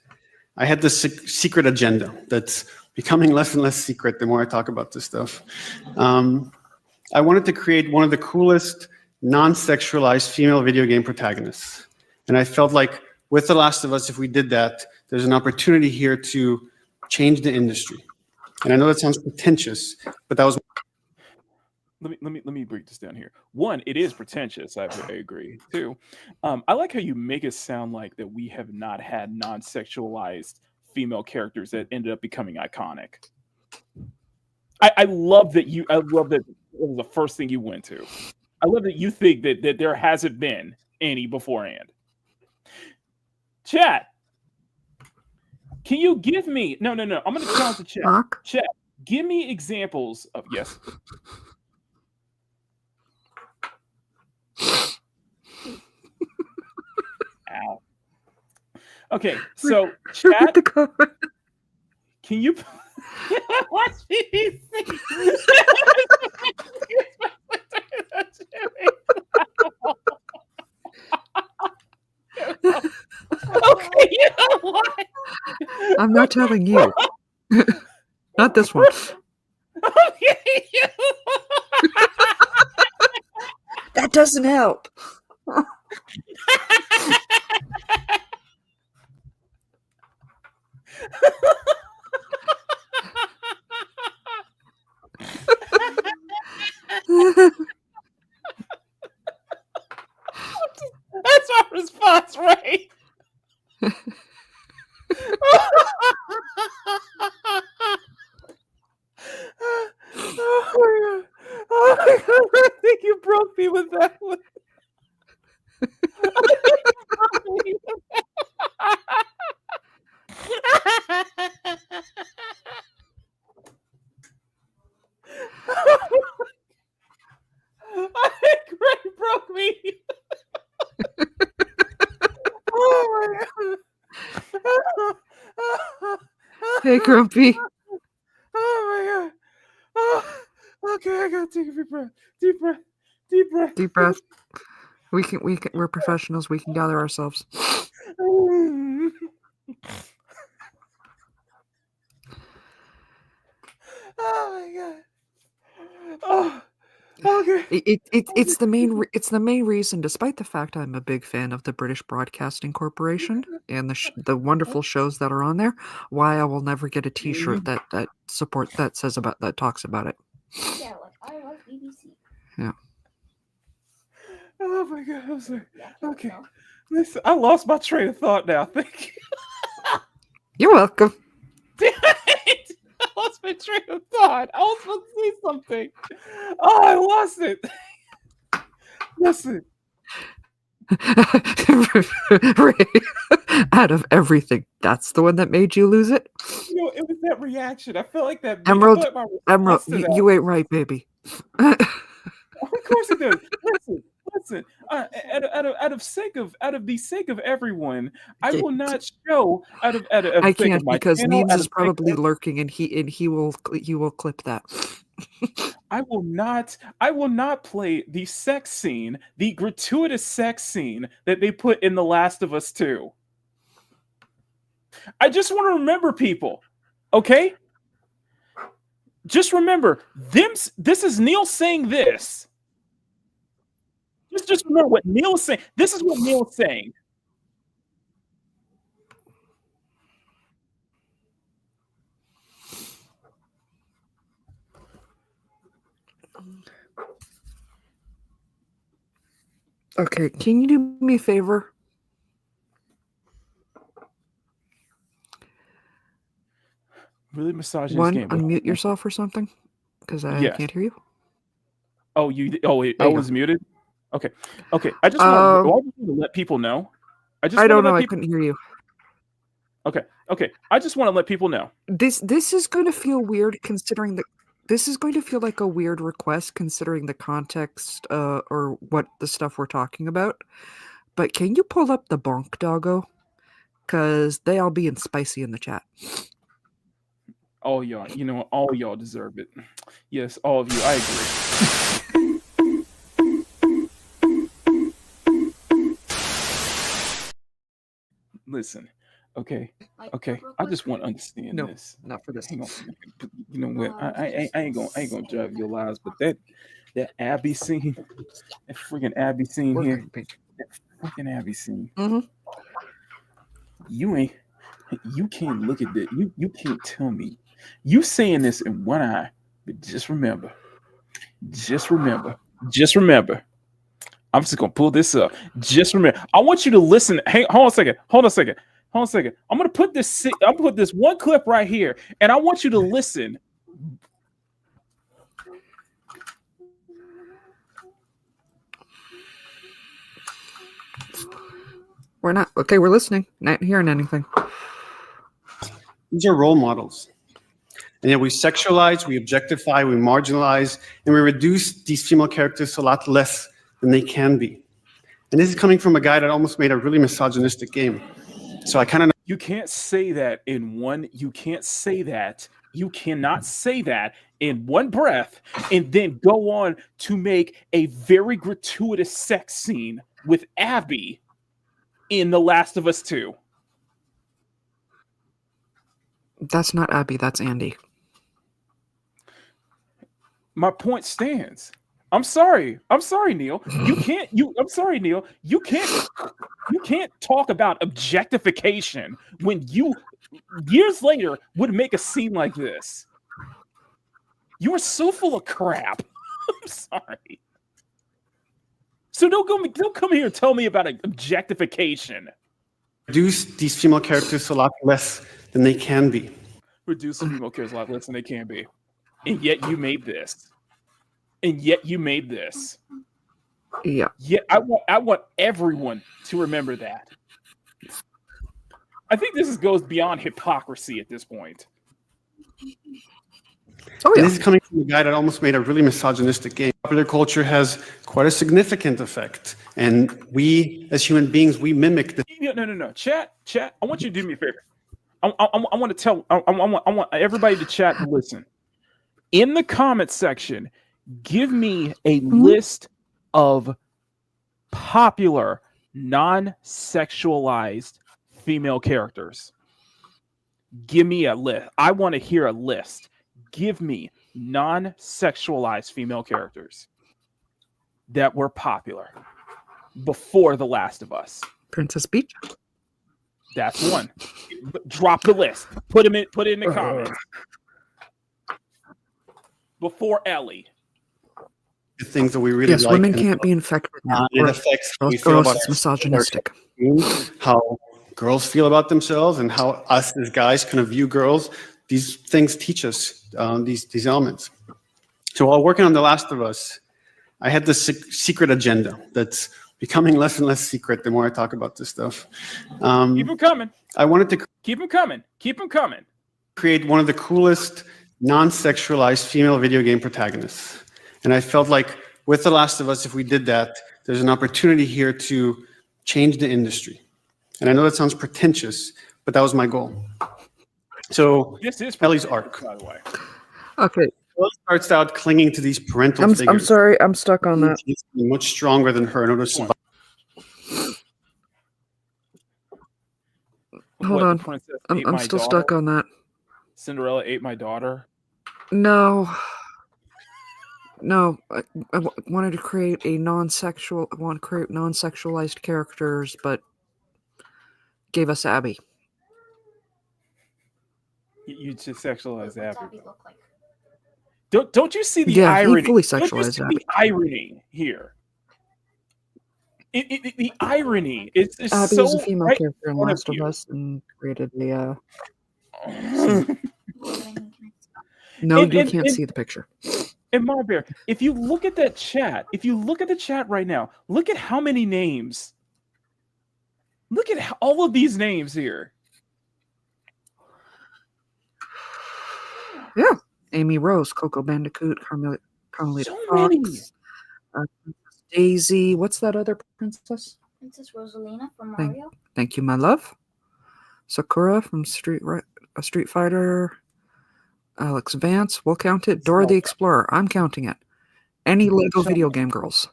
I had this secret agenda that's becoming less and less secret the more I talk about this stuff. I wanted to create one of the coolest non-sexualized female video game protagonists. And I felt like with The Last of Us, if we did that, there's an opportunity here to change the industry. And I know that sounds pretentious, but that was... Let me break this down here. One, it is pretentious. I agree. Two, I like how you make it sound like that we have not had non-sexualized female characters that ended up becoming iconic. I love that you. I love that it was the first thing you went to. I love that you think that there hasn't been any beforehand. Chat, can you give me? No. I'm going to challenge the chat. Chat, give me examples of yes. Ow. Okay, so chat, can you watch BBC? Okay, you know what? I'm not telling you. Not this one. Okay. That doesn't help. That's our response, right? Oh my God. I think you broke me with that one. I think Greg broke me. Oh my God. Hey, Grumpy. Oh my God. Oh, okay, I gotta take a deep breath. Deep breath. Deep breath. Deep breath. We're professionals. We can gather ourselves. Oh my God. Oh, okay. It's the main reason, despite the fact I'm a big fan of the British Broadcasting Corporation and the wonderful shows that are on there, why I will never get a T-shirt that talks about it. Yeah, like I love BBC. Yeah. Oh my God. I'm sorry. Okay. Listen, I lost my train of thought now. Thank you. You're welcome. Damn it. I lost my train of thought. I was supposed to say something. Oh, I lost it. Listen. Out of everything, that's the one that made you lose it? You know, it was that reaction. I feel like that. Emerald, Emerald, you ain't right, baby. Of course it does. Listen. Out of the sake of everyone, I will not show out of I can't because channel, Memes is probably lurking, and he will clip that. I will not play the sex scene, the gratuitous sex scene that they put in The Last of Us 2. I just want to remember people, okay? Just remember, this is Neil saying this. Just remember what Neil is saying. This is what Neil is saying. Okay, can you do me a favor? Really massaging this One, game. unmute yourself or something, because I Yes. can't hear you. Oh, you. Oh, wait, I There you was go. muted. Okay. Okay. I just want to let people know. I I don't know. I couldn't hear you. Okay. Okay. I just want to let people know. This is going to feel weird considering the. This is going to feel like a weird request considering the context or what the stuff we're talking about. But can you pull up the bonk doggo? Because they all being spicy in the chat. All y'all, all y'all deserve it. Yes, all of you. I agree. Listen, okay. I just want to understand this. Not for this. Hang on. You know what? I ain't gonna drive your lies, but that Abby scene, that freaking Abby scene here, that freaking Abby scene. Mm-hmm. You can't look at that. You can't tell me. You saying this in one eye, but just remember. I'm just gonna pull this up. Just remember. I want you to listen. Hey, hold on a second. I'm gonna put this one clip right here, and I want you to listen. We're not okay. We're listening. Not hearing anything. These are role models. And yet we sexualize, we objectify, we marginalize, and we reduce these female characters to a lot less than they can be. And this is coming from a guy that almost made a really misogynistic game. So I kind of know. You can't say that in one. You can't say that. You cannot say that in one breath and then go on to make a very gratuitous sex scene with Abby in The Last of Us 2. That's not Abby. That's Andy. My point stands. I'm sorry, Neil. I'm sorry, Neil. You can't talk about objectification when you years later would make a scene like this. You are so full of crap. I'm sorry. So don't come here and tell me about objectification. Reduce these female characters to a lot less than they can be. Reduce the female characters a lot less than they can be. And yet you made this. Yeah. Yeah, I want everyone to remember that. I think this goes beyond hypocrisy at this point. Oh, yeah. And this is coming from a guy that almost made a really misogynistic game. Popular culture has quite a significant effect. And we, as human beings, we mimic the... No. Chat. I want you to do me a favor. I want everybody to chat and listen. In the comment section, give me a list of popular non-sexualized female characters. Give me a list. I want to hear a list. Give me non-sexualized female characters that were popular before The Last of Us. Princess Peach. That's one. Drop the list. Put it in the comments. Before Ellie. The things that we really yes, like. Women can't be infected. It affects how we feel about it's misogynistic. How girls feel about themselves and how us as guys kind of view girls. These things teach us these elements. So while working on The Last of Us, I had this secret agenda that's becoming less and less secret the more I talk about this stuff. Keep them coming. I wanted to keep them coming. Create one of the coolest non-sexualized female video game protagonists. And I felt like with The Last of Us, if we did that, there's an opportunity here to change the industry. And I know that sounds pretentious, but that was my goal. So this is Ellie's arc, by the way. Okay. Ellie starts out clinging to these parental figures. I'm sorry, I'm stuck on that. He's much stronger than her in order to survive. Hold on. I'm still stuck on that. Cinderella ate my daughter. No, I wanted to create a non-sexual. I want to create non-sexualized characters, but gave us Abby. You just sexualized Abby. Don't you see the Yeah, he irony? fully Don't you sexualized see Abby. the irony here? The irony is Abby so is a female right character in in front of Last of you. Us and created a. and, No, you and, can't and, see the picture. and Mama Bear, if you look at that chat, if you look at the chat right now, look at how many names. Look at all of these names here. Yeah. Amy Rose, Coco Bandicoot, Carmelita So Fox, many. Princess Daisy. What's that other princess? Princess Rosalina from Thank, Mario. thank you, my love. Sakura from Street Fighter. Alex Vance. We'll count it. Dora the Explorer. I'm counting it. Any Lego video game girls.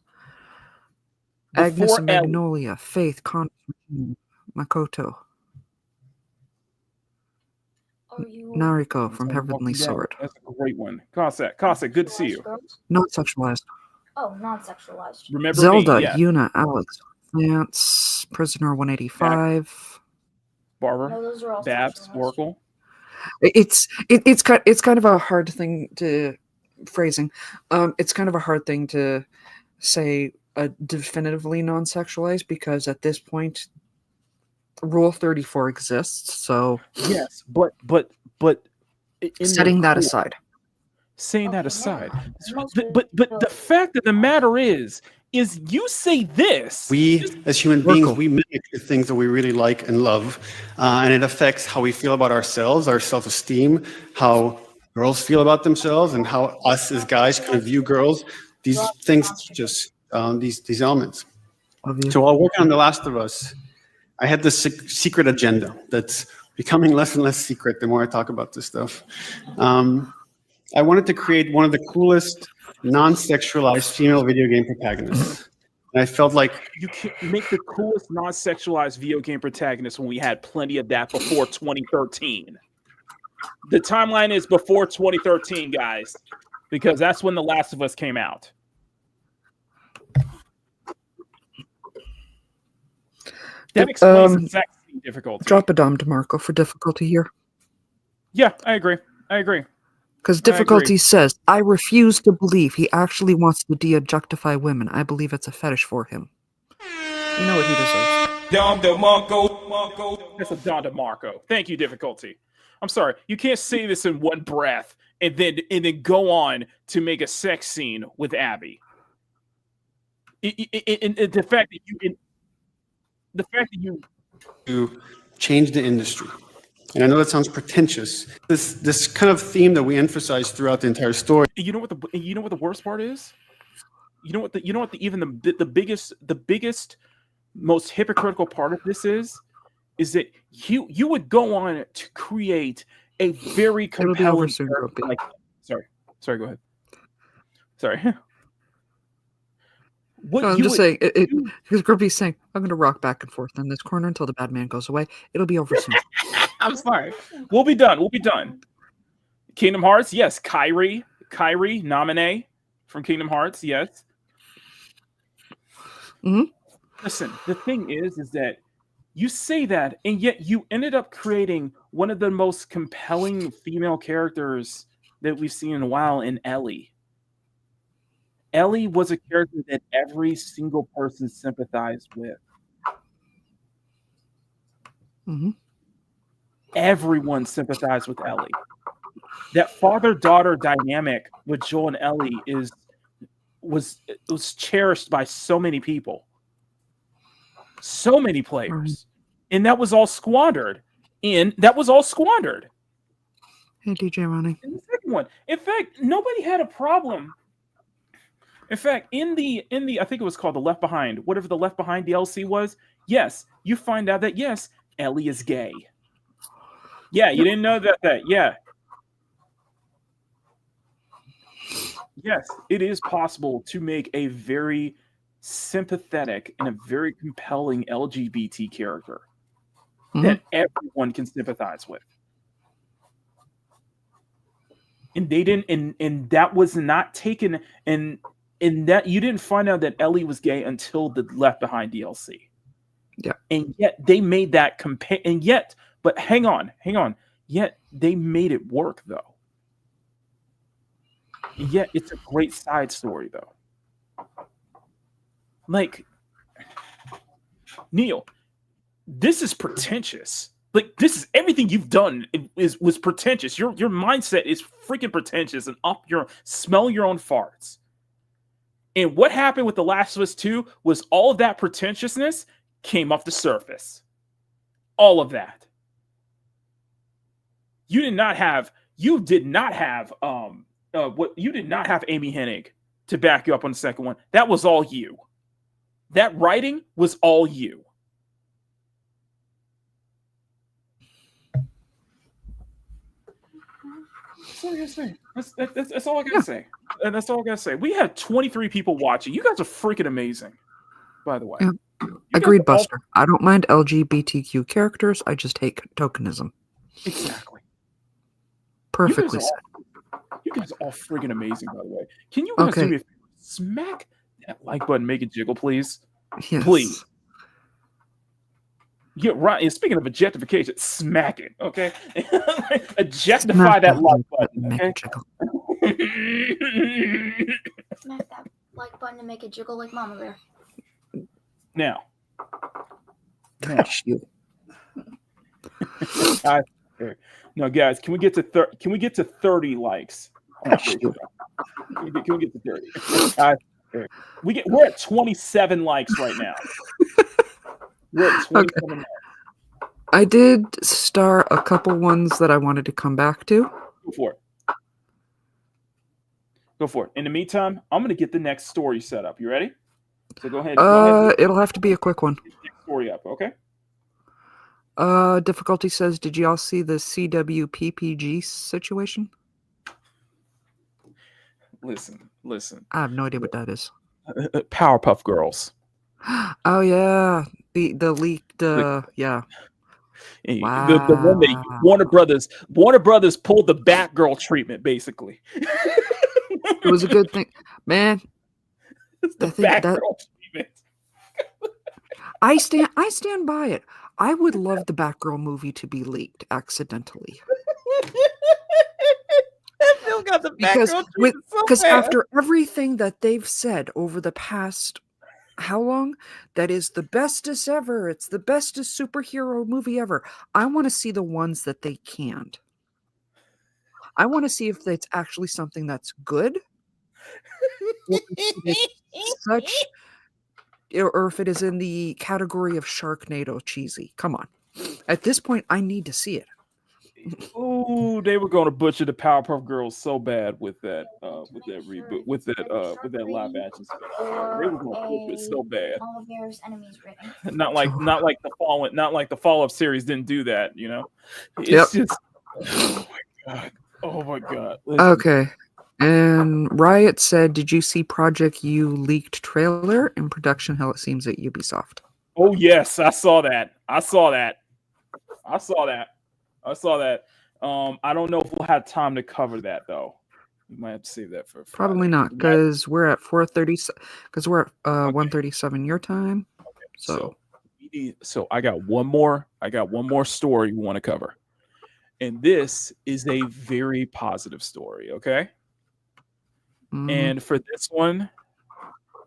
Agnes and Ellie. Magnolia. Faith. Makoto. Nariko from Heavenly Sword. That's a great one. Cossack, good to see you. Not sexualized. Oh, non-sexualized. Remember Zelda, me, yeah. Yuna, Alex Vance, Prisoner 185. Barbara, No, those are all Babs, sexualized. Oracle. It's kind of a hard thing to phrasing. It's kind of a hard thing to say definitively non-sexualized because at this point, Rule 34 exists. So yes, but setting that aside. Saying that aside, but the fact of the matter is you say this. We, as human beings, we mimic the things that we really like and love, and it affects how we feel about ourselves, our self-esteem, how girls feel about themselves, and how us as guys kind of view girls. These things teach us these elements. So while working on The Last of Us, I had this secret agenda that's becoming less and less secret the more I talk about this stuff. I wanted to create one of the coolest non-sexualized female video game protagonists. And I felt like you can make the coolest non-sexualized video game protagonist when we had plenty of that before 2013. The timeline is before 2013, guys, because that's when The Last of Us came out. That explains the sex scene difficulty. Drop a dom to Marco for difficulty here. Yeah, I agree. Because difficulty says, I refuse to believe he actually wants to de-objectify women. I believe it's a fetish for him. You know what he deserves. Dom DeMarco. That's a Dom DeMarco. Thank you, difficulty. I'm sorry. You can't say this in one breath and then go on to make a sex scene with Abby. The fact that you to change the industry. And I know that sounds pretentious. This kind of theme that we emphasize throughout the entire story. You know what the worst part is? The biggest, most hypocritical part of this is that you would go on to create a very compelling character like, sorry, go ahead. Sorry. I'm just saying, because Grumpy's saying, I'm going to rock back and forth in this corner until the bad man goes away. It'll be over soon. I'm sorry. We'll be done. Kingdom Hearts, yes. Kyrie, Naminé from Kingdom Hearts, yes. Mm-hmm. Listen, the thing is that you say that, and yet you ended up creating one of the most compelling female characters that we've seen in a while in Ellie. Ellie was a character that every single person sympathized with. Mm-hmm. Everyone sympathized with Ellie. That father-daughter dynamic with Joel and Ellie was cherished by so many people, so many players, and that was all squandered. Hey, DJ Ronnie. In the second one, in fact, nobody had a problem. In fact, in the I think it was called the Left Behind, whatever the Left Behind DLC was. Yes, you find out that yes, Ellie is gay. Yeah, you didn't know that. Yeah. Yes, it is possible to make a very sympathetic and a very compelling LGBT character that everyone can sympathize with. And they didn't, and that was not taken, and that you didn't find out that Ellie was gay until the Left Behind DLC. Yeah. And yet they made that but hang on. Yet they made it work though. Yeah, it's a great side story though. Like, Neil, this is pretentious. Like, this is everything you've done was pretentious. Your mindset is freaking pretentious and up your smell your own farts. And what happened with The Last of Us 2 was all of that pretentiousness came off the surface. All of that. You did not have Amy Hennig to back you up on the second one. That was all you. That writing was all you. That's all I gotta say. That's all I gotta say. And that's all I gotta say. We had 23 people watching. You guys are freaking amazing, by the way. Yeah. Agreed, Buster. I don't mind LGBTQ characters. I just hate tokenism. Exactly. Perfectly said. You guys are all freaking amazing, by the way. Can you guys do me a favor? Smack that like button, make it jiggle, please. Yes. Please. Yeah, right. And speaking of objectification, smack it, okay? Objectify that like button, make okay? it jiggle. Smack that like button to make it jiggle like Mama Bear. Now. Touch you. No, guys, can we get to 30 likes? Can we get to 30? We're at 27 likes right now. We're at 27 likes. I did star a couple ones that I wanted to come back to. Go for it. Go for it. In the meantime, I'm going to get the next story set up. You ready? So go ahead. It'll have to be a quick one. Get the next story up, okay? Difficulty says, did y'all see the CWPPG situation? Listen. I have no idea what that is. Powerpuff Girls. Oh yeah, the leaked. Yeah. Wow. The one that Warner Brothers pulled the Batgirl treatment, basically. It was a good thing, man. I stand by it. I would love the Batgirl movie to be leaked accidentally. Phil got the Batgirl because after everything that they've said over the past how long, that is the bestest ever. It's the bestest superhero movie ever. I want to see the ones that they canned. I want to see if it's actually something that's good, or if it is in the category of Sharknado cheesy. Come on. At this point, I need to see it. Oh, they were going to butcher the Powerpuff Girls so bad with that reboot, with that live action stuff. They were going to butcher it so bad. Oliver's enemies rating. Not like the follow-up series didn't do that, you know. It's just oh my god. Listen. Okay. And Riot said, did you see Project U leaked trailer in production hell, it seems, at Ubisoft? Oh yes, I saw that. I don't know if we'll have time to cover that though. We might have to save that for Friday. Probably not, because we're at 4:30. Because we're at 1:37 your time. Okay. So I got one more story we want to cover, and this is a very positive story. Okay. And for this one,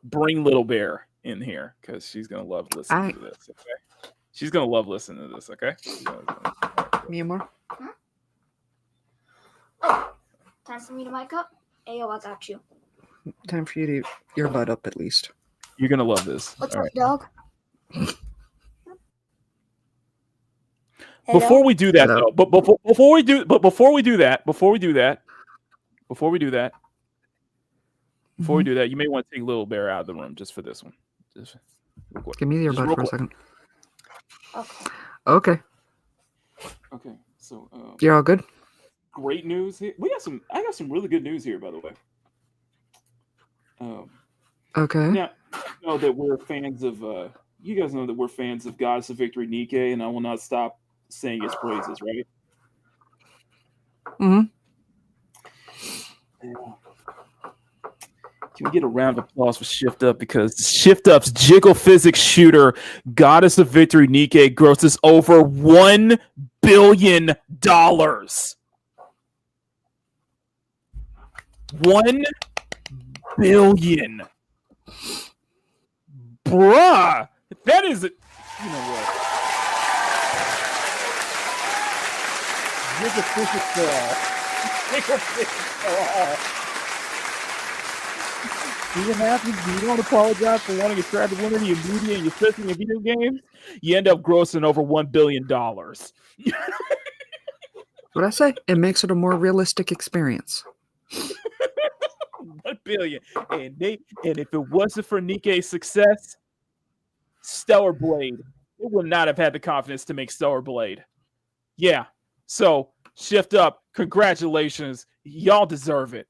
bring Little Bear in here because she's gonna love listening to this. Okay, she's gonna love listening to this. Okay, Myanmar. Time for me to mic up. Ayo, I got you. Time for you to your butt up at least. You're gonna love this. What's up, dog? Before we do that, though, before we do that, you may want to take Little Bear out of the room just for this one. Just real quick. Give me the earbud for a second. Okay. Okay. So you're all good. Great news here. I got some really good news here, by the way. Okay. Now, you know that we're fans of. You guys know that we're fans of Goddess of Victory, Nikkei, and I will not stop saying its praises. Right? Mm-hmm. Yeah. Can we get a round of applause for Shift Up? Because Shift Up's Jiggle Physics shooter, Goddess of Victory Nikkei, grosses over $1 billion. 1 billion. Bruh. That is it. You know what? Here's a fish See what happens when you don't apologize for wanting to try to win in your media and you're especially in video games? You end up grossing over $1 billion. What I say? It makes it a more realistic experience. 1 billion. And if it wasn't for Nikkei's success, Stellar Blade, it would not have had the confidence to make Stellar Blade. Yeah. So shift up. Congratulations. Y'all deserve it.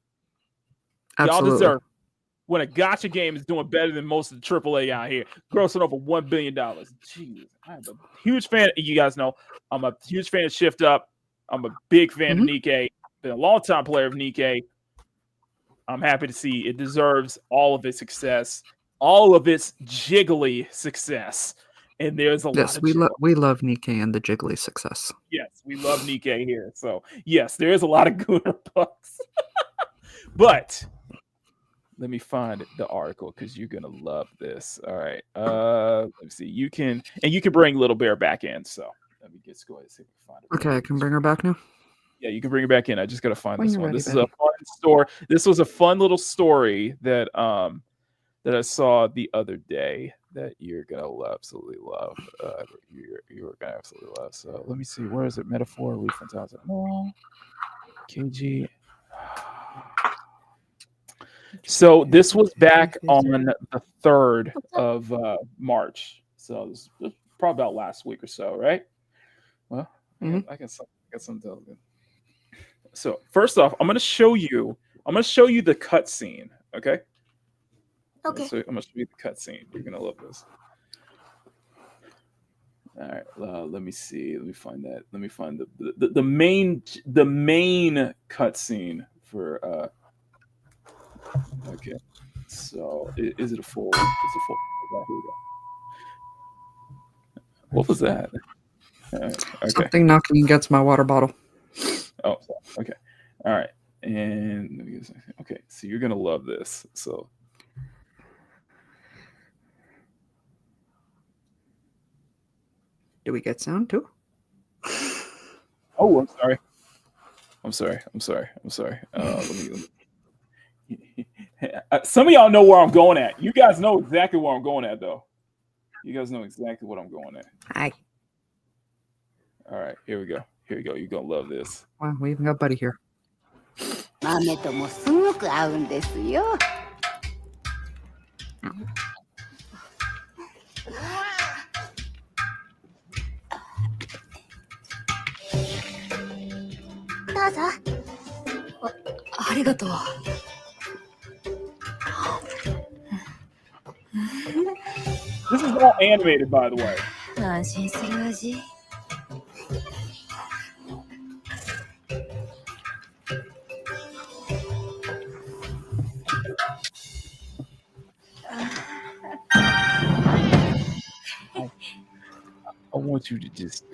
Absolutely. Y'all deserve it. When a gacha game is doing better than most of the AAA out here, grossing over $1 billion. Jeez, I'm a huge fan. You guys know I'm a huge fan of Shift Up. I'm a big fan of Nikkei. Been a long time player of Nikkei. I'm happy to see it deserves all of its success, all of its jiggly success. And there's a lot of we love Nikkei and the jiggly success. Yes, we love Nikkei here. So yes, there is a lot of Gooner bucks. But let me find the article because you're gonna love this. All right. Let me see. You can bring Little Bear back in. So let me just go ahead and see if we can find it. Okay, I can bring her back now. Yeah, you can bring her back in. I just gotta find When this you're one. ready, This is a fun story. This was a fun little story that that I saw the other day that you're gonna absolutely love. You're gonna absolutely love. So let me see. Where is it? Metaphor, Refund 1000. Oh, KG. So this was back on the 3rd of March. So this was probably about last week or so, right? Well, I got something to tell you. So first off, I'm gonna show you the cutscene. Okay. Okay. So I'm gonna show you the cutscene. You're gonna love this. All right. Let me see. Let me find that. Let me find the main cutscene for. Okay. So is it a full? It's a full. Here we go. What was that? Okay. Something knocking against my water bottle. Oh, okay. All right. And okay, so you're gonna love this. So do we get sound too? Oh, I'm sorry. Let me some of y'all know where I'm going at. You guys know exactly where I'm going at, though. You guys know exactly what I'm going at. Hi. All right, here we go. You're gonna love this. Wow, we even got Buddy here. 豆ともすごく合うんですよ。どうぞ。ありがとう。This is all animated, by the way. 安心する味。I want you to just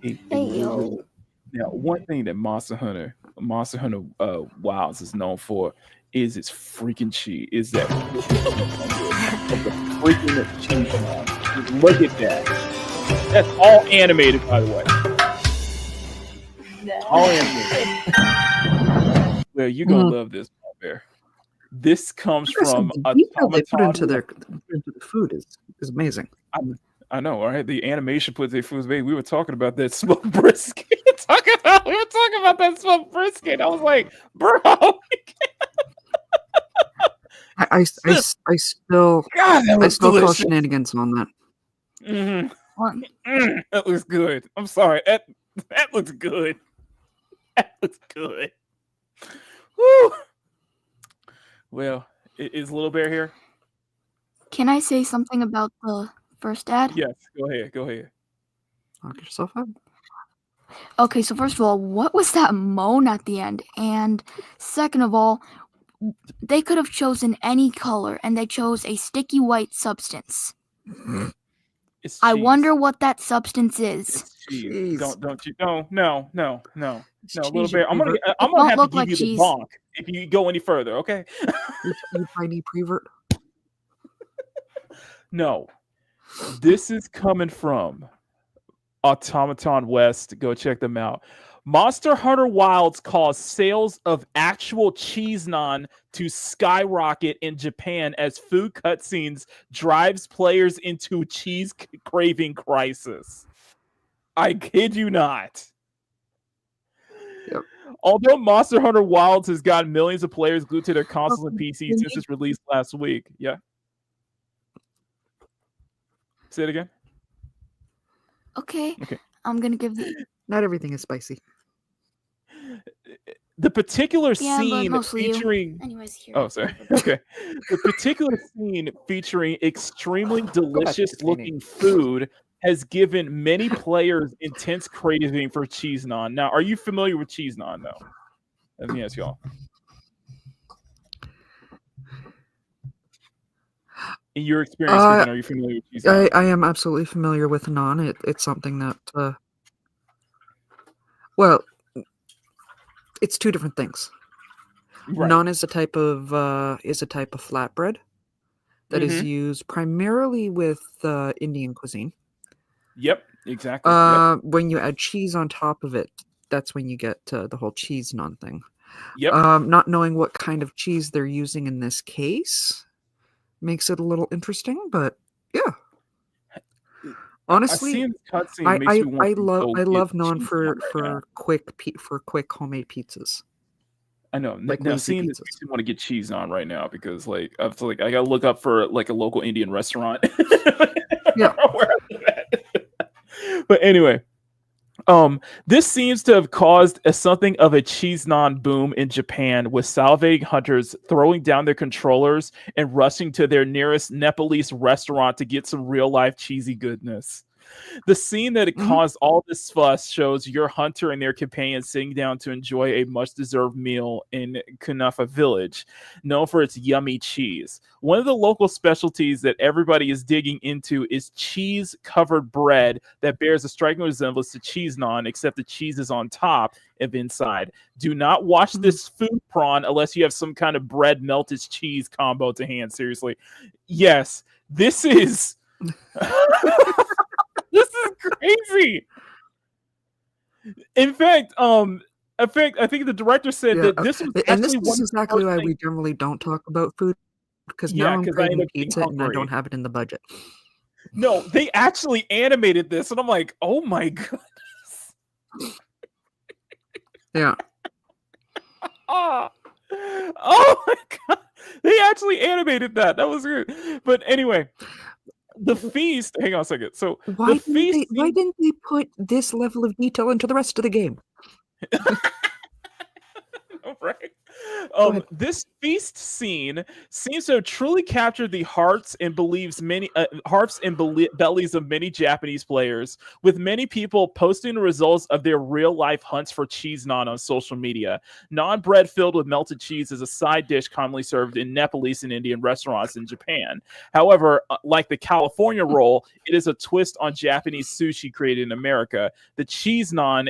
take it. Now, one thing that Monster Hunter Wilds is known for is its freaking cheese. Is that of the freaking cheese? Look at that. That's all animated, by the way. All animated. Well, you're gonna love this, Bear. This comes from the detail they put into the food is amazing. I know, right? The animation put their food. We were talking about that smoked brisket. We were talking about that smoked brisket. I was like, bro. I still call shenanigans on that. That looks good. I'm sorry. That looks good. That looks good. Woo. Well, is Little Bear here? Can I say something about the first ad? Yes, go ahead. Knock yourself out. Okay, so first of all, what was that moan at the end? And second of all, they could have chosen any color and they chose a sticky white substance. I wonder what that substance is. It's cheese. Don't you? No. No, Cheese, little you bear. I'm gonna Don't have to look give like you the cheese. bonk if you go any further. Okay. you tiny prevert. No, this is coming from Automaton West. Go check them out. Monster Hunter Wilds caused sales of actual cheese naan to skyrocket in Japan as food cutscenes drives players into a cheese craving crisis. I kid you not. Yep. Although Monster Hunter Wilds has gotten millions of players glued to their consoles and PCs since its release last week. Yeah. Say it again. Okay. Okay. I'm gonna give the Not everything is spicy. The particular Yeah, but scene mostly you. featuring Anyways, here. Oh, sorry. Okay. The particular scene featuring extremely delicious looking food has given many players intense craving for cheese naan. Now, are you familiar with cheese naan though? Let me ask y'all. In your experience, Ruben, are you familiar with cheese naan? I am absolutely familiar with naan. It's something that well, it's two different things. Right. Naan is a type of flatbread that is used primarily with Indian cuisine. Yep, exactly. Yep. When you add cheese on top of it, that's when you get the whole cheese naan thing. Yep. Not knowing what kind of cheese they're using in this case makes it a little interesting, but yeah. Honestly, I love naan for quick homemade pizzas. I know. Like now lazy seeing this pizzas. makes me want to get cheese on right now because I gotta look up for like a local Indian restaurant. Yeah. But anyway, this seems to have caused something of a cheese naan boom in Japan, with salivating hunters throwing down their controllers and rushing to their nearest Nepalese restaurant to get some real life cheesy goodness. The scene that caused all this fuss shows your hunter and their companions sitting down to enjoy a much-deserved meal in Kunafa village, known for its yummy cheese. One of the local specialties that everybody is digging into is cheese-covered bread that bears a striking resemblance to cheese naan, except the cheese is on top of inside. Do not watch this food prawn unless you have some kind of bread melted cheese combo to hand. Seriously. Yes, this is... This is crazy. In fact, I think the director said that this was and actually this is exactly why we generally don't talk about food, because now I'm craving pizza and I don't have it in the budget. No, they actually animated this, and I'm like, oh my goodness. Yeah. Oh my god, they actually animated that. That was good. But anyway. The feast. Hang on a second. So why didn't they put this level of detail into the rest of the game? Right. This feast scene seems to have truly captured the hearts and bellies of many Japanese players, with many people posting the results of their real life hunts for cheese naan on social media. Naan bread filled with melted cheese is a side dish commonly served in Nepalese and Indian restaurants in Japan. However, like the California roll, it is a twist on Japanese sushi created in America. The cheese naan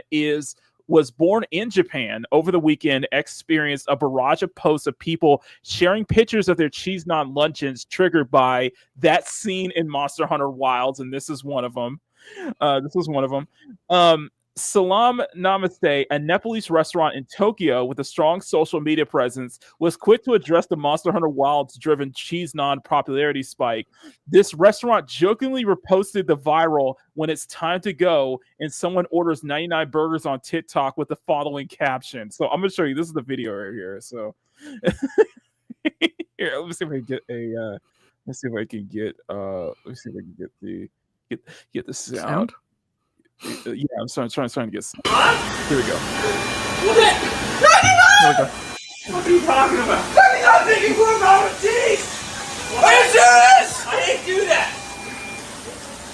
was born in Japan. Over the weekend, experienced a barrage of posts of people sharing pictures of their cheese naan luncheons triggered by that scene in Monster Hunter Wilds, and this is one of them. Salam Namaste, a Nepalese restaurant in Tokyo with a strong social media presence, was quick to address the Monster Hunter Wilds driven cheese naan popularity spike. This restaurant jokingly reposted the viral "when it's time to go" and someone orders 99 burgers on TikTok with the following caption. So I'm going to show you. This is the video right here. So here, let me see if I can get a let's see if I can get the sound. Yeah, I'm trying to get some. Here we go. What? 99! What are you talking about? 99 thinking we're about a cheese! Are you serious? I didn't do that!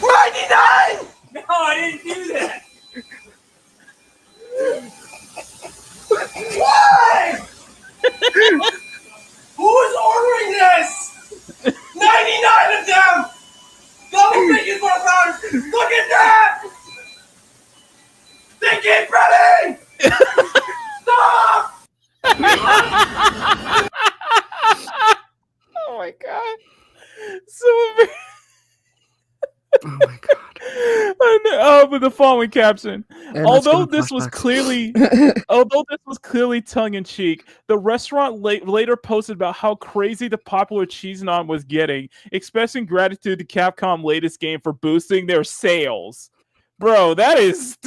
99! No, I didn't do that! Why? Who is ordering this? 99 of them! Double thinking for $1. Look at that! They keep running! with the following caption. And Although this was clearly tongue in cheek, the restaurant later posted about how crazy the popular cheese naan was getting, expressing gratitude to Capcom latest game for boosting their sales. Bro, that is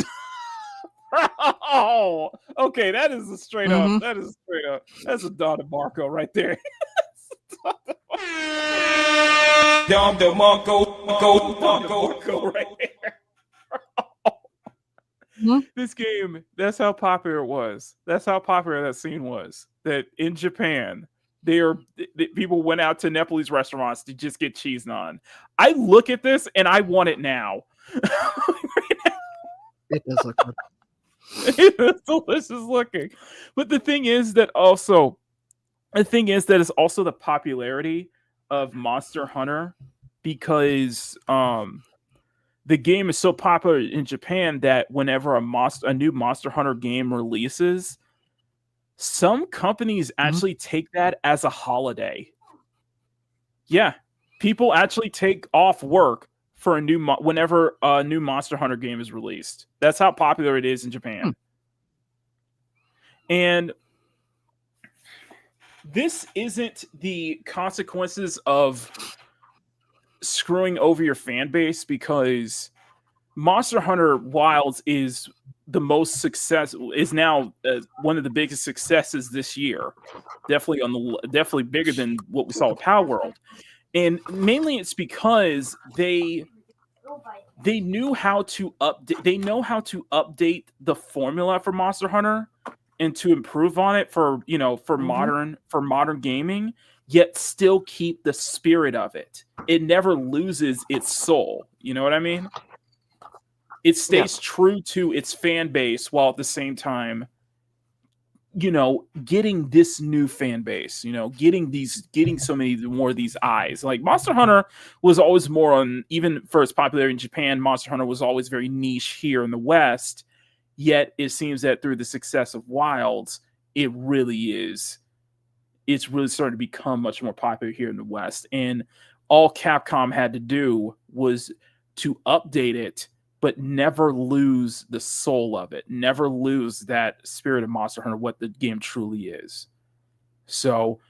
oh, okay, that is a straight up. That is straight up. That's a Don DeMarco right there. Don DeMarco right there. This game, that's how popular it was. That's how popular that scene was. That in Japan, people went out to Nepalese restaurants to just get cheese naan. I look at this and I want it now. It does look good. It's delicious looking. But the thing is that it's also the popularity of Monster Hunter, because the game is so popular in Japan that whenever a new Monster Hunter game releases, some companies actually take that as a holiday. Yeah, people actually take off work for whenever a new Monster Hunter game is released. That's how popular it is in Japan. And this isn't the consequences of screwing over your fan base, because Monster Hunter Wilds is the most successful, is now one of the biggest successes this year. Definitely bigger than what we saw with Power World. And mainly it's because they knew how to update. They know how to update the formula for Monster Hunter and to improve on it for modern gaming, yet still keep the spirit of it. It never loses its soul. You know what I mean? It stays true to its fan base while at the same time, getting this new fan base, getting so many more of these eyes. Like Monster Hunter was always more on, even for its popularity in Japan, Monster Hunter was always very niche here in the West. Yet it seems that through the success of Wilds, it's really starting to become much more popular here in the West. And all Capcom had to do was to update it, but never lose the soul of it, never lose that spirit of Monster Hunter, what the game truly is. So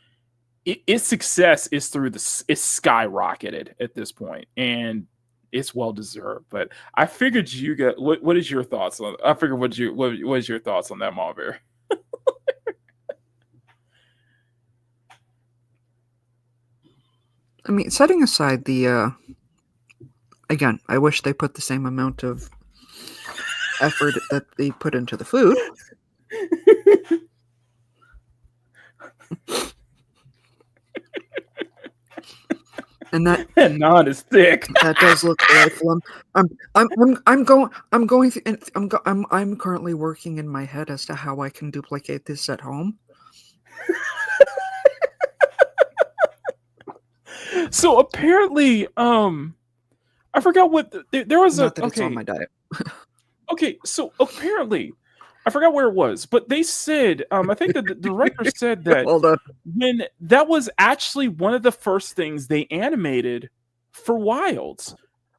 its success is it's skyrocketed at this point, and it's well deserved. But I figured you got what is your thoughts on? I figured what is your thoughts on that, Marbear? I mean, setting aside the again, I wish they put the same amount of effort that they put into the food. And that naan is thick. That does look delightful. I'm currently working in my head as to how I can duplicate this at home. So apparently, I forgot what there was. Not that it's on my diet. Okay, so apparently, I forgot where it was, but they said, I think the director said that when that was actually one of the first things they animated for Wilds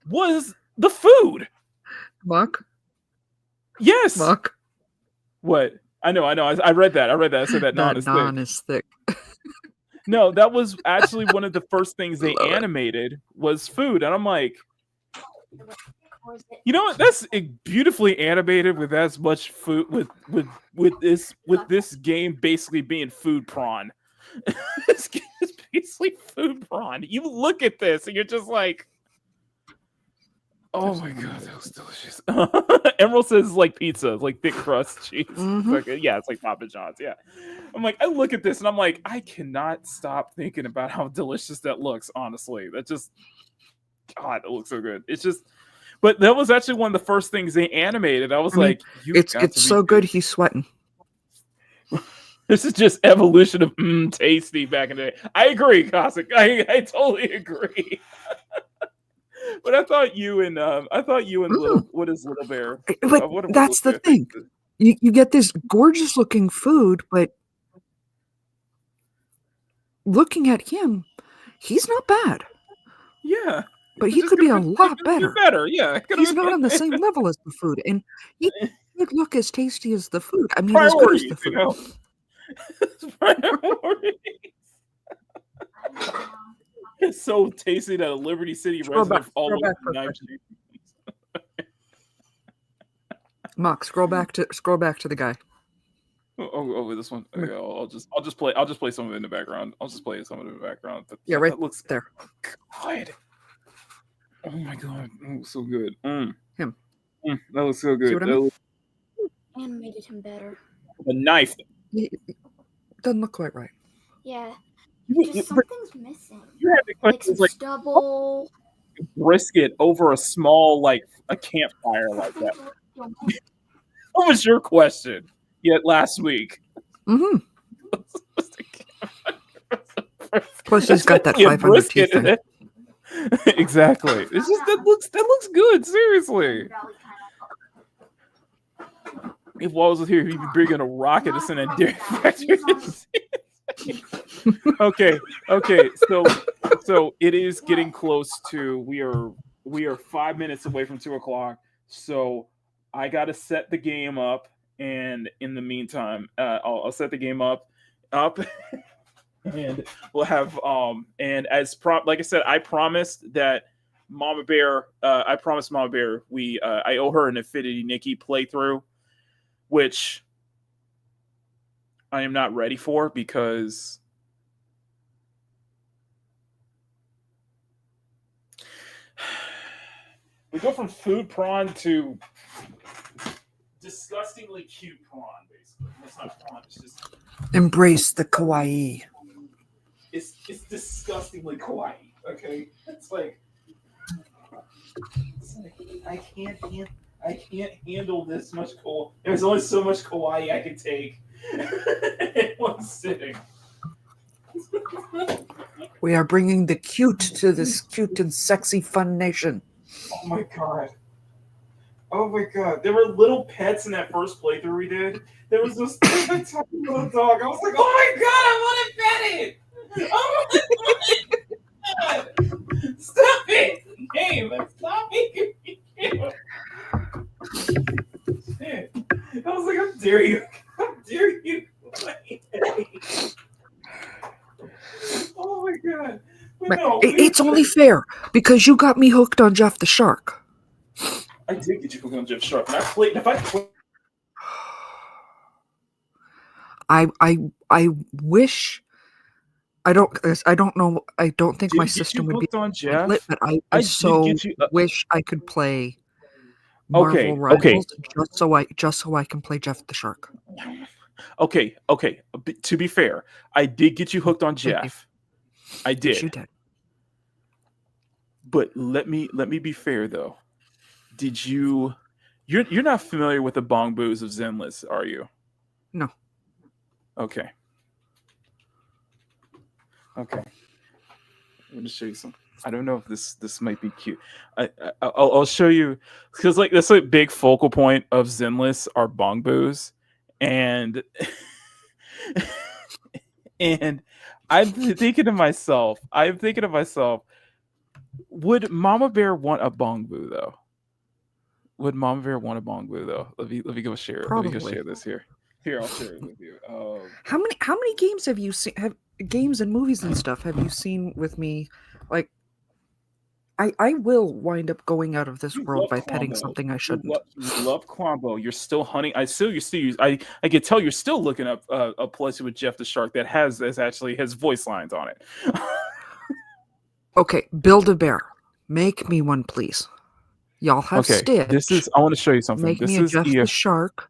was the food. Muck? Yes. Muck? What? I know. I read that. I said that naan is thick. No, that was actually one of the first things they animated was food. And I'm like, you know what? That's beautifully animated with as much food with this game basically being food prawn. This game is basically food prawn. You look at this and you're just like, oh my god, that was delicious. Emerald says it's like pizza, it's like thick crust cheese. It's like Papa John's. Yeah. I'm like, I look at this and I'm like, I cannot stop thinking about how delicious that looks, honestly. That just, God, it looks so good. It's just, but that was actually one of the first things they animated. I was like, it's so good he's sweating. This is just evolution of tasty back in the day. I agree, Cossack. I totally agree. But I thought you and Little Bear. But that's the thing. You get this gorgeous looking food, but looking at him, he's not bad. Yeah. But he could be a lot better. Better, yeah. He's not on the same level as the food, and he could look as tasty as the food. I mean, as good as the food. Priorities. It's so tasty that a Liberty City resident all over the knife. Mark, scroll back to the guy. Oh, this one. Okay, I'll just play some of it in the background. I'll just play some of it in the background. Yeah, right. That looks there. God. Oh my god, so good. Him. That looks so good. See what I mean? Animated him better. The knife. Doesn't look quite right. Yeah. Just something's missing. You have the questions like stubble. Brisket over a small a campfire like that. What was your question yet last week? Mm-hmm. Plus, he's got that 500 teeth thing. Exactly. It's just that looks good. Seriously. If Walls was here, he'd be bringing a rocket to send a dairy factory. Okay. So it is getting close to. We are 5 minutes away from 2:00. So I got to set the game up, and in the meantime, I'll set the game up, and we'll have and as like I said, I promised that Mama Bear. I promised Mama Bear I owe her an Infinity Nikki playthrough, which I am not ready for because we go from food prawn to disgustingly cute prawn, basically. It's not prawn, it's just embrace the kawaii. It's disgustingly kawaii, okay? It's like I can't handle this much kawaii. There's only so much kawaii I can take in one sitting. We are bringing the cute to this cute and sexy fun nation. Oh my god. Oh my god. There were little pets in that first playthrough we did. There was this tiny little dog. I was like, oh my god, I want to pet it! Oh my god! Stop it! Game, stop making me cute. Shit. I was like, how dare you? How dare you? Oh my god. No, it's only fair because you got me hooked on Jeff the Shark. I did get you hooked on Jeff the Shark. And I played. If I played, I wish. I don't know. I don't think my system would be lit, but I wish I could play Marvel Rivals just so I can play Jeff the Shark. Okay. To be fair, I did get you hooked on Jeff. I did. Yes, you did. But let me be fair though. Did you? You're not familiar with the bong boos of Zenless, are you? No. Okay. I'm gonna show you some. I don't know if this might be cute. I'll show you because that's a big focal point of Zenless are bong boos, and I'm thinking to myself, would Mama Bear want a bong boo though? Let me go share. Probably. Let me go share this here. Here, I'll share it with you. How many games have you seen? Games and movies and stuff have you seen with me? Like, I will wind up going out of this world by petting something I shouldn't. You love Quambo. You're still hunting. I can tell you're still looking up a place with Jeff the Shark that has voice lines on it. Okay, build a bear. Make me one, please. Y'all have Stitch. I want to show you something. Make me a Jeff the Shark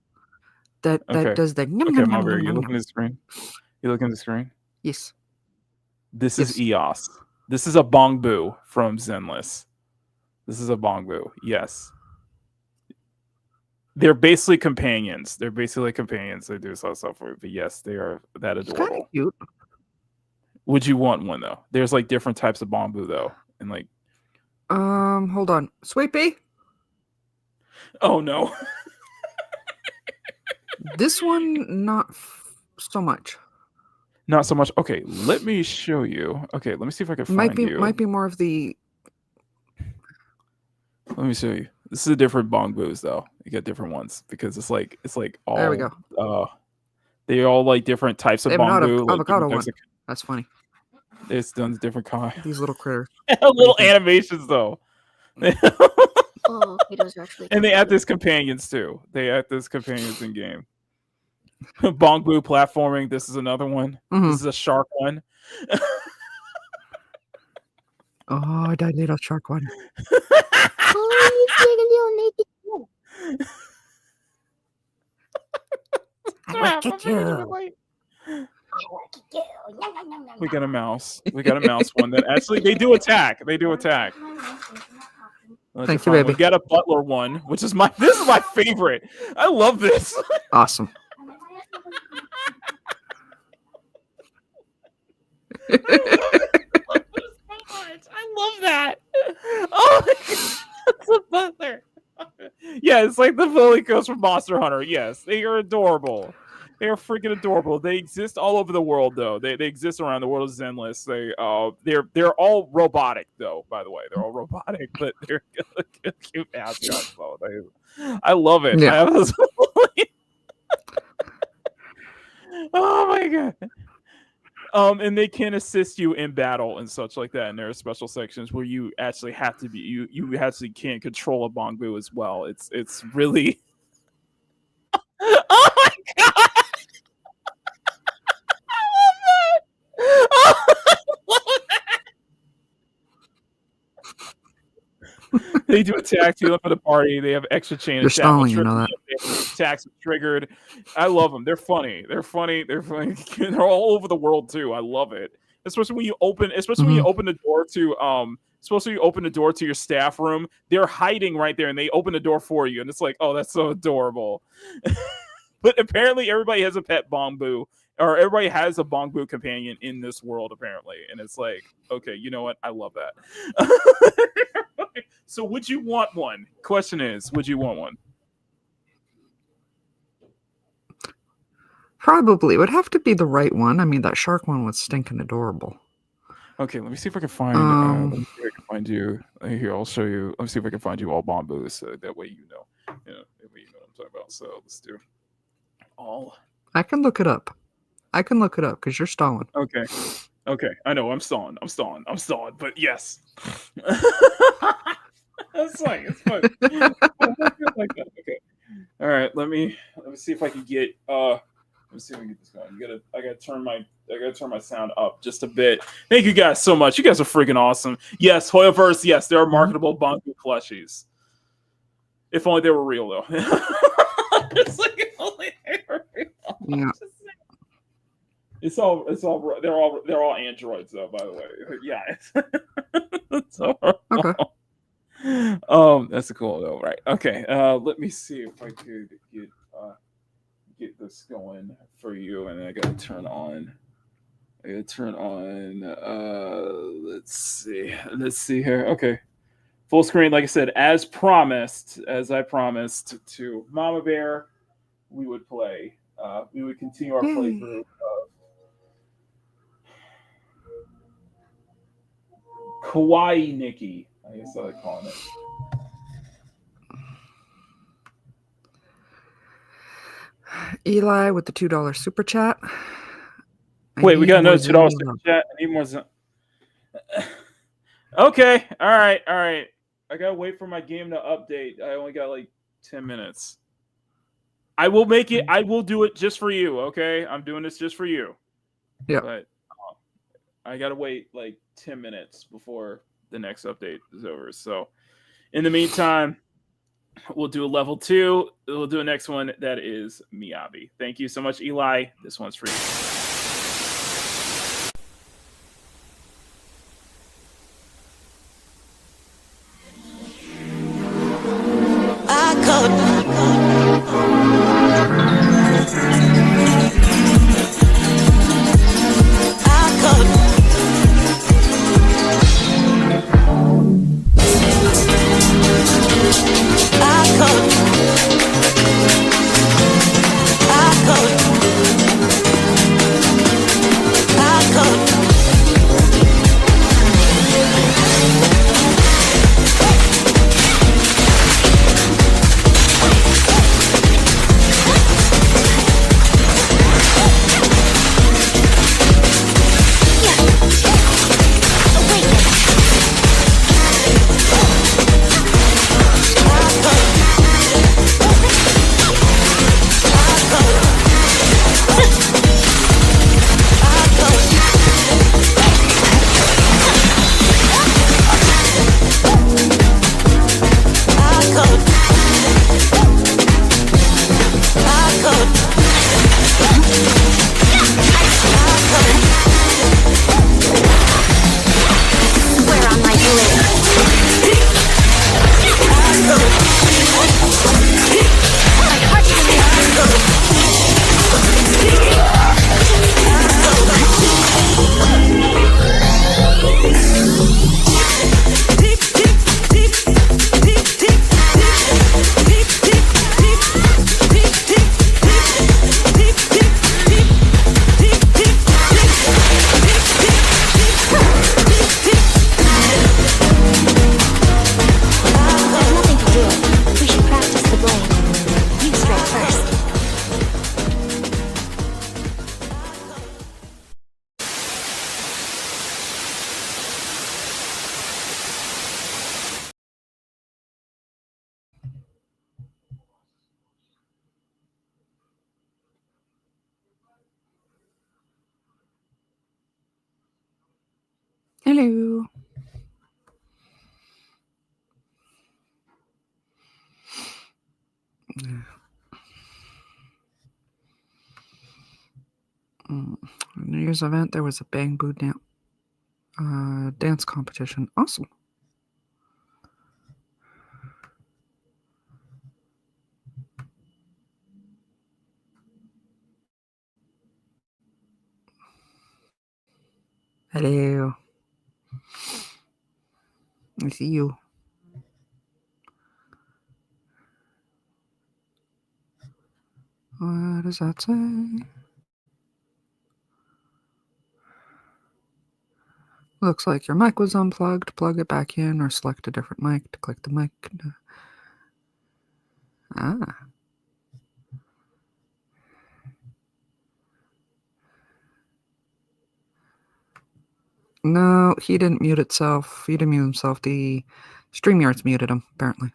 that does the. Okay, Mama Bear, you looking at the screen? You looking at the screen? Yes. This is EOS. This is a bong boo from Zenless. This is a bong boo. Yes. They're basically companions. They do some stuff for it, but yes, they are that adorable. Kind of cute. Would you want one though? There's different types of bong boo though, and hold on, Sweet Pea. Oh no. This one, not so much. Not so much. Okay, let me show you. Okay, let me see if I can find you. Might be more of the Let me show you. This is a different bongbos though. You get different ones because it's like all. There we go. They're all like different types of They have an bongbo. Like avocado different one. types of- That's funny. It's done different kind. These little critters. Little animations though. Oh, okay, those are actually. And they add this companions too. They add this companions in game. Bongbo platforming. This is another one. This is a shark one. Oh, I died little shark one. Oh, you see a little naked. I will kick you. We got a mouse. We got a mouse one that actually they do attack. They do attack. Thank you, baby. We got a butler one, which is this is my favorite. I love this. Awesome. I love that. Oh, it's a butler. Yeah, it's like the Lily Coast from Monster Hunter. Yes, they are adorable. They are freaking adorable. They exist all over the world, though. They exist around the world. Is endless. They're all robotic, though. By the way, they're all robotic, but they're cute mascots, though. I love it. Yeah. Oh my god. And they can assist you in battle and such like that. And there are special sections where you actually have to be you actually can control a bongbo as well. It's really oh my god. I love that. They do attack you for the party. They have extra chain You're attack. stalling, you know that. Attacks are triggered. I love them. They're funny. They're funny. They're funny. They're all over the world too. I love it. Especially when you open the door to you open the door to your staff room. They're hiding right there and they open the door for you. And it's like, oh, that's so adorable. But apparently everybody has a pet bongbo. Or everybody has a bongbo companion in this world, apparently. And it's like, okay, you know what? I love that. So would you want one? Question is, would you want one? Probably. It would have to be the right one. I mean, that shark one was stinking adorable. Okay, let me see if I can find. Let me see if I can find you. Here, I'll show you. Let me see if I can find you all bombos. So that way you know. That way you know what I'm talking about. So let's do all. I can look it up. Because you're stalling. Okay. I know. I'm stalling. But yes. That's fine. It's fine. Like that. Okay. All right. Let me see if I can get. Let me see if I can get this going. I gotta turn my sound up just a bit. Thank you guys so much. You guys are freaking awesome. Yes, Hoyoverse. Yes, there are marketable bongbo plushies. If only they were real, though. It's like if only they were real. Yeah. They're all androids though, by the way. Yeah. It's all okay. That's cool though, right? Okay. Let me see if I could get this going for you, and I gotta turn on. Let's see here. Okay. Full screen, like I said, as I promised to Mama Bear, we would play. We would continue our playthrough of Kawaii Nikki. I guess I like calling it. Eli with the $2 super chat. Wait, we got another $2 super chat. I need more. Okay. All right. I gotta wait for my game to update. I only got like 10 minutes. I will make it. I will do it just for you. Okay, I'm doing this just for you. Yeah. But I gotta wait like 10 minutes before the next update is over. So, in the meantime, we'll do a level 2. We'll do a next one that is Miyabi. Thank you so much, Eli. This one's for you. Hello. New Year's event, there was a bamboo dance competition. Awesome. Hello. I see you. What does that say? Looks like your mic was unplugged. Plug it back in or select a different mic to click the mic. Ah. No, he didn't mute itself. He didn't mute himself. The StreamYard's muted him, apparently.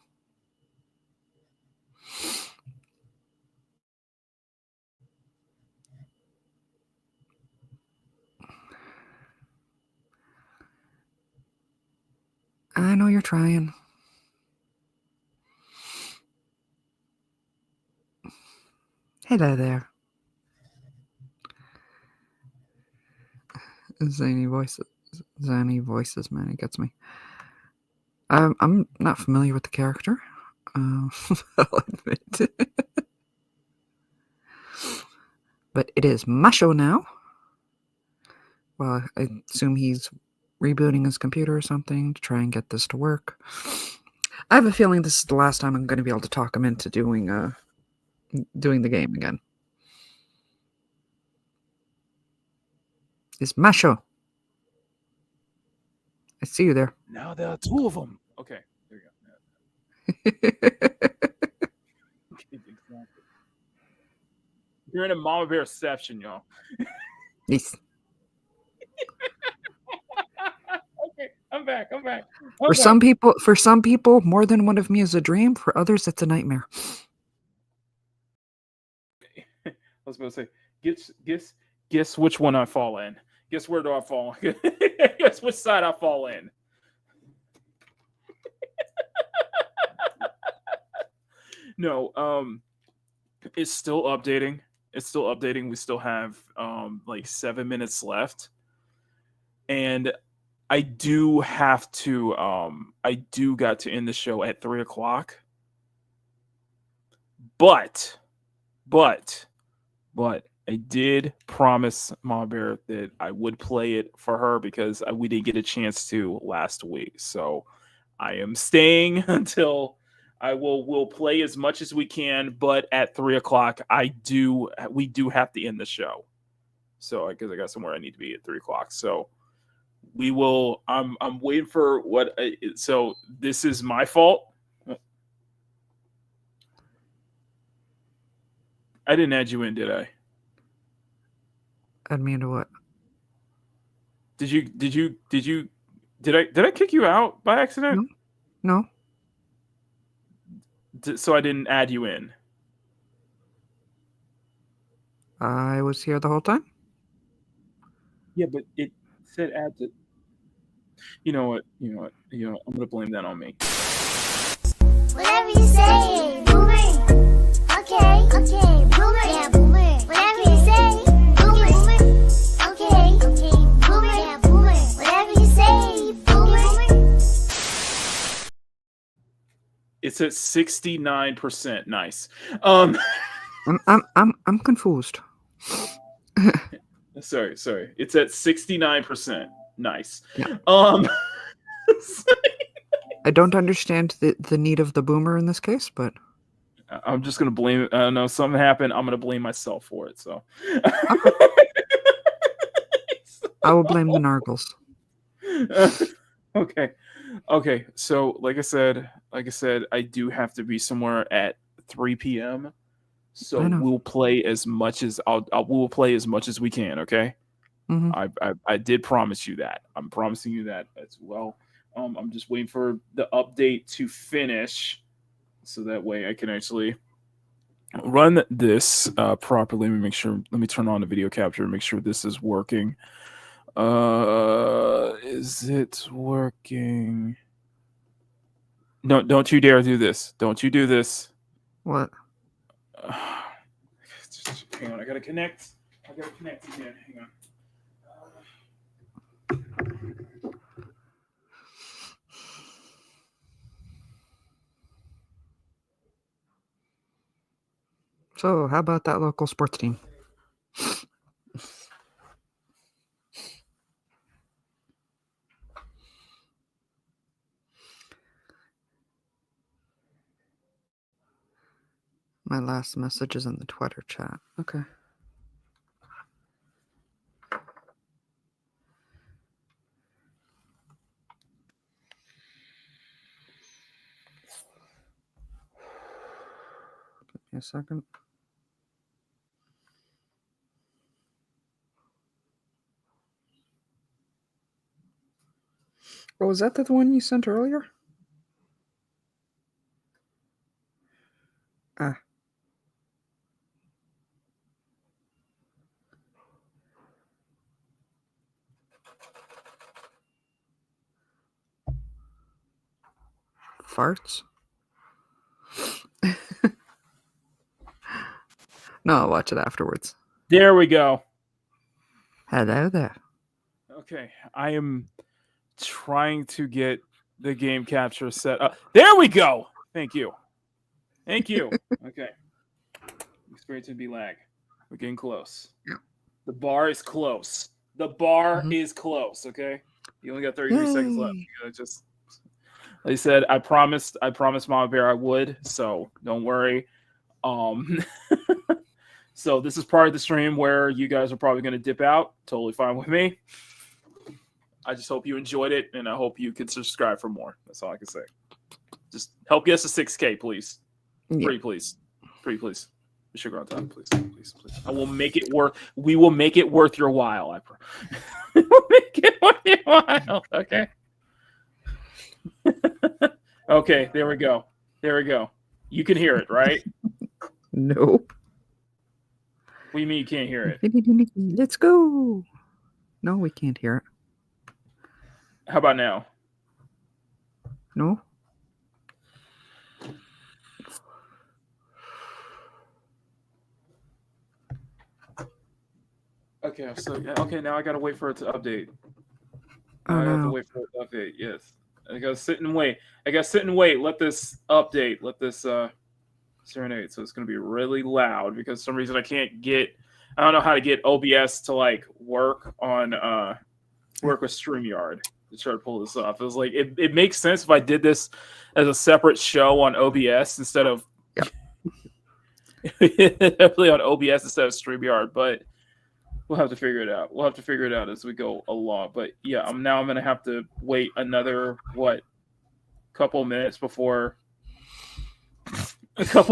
I know you're trying. Hello there. Zany voices, man, it gets me. I'm not familiar with the character. I'll admit. But it is Masho now. Well, I assume he's rebooting his computer or something to try and get this to work. I have a feeling this is the last time I'm going to be able to talk him into doing the game again. It's Masho. I see you there. Now there are two of them. Okay, there you go. Exactly. You're in a Mama Bear reception, y'all. Yes. Okay, I'm back. For some people, more than one of me is a dream. For others, it's a nightmare. I was going to say, guess which one I fall in. Guess where do I fall? Guess which side I fall in. No, it's still updating. We still have like 7 minutes left. And I do have to I do got to end the show at 3:00. But I did promise Mama Bear that I would play it for her because we didn't get a chance to last week. So I am staying until we'll play as much as we can, but at 3:00 we do have to end the show. So because I got somewhere I need to be at 3:00. So we will I'm waiting for so this is my fault. I didn't add you in, did I? Add me into what? Did I kick you out by accident? No. So I didn't add you in. I was here the whole time. Yeah, but it said add to. You know what? I'm gonna blame that on me. Whatever you say, boomer. Okay, boomer. Yeah, boomer. Whatever you say, boomer. Okay, boomer. Yeah, boomer. Whatever you say, boomer. It's at 69%. Nice. I'm confused. Sorry. It's at 69%. Nice. Yeah. I don't understand the need of the boomer in this case, but I'm just gonna blame it. I don't know, something happened. I'm gonna blame myself for it. So I will blame the Nargles. Okay. So like I said, I do have to be somewhere at 3 p.m. So we'll play as much as we'll play as much as we can. Okay. Mm-hmm. I did promise you that. I'm promising you that as well. I'm just waiting for the update to finish, so that way I can actually run this properly. Let me make sure. Let me turn on the video capture and make sure this is working. Is Is it working? No, don't you dare do this. Don't you do this. What? Hang on, I gotta connect. Again. Hang on. So, how about that local sports team? My last message is in the Twitter chat. Okay. Give me a second. Oh, was that the one you sent earlier? Ah. Farts? No, I'll watch it afterwards. There we go. Hello there. Okay, I am trying to get the game capture set up. There we go. Thank you. Okay. Experiencing B lag. We're getting close. Yeah. The bar is close. Is close. Okay. You only got 33 seconds left. You gotta just. Like I said, I promised Mama Bear I would. So don't worry. So this is part of the stream where you guys are probably going to dip out. Totally fine with me. I just hope you enjoyed it, and I hope you can subscribe for more. That's all I can say. Just help get us to 6K, please. Yeah. Pretty please. Sugar on top, please. I will make it worth. We will make it worth your while. We will make it worth your while. Okay. Okay. There we go. You can hear it, right? Nope. What do you mean you can't hear it? Let's go. No, we can't hear it. How about now? No. Okay, now I gotta wait for it to update. Oh, I have to no. wait for it to update. Yes, I gotta sit and wait. Let this update. Let this serenade. So it's gonna be really loud because for some reason I don't know how to get OBS to like work with StreamYard to try to pull this off. It was like it makes sense if I did this as a separate show on OBS instead of definitely on OBS instead of StreamYard, but we'll have to figure it out. As we go along. But yeah, I'm gonna have to wait another couple minutes before it finally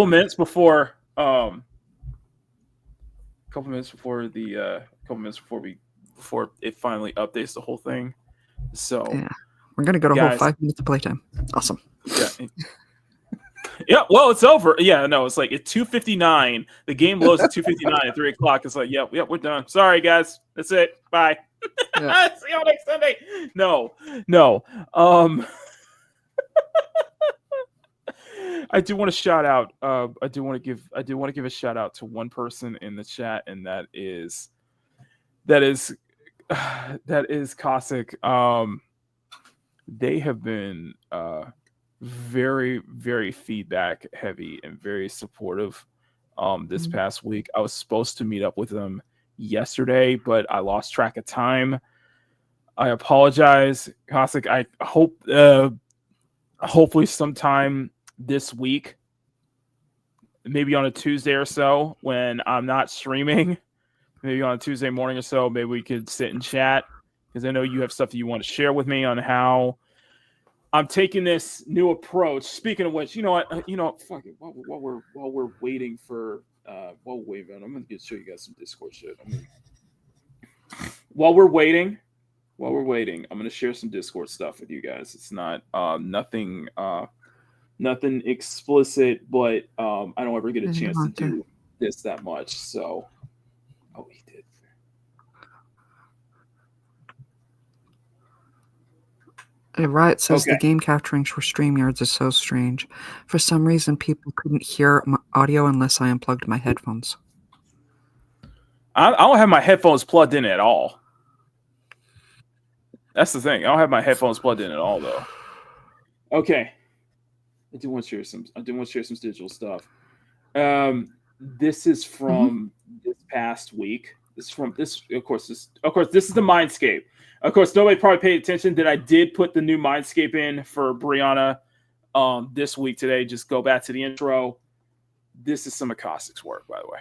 updates the whole thing. So yeah, we're gonna go to guys, whole 5 minutes of playtime. Awesome. Yeah. Yeah, well, it's over. Yeah, no, it's like at 2:59. The game loads at 2:59 at 3 o'clock. It's like, yep, we're done. Sorry, guys. That's it. Bye. Yeah. See you next Sunday. No. I do want to shout out. I do want to give a shout out to one person in the chat, and that is Cossack. They have been very, very feedback heavy and very supportive this past week. I was supposed to meet up with them yesterday, but I lost track of time. I apologize, Cossack. I hope hopefully sometime this week, maybe on a Tuesday or so when I'm not streaming, maybe on a Tuesday morning or so, maybe we could sit and chat, because I know you have stuff that you want to share with me on how I'm taking this new approach. Speaking of which, fuck it. While we're waiting for I'm gonna show you guys some Discord shit. While we're waiting, I'm gonna share some Discord stuff with you guys. It's not nothing explicit, but I don't ever get a chance to do this that much. So, he did. Riot says the Okay. game capturing for StreamYards is so strange. For some reason, people couldn't hear my audio unless I unplugged my headphones. I don't have my headphones plugged in at all. That's the thing. I don't have my headphones plugged in at all, though. Okay. I do want to share some digital stuff. This is from this past week. This is from this. Of course, this is the Mindscape. Of course, nobody probably paid attention that I did put the new Mindscape in for Brianna this week today. Just go back to the intro. This is some of Caustic's work, by the way.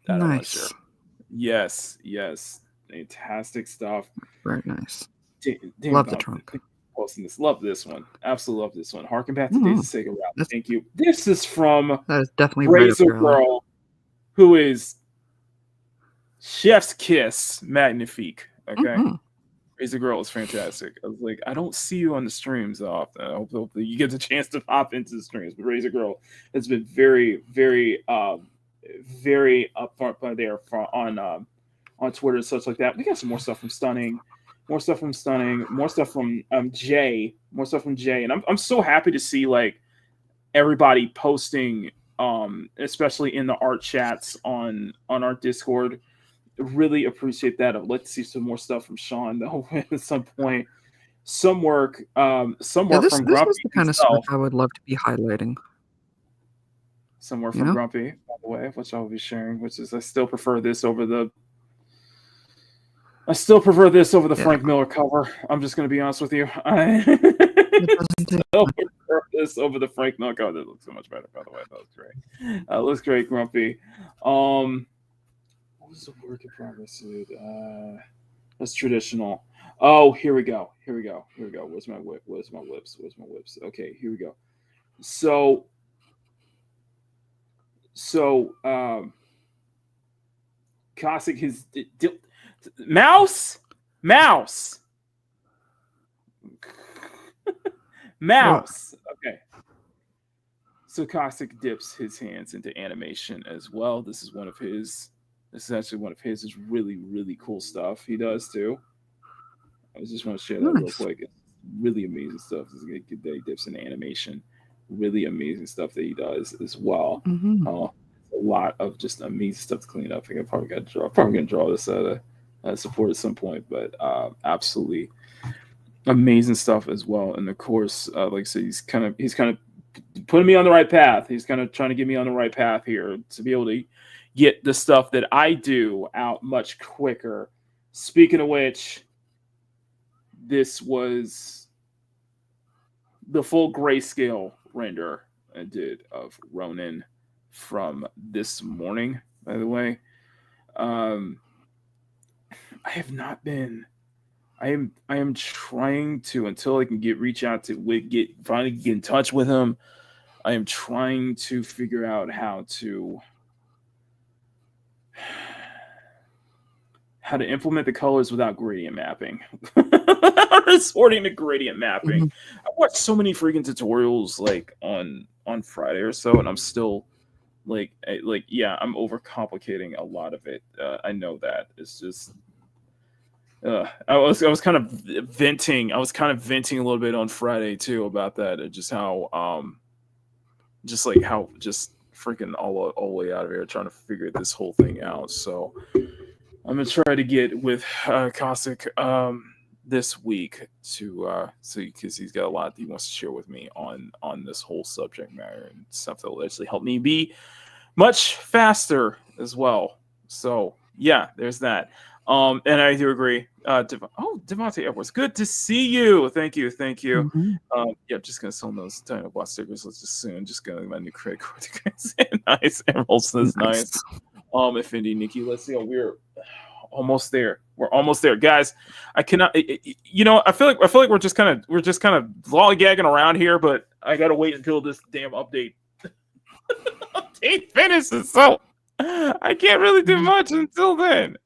That I want to share. Nice. Yes. Fantastic stuff. Very nice. Damn, Love the trunk. Posting this. Love this one. Absolutely love this one. Harken back to Days of Sega Rally. Thank you. This is from That is definitely right up Razor your alley. Girl, who is Chef's Kiss Magnifique. Okay. Razor Girl is fantastic. I was like, I don't see you on the streams often. I hope you get the chance to pop into the streams. But Razor Girl has been very, very, very upfront by there on Twitter and such like that. We got some more stuff from Stunning. More stuff from Jay. And I'm so happy to see like everybody posting, especially in the art chats on our Discord. Really appreciate that. I'd like to see some more stuff from Sean though at some point. Some work from This Grumpy is the kind of stuff himself. I would love to be highlighting. Somewhere from Grumpy, by the way, which I'll be sharing, which is I still prefer this over the Frank Miller cover. I'm just going to be honest with you. I still prefer this over the Frank Miller cover. That looks so much better, by the way. That looks great. Looks great, Grumpy. What was the work in progress, dude? That's traditional. Oh, here we go. Where's my whips? Okay, here we go. So Cossack his mouse. Okay. So Cossack dips his hands into animation as well. This is actually one of his. It's really, really cool stuff he does too. I just want to share that real quick. It's really amazing stuff. That he dips into animation. Really amazing stuff that he does as well. A lot of just amazing stuff to clean up. I think I'm probably gonna draw this support at some point, but absolutely amazing stuff as well. And of course, like I said, he's kind of putting me on the right path. He's kind of trying to get me on the right path here to be able to get the stuff that I do out much quicker. Speaking of which, this was the full grayscale render I did of Ronin from this morning, by the way. I have not been. I am trying to, until I can finally get in touch with him. I am trying to figure out how to implement the colors without gradient mapping. Resorting to gradient mapping. I watched so many freaking tutorials like on Friday or so, and I'm still I'm overcomplicating a lot of it. I know that. It's just I was kind of venting. I was kind of venting a little bit on Friday too about that, and just how freaking all the way out of here trying to figure this whole thing out. So I'm gonna try to get with Cossack this week because he's got a lot he wants to share with me on this whole subject matter and stuff that will actually help me be much faster as well. So yeah, there's that. And I do agree. Devontae Edwards, good to see you. Thank you. Just gonna sell those tiny bot stickers. Let's just soon. Just gonna my new credit card. Nice. Emeralds is nice. If Indy Nikki, let's see. We're almost there. We're almost there, guys. I cannot. I feel like we're just kind of lollygagging around here, but I gotta wait until this damn update finishes. So I can't really do much until then.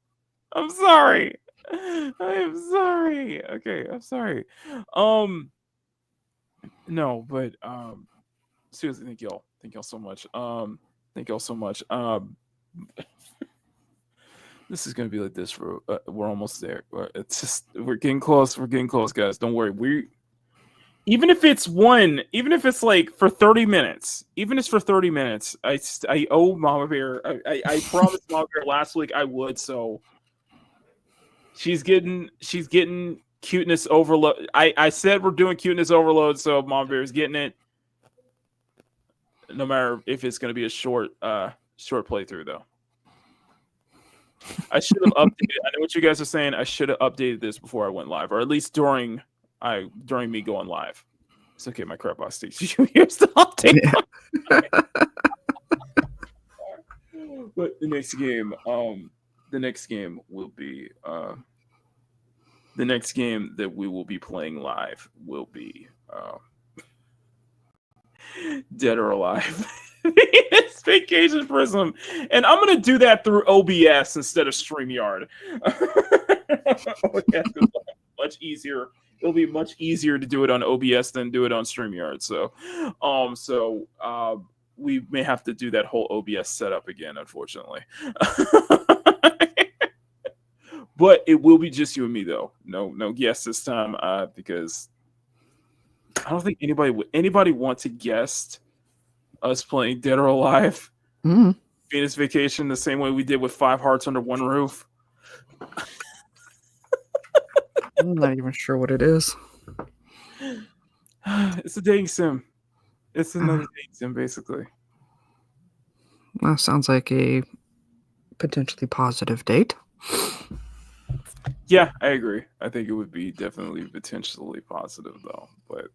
I'm sorry. I am sorry. Okay, I'm sorry. No, but seriously, thank y'all. Thank y'all so much. This is gonna be like this for we're almost there. It's just we're getting close. We're getting close, guys. Don't worry. Even if it's like for 30 minutes, even if it's for 30 minutes, I owe Mama Bear. I promised Mama Bear last week I would. So she's getting cuteness overload. I said we're doing cuteness overload, so Mama Bear is getting it. No matter if it's going to be a short playthrough, though. I should have updated. I know what you guys are saying. I should have updated this before I went live, or at least during me going live. It's okay. My crap box takes you years to update. Yeah. But the next game will be the next game that we will be playing live will be Dead or Alive. It's Vacation Prism, and I'm gonna do that through OBS instead of StreamYard. Much easier. It'll be much easier to do it on OBS than do it on StreamYard. So, we may have to do that whole OBS setup again, unfortunately. But it will be just you and me, though. No guests this time, because I don't think anybody want to guess us playing Dead or Alive, Venus Vacation, the same way we did with 5 Hearts Under One Roof. I'm not even sure what it is. It's a dating sim. It's another dating sim, basically. Well, sounds like a potentially positive date. Yeah, I agree. I think it would be definitely potentially positive, though. But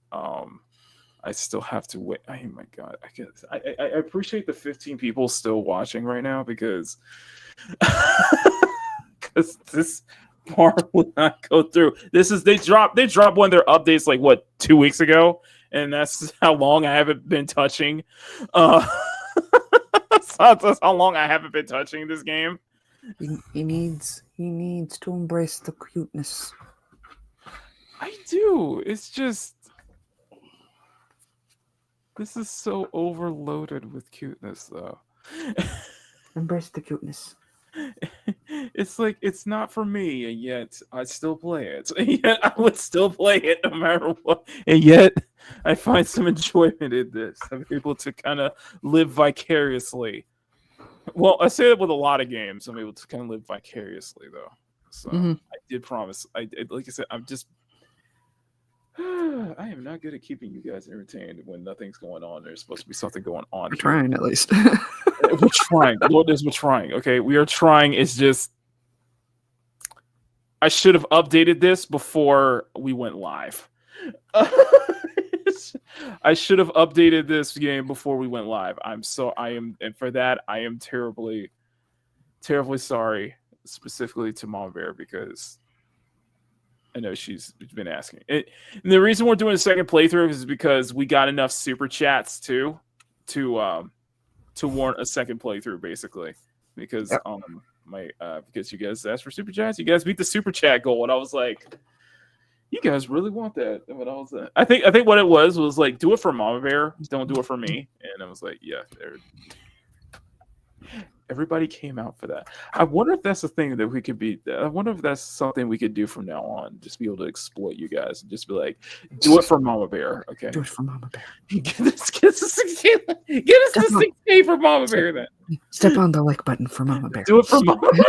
I still have to wait. Oh my god! I appreciate the 15 people still watching right now because this part will not go through. They dropped one of their updates like 2 weeks ago, and that's how long I haven't been touching. That's how long I haven't been touching this game. He needs to embrace the cuteness. I do. It's just this is so overloaded with cuteness, though. Embrace the cuteness. It's like it's not for me, and yet I still play it. And yet I would still play it no matter what. And yet I find some enjoyment in this. I'm able to kind of live vicariously. Well, I say that with a lot of games. I'm able to kind of live vicariously, though. So I did promise. Like I said, I'm just. I am not good at keeping you guys entertained when nothing's going on. There's supposed to be something going on. We're trying, at least. We're trying. Lord knows we're trying. Okay, we are trying. It's just I should have updated this before we went live. I should have updated this game before we went live. And for that I am terribly, terribly sorry, specifically to Mom Bear, because I know she's been asking. And the reason we're doing a second playthrough is because we got enough super chats to warrant a second playthrough, basically. Because because you guys asked for super chats, you guys beat the super chat goal, and I was like, you guys really want that? And I was I think what it was like, do it for Mama Bear, don't do it for me. And I was like, yeah, everybody came out for that. I wonder if that's a thing that we could be. I wonder if that's something we could do from now on. Just be able to exploit you guys and just be like, do it for Mama Bear. Okay. Do it for Mama Bear. Get us the 6K for Mama Bear then. Step on the like button for Mama Bear. Do it for Mama Bear.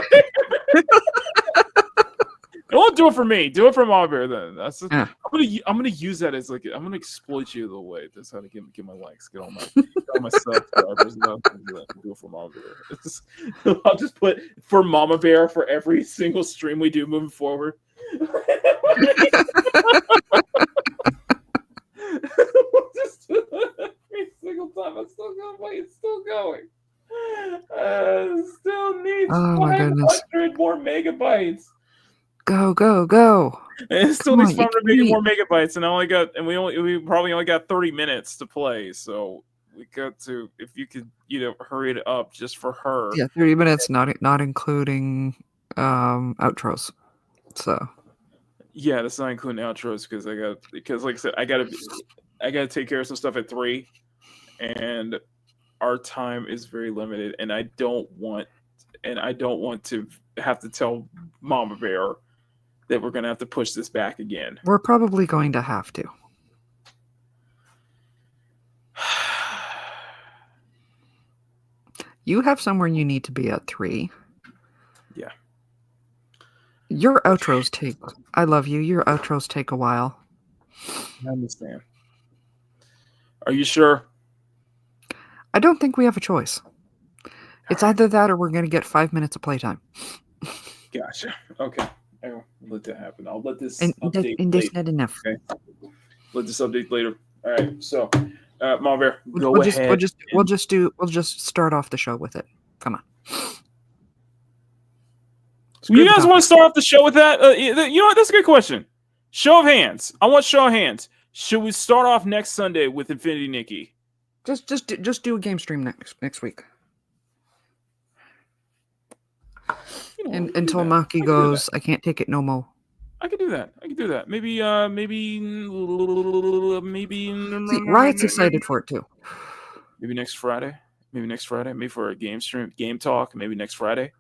Don't do it for me. Do it for Mama Bear then. I'm gonna use that as like I'm gonna exploit you the way. That's how to get my likes. Get all my subscribers. Do it for Mama Bear. I'll just put for Mama Bear for every single stream we do moving forward. Just every single time. I'm still going. It's still going. Still needs 500 more megabytes. Go. And it still needs 500 more megabytes, and we probably only got 30 minutes to play. So we got to, if you could, hurry it up just for her. Yeah, 30 minutes, not including outros. So yeah, that's not including outros because like I said, I gotta take care of some stuff at 3, and our time is very limited, and I don't want and I don't want to have to tell Mama Bear that we're going to have to push this back again. We're probably going to have to. You have somewhere you need to be at 3. Yeah. Your outros take. I love you. Your outros take a while. I understand. Are you sure? I don't think we have a choice. It's either that or we're going to get 5 minutes of playtime. Gotcha. Okay. I'll let that happen. I'll let this And update that's later. not enough. Okay. Let this update later. All right. So, Mama Bear, go We'll ahead. just start off the show with it. Come on. You guys want to start off the show with that? You know what? That's a good question. Show of hands. I want show of hands. Should we start off next Sunday with Infinity Nikki? Just do a game stream next week. Until Maki goes, I can't take it no more. I could do that. Maybe. See, Riot's excited for it too. Maybe next Friday. Maybe for a game stream, game talk. Maybe next Friday,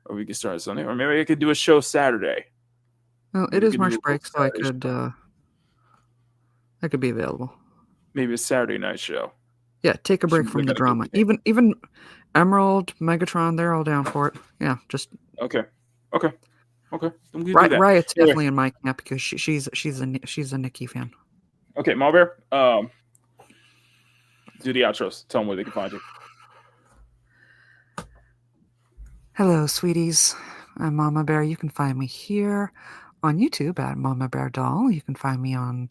or we could start Sunday, or maybe I could do a show Saturday. Well, it is March break, so I could be available. Maybe a Saturday night show. Yeah, take a break from the drama. Even Emerald, Megatron, they're all down for it. Yeah, just okay. Riot's definitely in my camp because she's a Nikki fan. Okay, Mama Bear, do the outros. Tell them where they can find you. Hello, sweeties. I'm Mama Bear. You can find me here on YouTube at Mama Bear Doll. You can find me on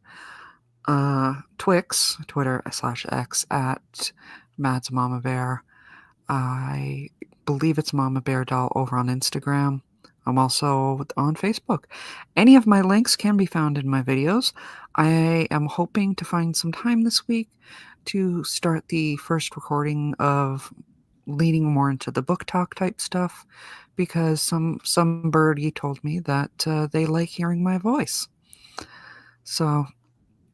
Twix, Twitter/X at Mads Mama Bear. I believe it's Mama Bear Doll over on Instagram. I'm also on Facebook. Any of my links can be found in my videos. I am hoping to find some time this week to start the first recording of leaning more into the book talk type stuff because some birdie told me that they like hearing my voice. So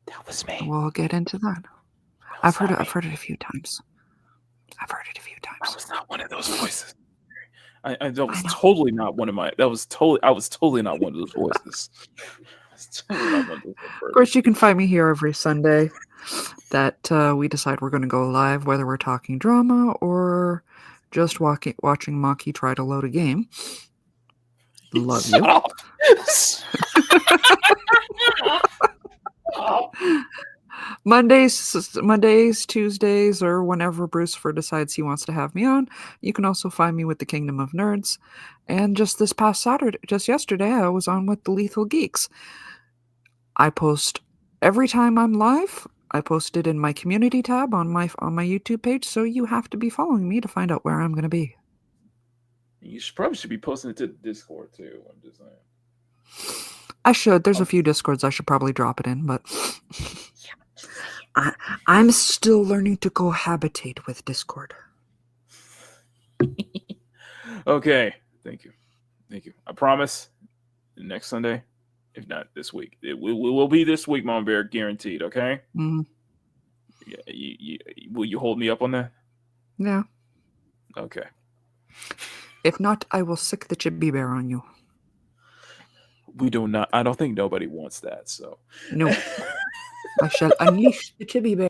that was me. We'll get into that. I've heard it a few times. That was not one of those voices. I was totally not one of my. I was totally not one of those voices. Of course, you can find me here every Sunday. That we decide we're going to go live, whether we're talking drama or just watching Maki try to load a game. Love you. Mondays, Tuesdays, or whenever Brucifer decides he wants to have me on. You can also find me with the Kingdom of Nerds. And just yesterday, I was on with the Lethal Geeks. I post every time I'm live. I post it in my community tab on my YouTube page, so you have to be following me to find out where I'm going to be. You should be posting it to Discord too. I'm just saying. I should. There's a few Discords I should probably drop it in, but I'm still learning to cohabitate with Discord. Okay. Thank you. I promise next Sunday, if not this week. It will be this week, Mom Bear, guaranteed, okay? Mm-hmm. Yeah, will you hold me up on that? Yeah. Okay. If not, I will sick the chibi bear on you. We do not. I don't think nobody wants that, so. No. I shall unleash the chibi bear.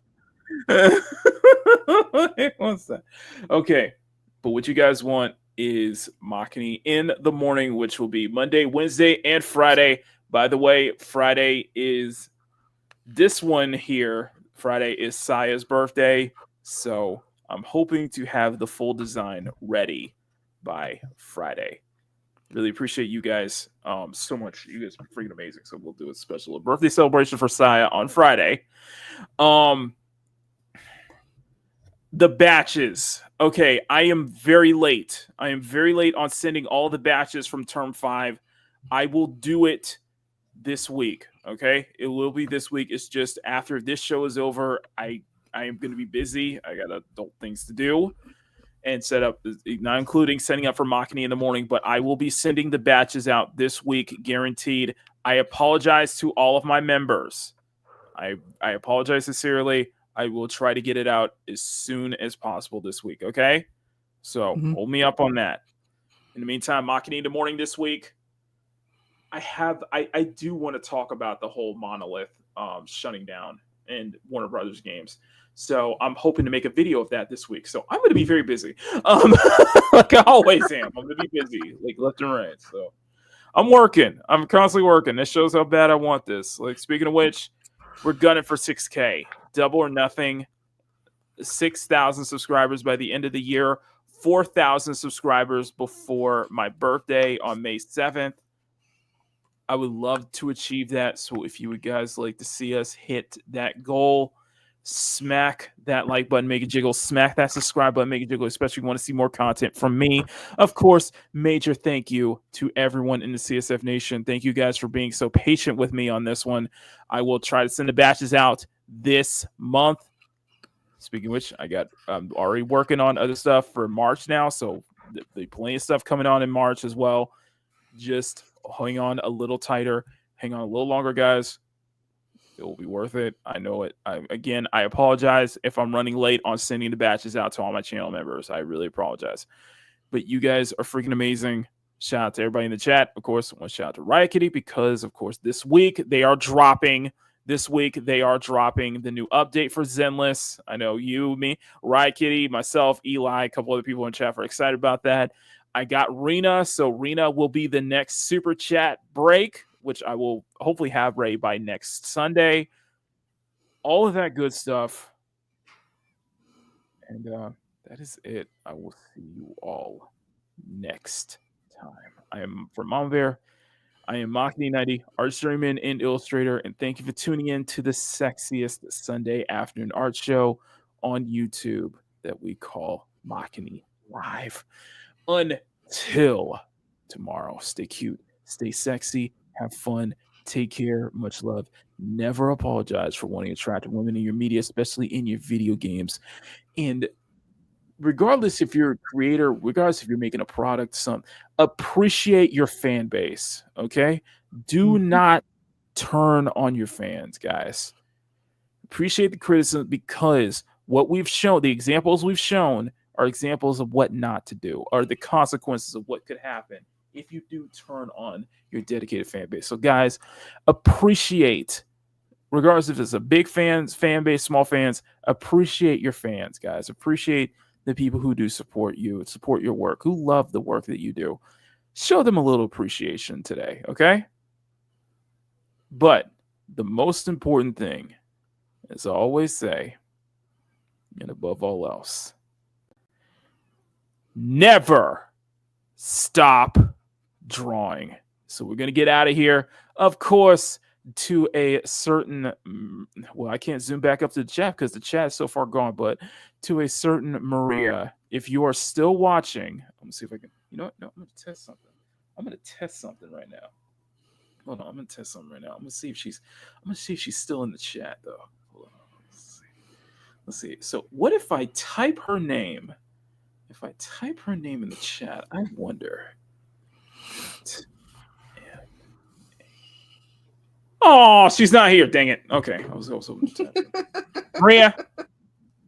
He wants that. Okay. But what you guys want is Makini in the morning, which will be Monday, Wednesday, and Friday. By the way, Friday is this one here. Friday is Saya's birthday. So I'm hoping to have the full design ready by Friday. Really appreciate you guys so much. You guys are freaking amazing. So we'll do a special birthday celebration for Saya on Friday. The batches. Okay, I am very late. On sending all the batches from term 5. I will do it this week. Okay, it will be this week. It's just after this show is over, I am going to be busy. I got adult things to do and set up, not including setting up for Makini in the morning, but I will be sending the batches out this week, guaranteed. I apologize to all of my members. I apologize sincerely. I will try to get it out as soon as possible this week, okay? So hold me up on that. In the meantime, Makini in the morning this week. I do want to talk about the whole Monolith shutting down and Warner Brothers games. So I'm hoping to make a video of that this week. So I'm going to be very busy, like I always am. I'm going to be busy, like left and right. So I'm working. I'm constantly working. This shows how bad I want this. Like, speaking of which, we're gunning for 6K, double or nothing. 6,000 subscribers by the end of the year. 4,000 subscribers before my birthday on May 7th. I would love to achieve that. So if you would guys like to see us hit that goal, smack that like button, make it jiggle, smack that subscribe button, make it jiggle, especially if you want to see more content from me. Of course, major thank you to everyone in the CSF Nation. Thank you guys for being so patient with me on this one. I will try to send the batches out this month. Speaking of which, I'm already working on other stuff for March now, so there's plenty of stuff coming on in March as well. Just hang on a little tighter, hang on a little longer, guys. It will be worth it. I know it. I apologize if I'm running late on sending the batches out to all my channel members. I really apologize. But you guys are freaking amazing. Shout out to everybody in the chat. Of course, I want to shout out to Riot Kitty because, of course, this week they are dropping the new update for Zenless. I know you, me, Riot Kitty, myself, Eli, a couple other people in chat are excited about that. I got Rena, so Rena will be the next super chat break, which I will hopefully have ready by next Sunday. All of that good stuff. And that is it. I will see you all next time. I am from Mama Bear. I am Makini90, art streamer and illustrator, and thank you for tuning in to the sexiest Sunday afternoon art show on YouTube that we call Makini Live. Until tomorrow, stay cute, stay sexy, have fun, take care, much love. Never apologize for wanting to attract women in your media, especially in your video games. And regardless if you're a creator, regardless if you're making a product, appreciate your fan base, okay? Do not turn on your fans, guys. Appreciate the criticism, because what we've shown, the examples we've shown, are examples of what not to do, or the consequences of what could happen if you do turn on your dedicated fan base. So guys, appreciate, regardless if it's a big fan base, small fans, appreciate your fans, guys. Appreciate the people who do support you, support your work, who love the work that you do. Show them a little appreciation today, okay? But the most important thing, as I always say, and above all else, never stop drawing. So we're going to get out of here, of course, to a certain, well, I can't zoom back up to the chat because the chat is so far gone, but to a certain Maria. If you are still watching, let me see if I can, you know what? No, I'm going to test something. I'm going to test something right now. Hold on, I'm going to test something right now. I'm going to see if she's still in the chat, though. Hold on. Let's see. So what if I type her name? If I type her name in the chat, I wonder. Oh, she's not here. Dang it. Okay. I was also Maria,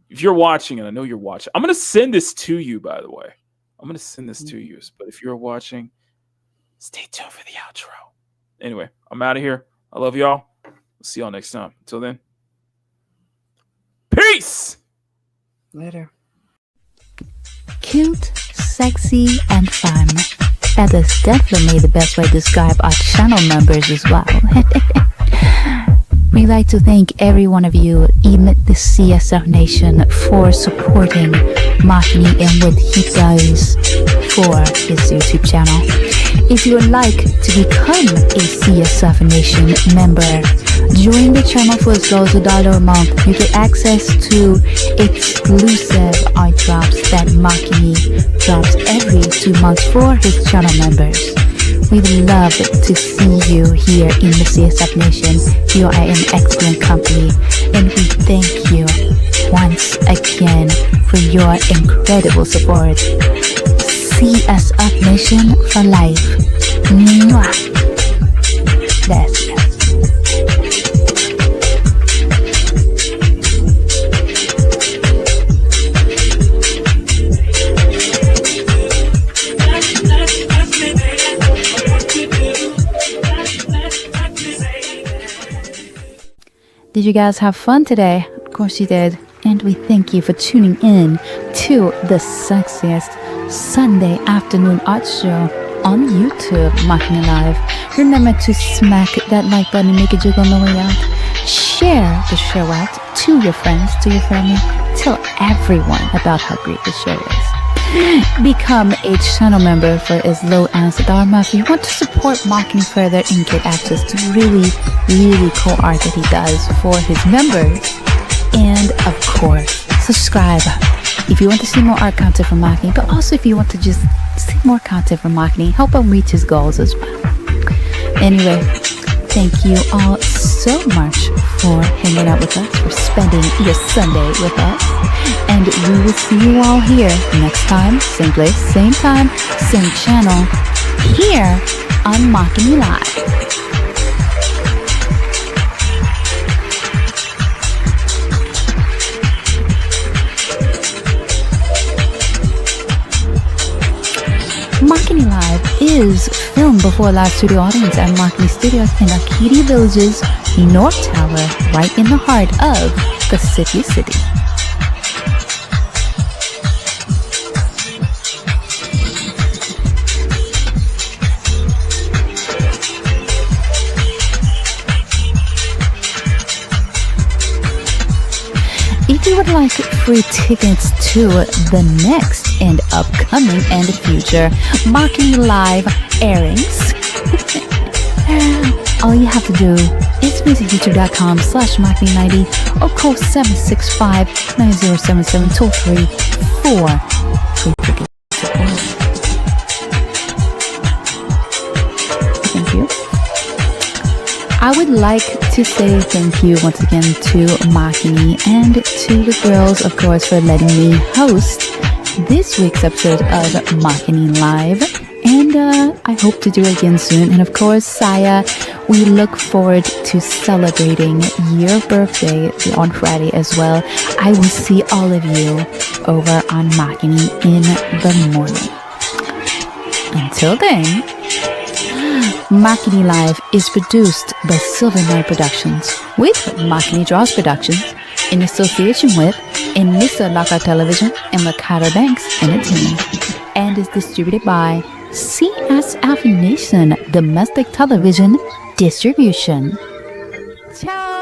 if you're watching, and I know you're watching, I'm going to send this to you, by the way. I'm going to send this to you. But if you're watching, stay tuned for the outro. Anyway, I'm out of here. I love y'all. We'll see y'all next time. Until then, peace. Later. Cute, sexy, and fun. That is definitely the best way to describe our channel members as well. We'd like to thank every one of you in the CSF Nation for supporting Makini and what he does for his YouTube channel. If you would like to become a CSF Nation member, join the channel for as low as $1 a month. You get access to exclusive art drops that Makini drops every 2 months for his channel members. We'd love to see you here in the CSF Nation. You are in excellent company, and we thank you once again for your incredible support. CSF Nation for life. Mwah. That's it. Did you guys have fun today? Of course you did. And we thank you for tuning in to the sexiest Sunday afternoon art show on YouTube, Makini Live. Remember to smack that like button and make a jiggle on the way out. Share the show out to your friends, to your family. Tell everyone about how great the show is. Become a channel member for as low as $1 if you want to support Makini further and get access to really, really cool art that he does for his members. And of course, subscribe if you want to see more art content from Makini, but also if you want to just see more content from Makini, help him reach his goals as well. Anyway, thank you all so much for hanging out with us, for spending your Sunday with us. And we will see you all here next time, same place, same time, same channel, here on Makini Live. Makini Live is filmed before a live studio audience at Makini Studios in Akiri Village's North Tower, right in the heart of Pacific City. If you would like free tickets to the next and upcoming and future Makini Live airings, all you have to do is visit youtube.com/Makini90 or call 765-9077 toll free for free tickets. Thank you. I would like to say thank you once again to Makini and to the girls, of course, for letting me host this week's episode of Makini Live. And I hope to do it again soon. And of course, Saya, we look forward to celebrating your birthday on Friday as well. I will see all of you over on Makini in the morning. Until then, Makini Live is produced by Silver Night Productions with Makini Draws Productions in association with Enisa Laka Television and Makata Banks Entertainment, and is distributed by CSF Nation Domestic Television Distribution. Ciao!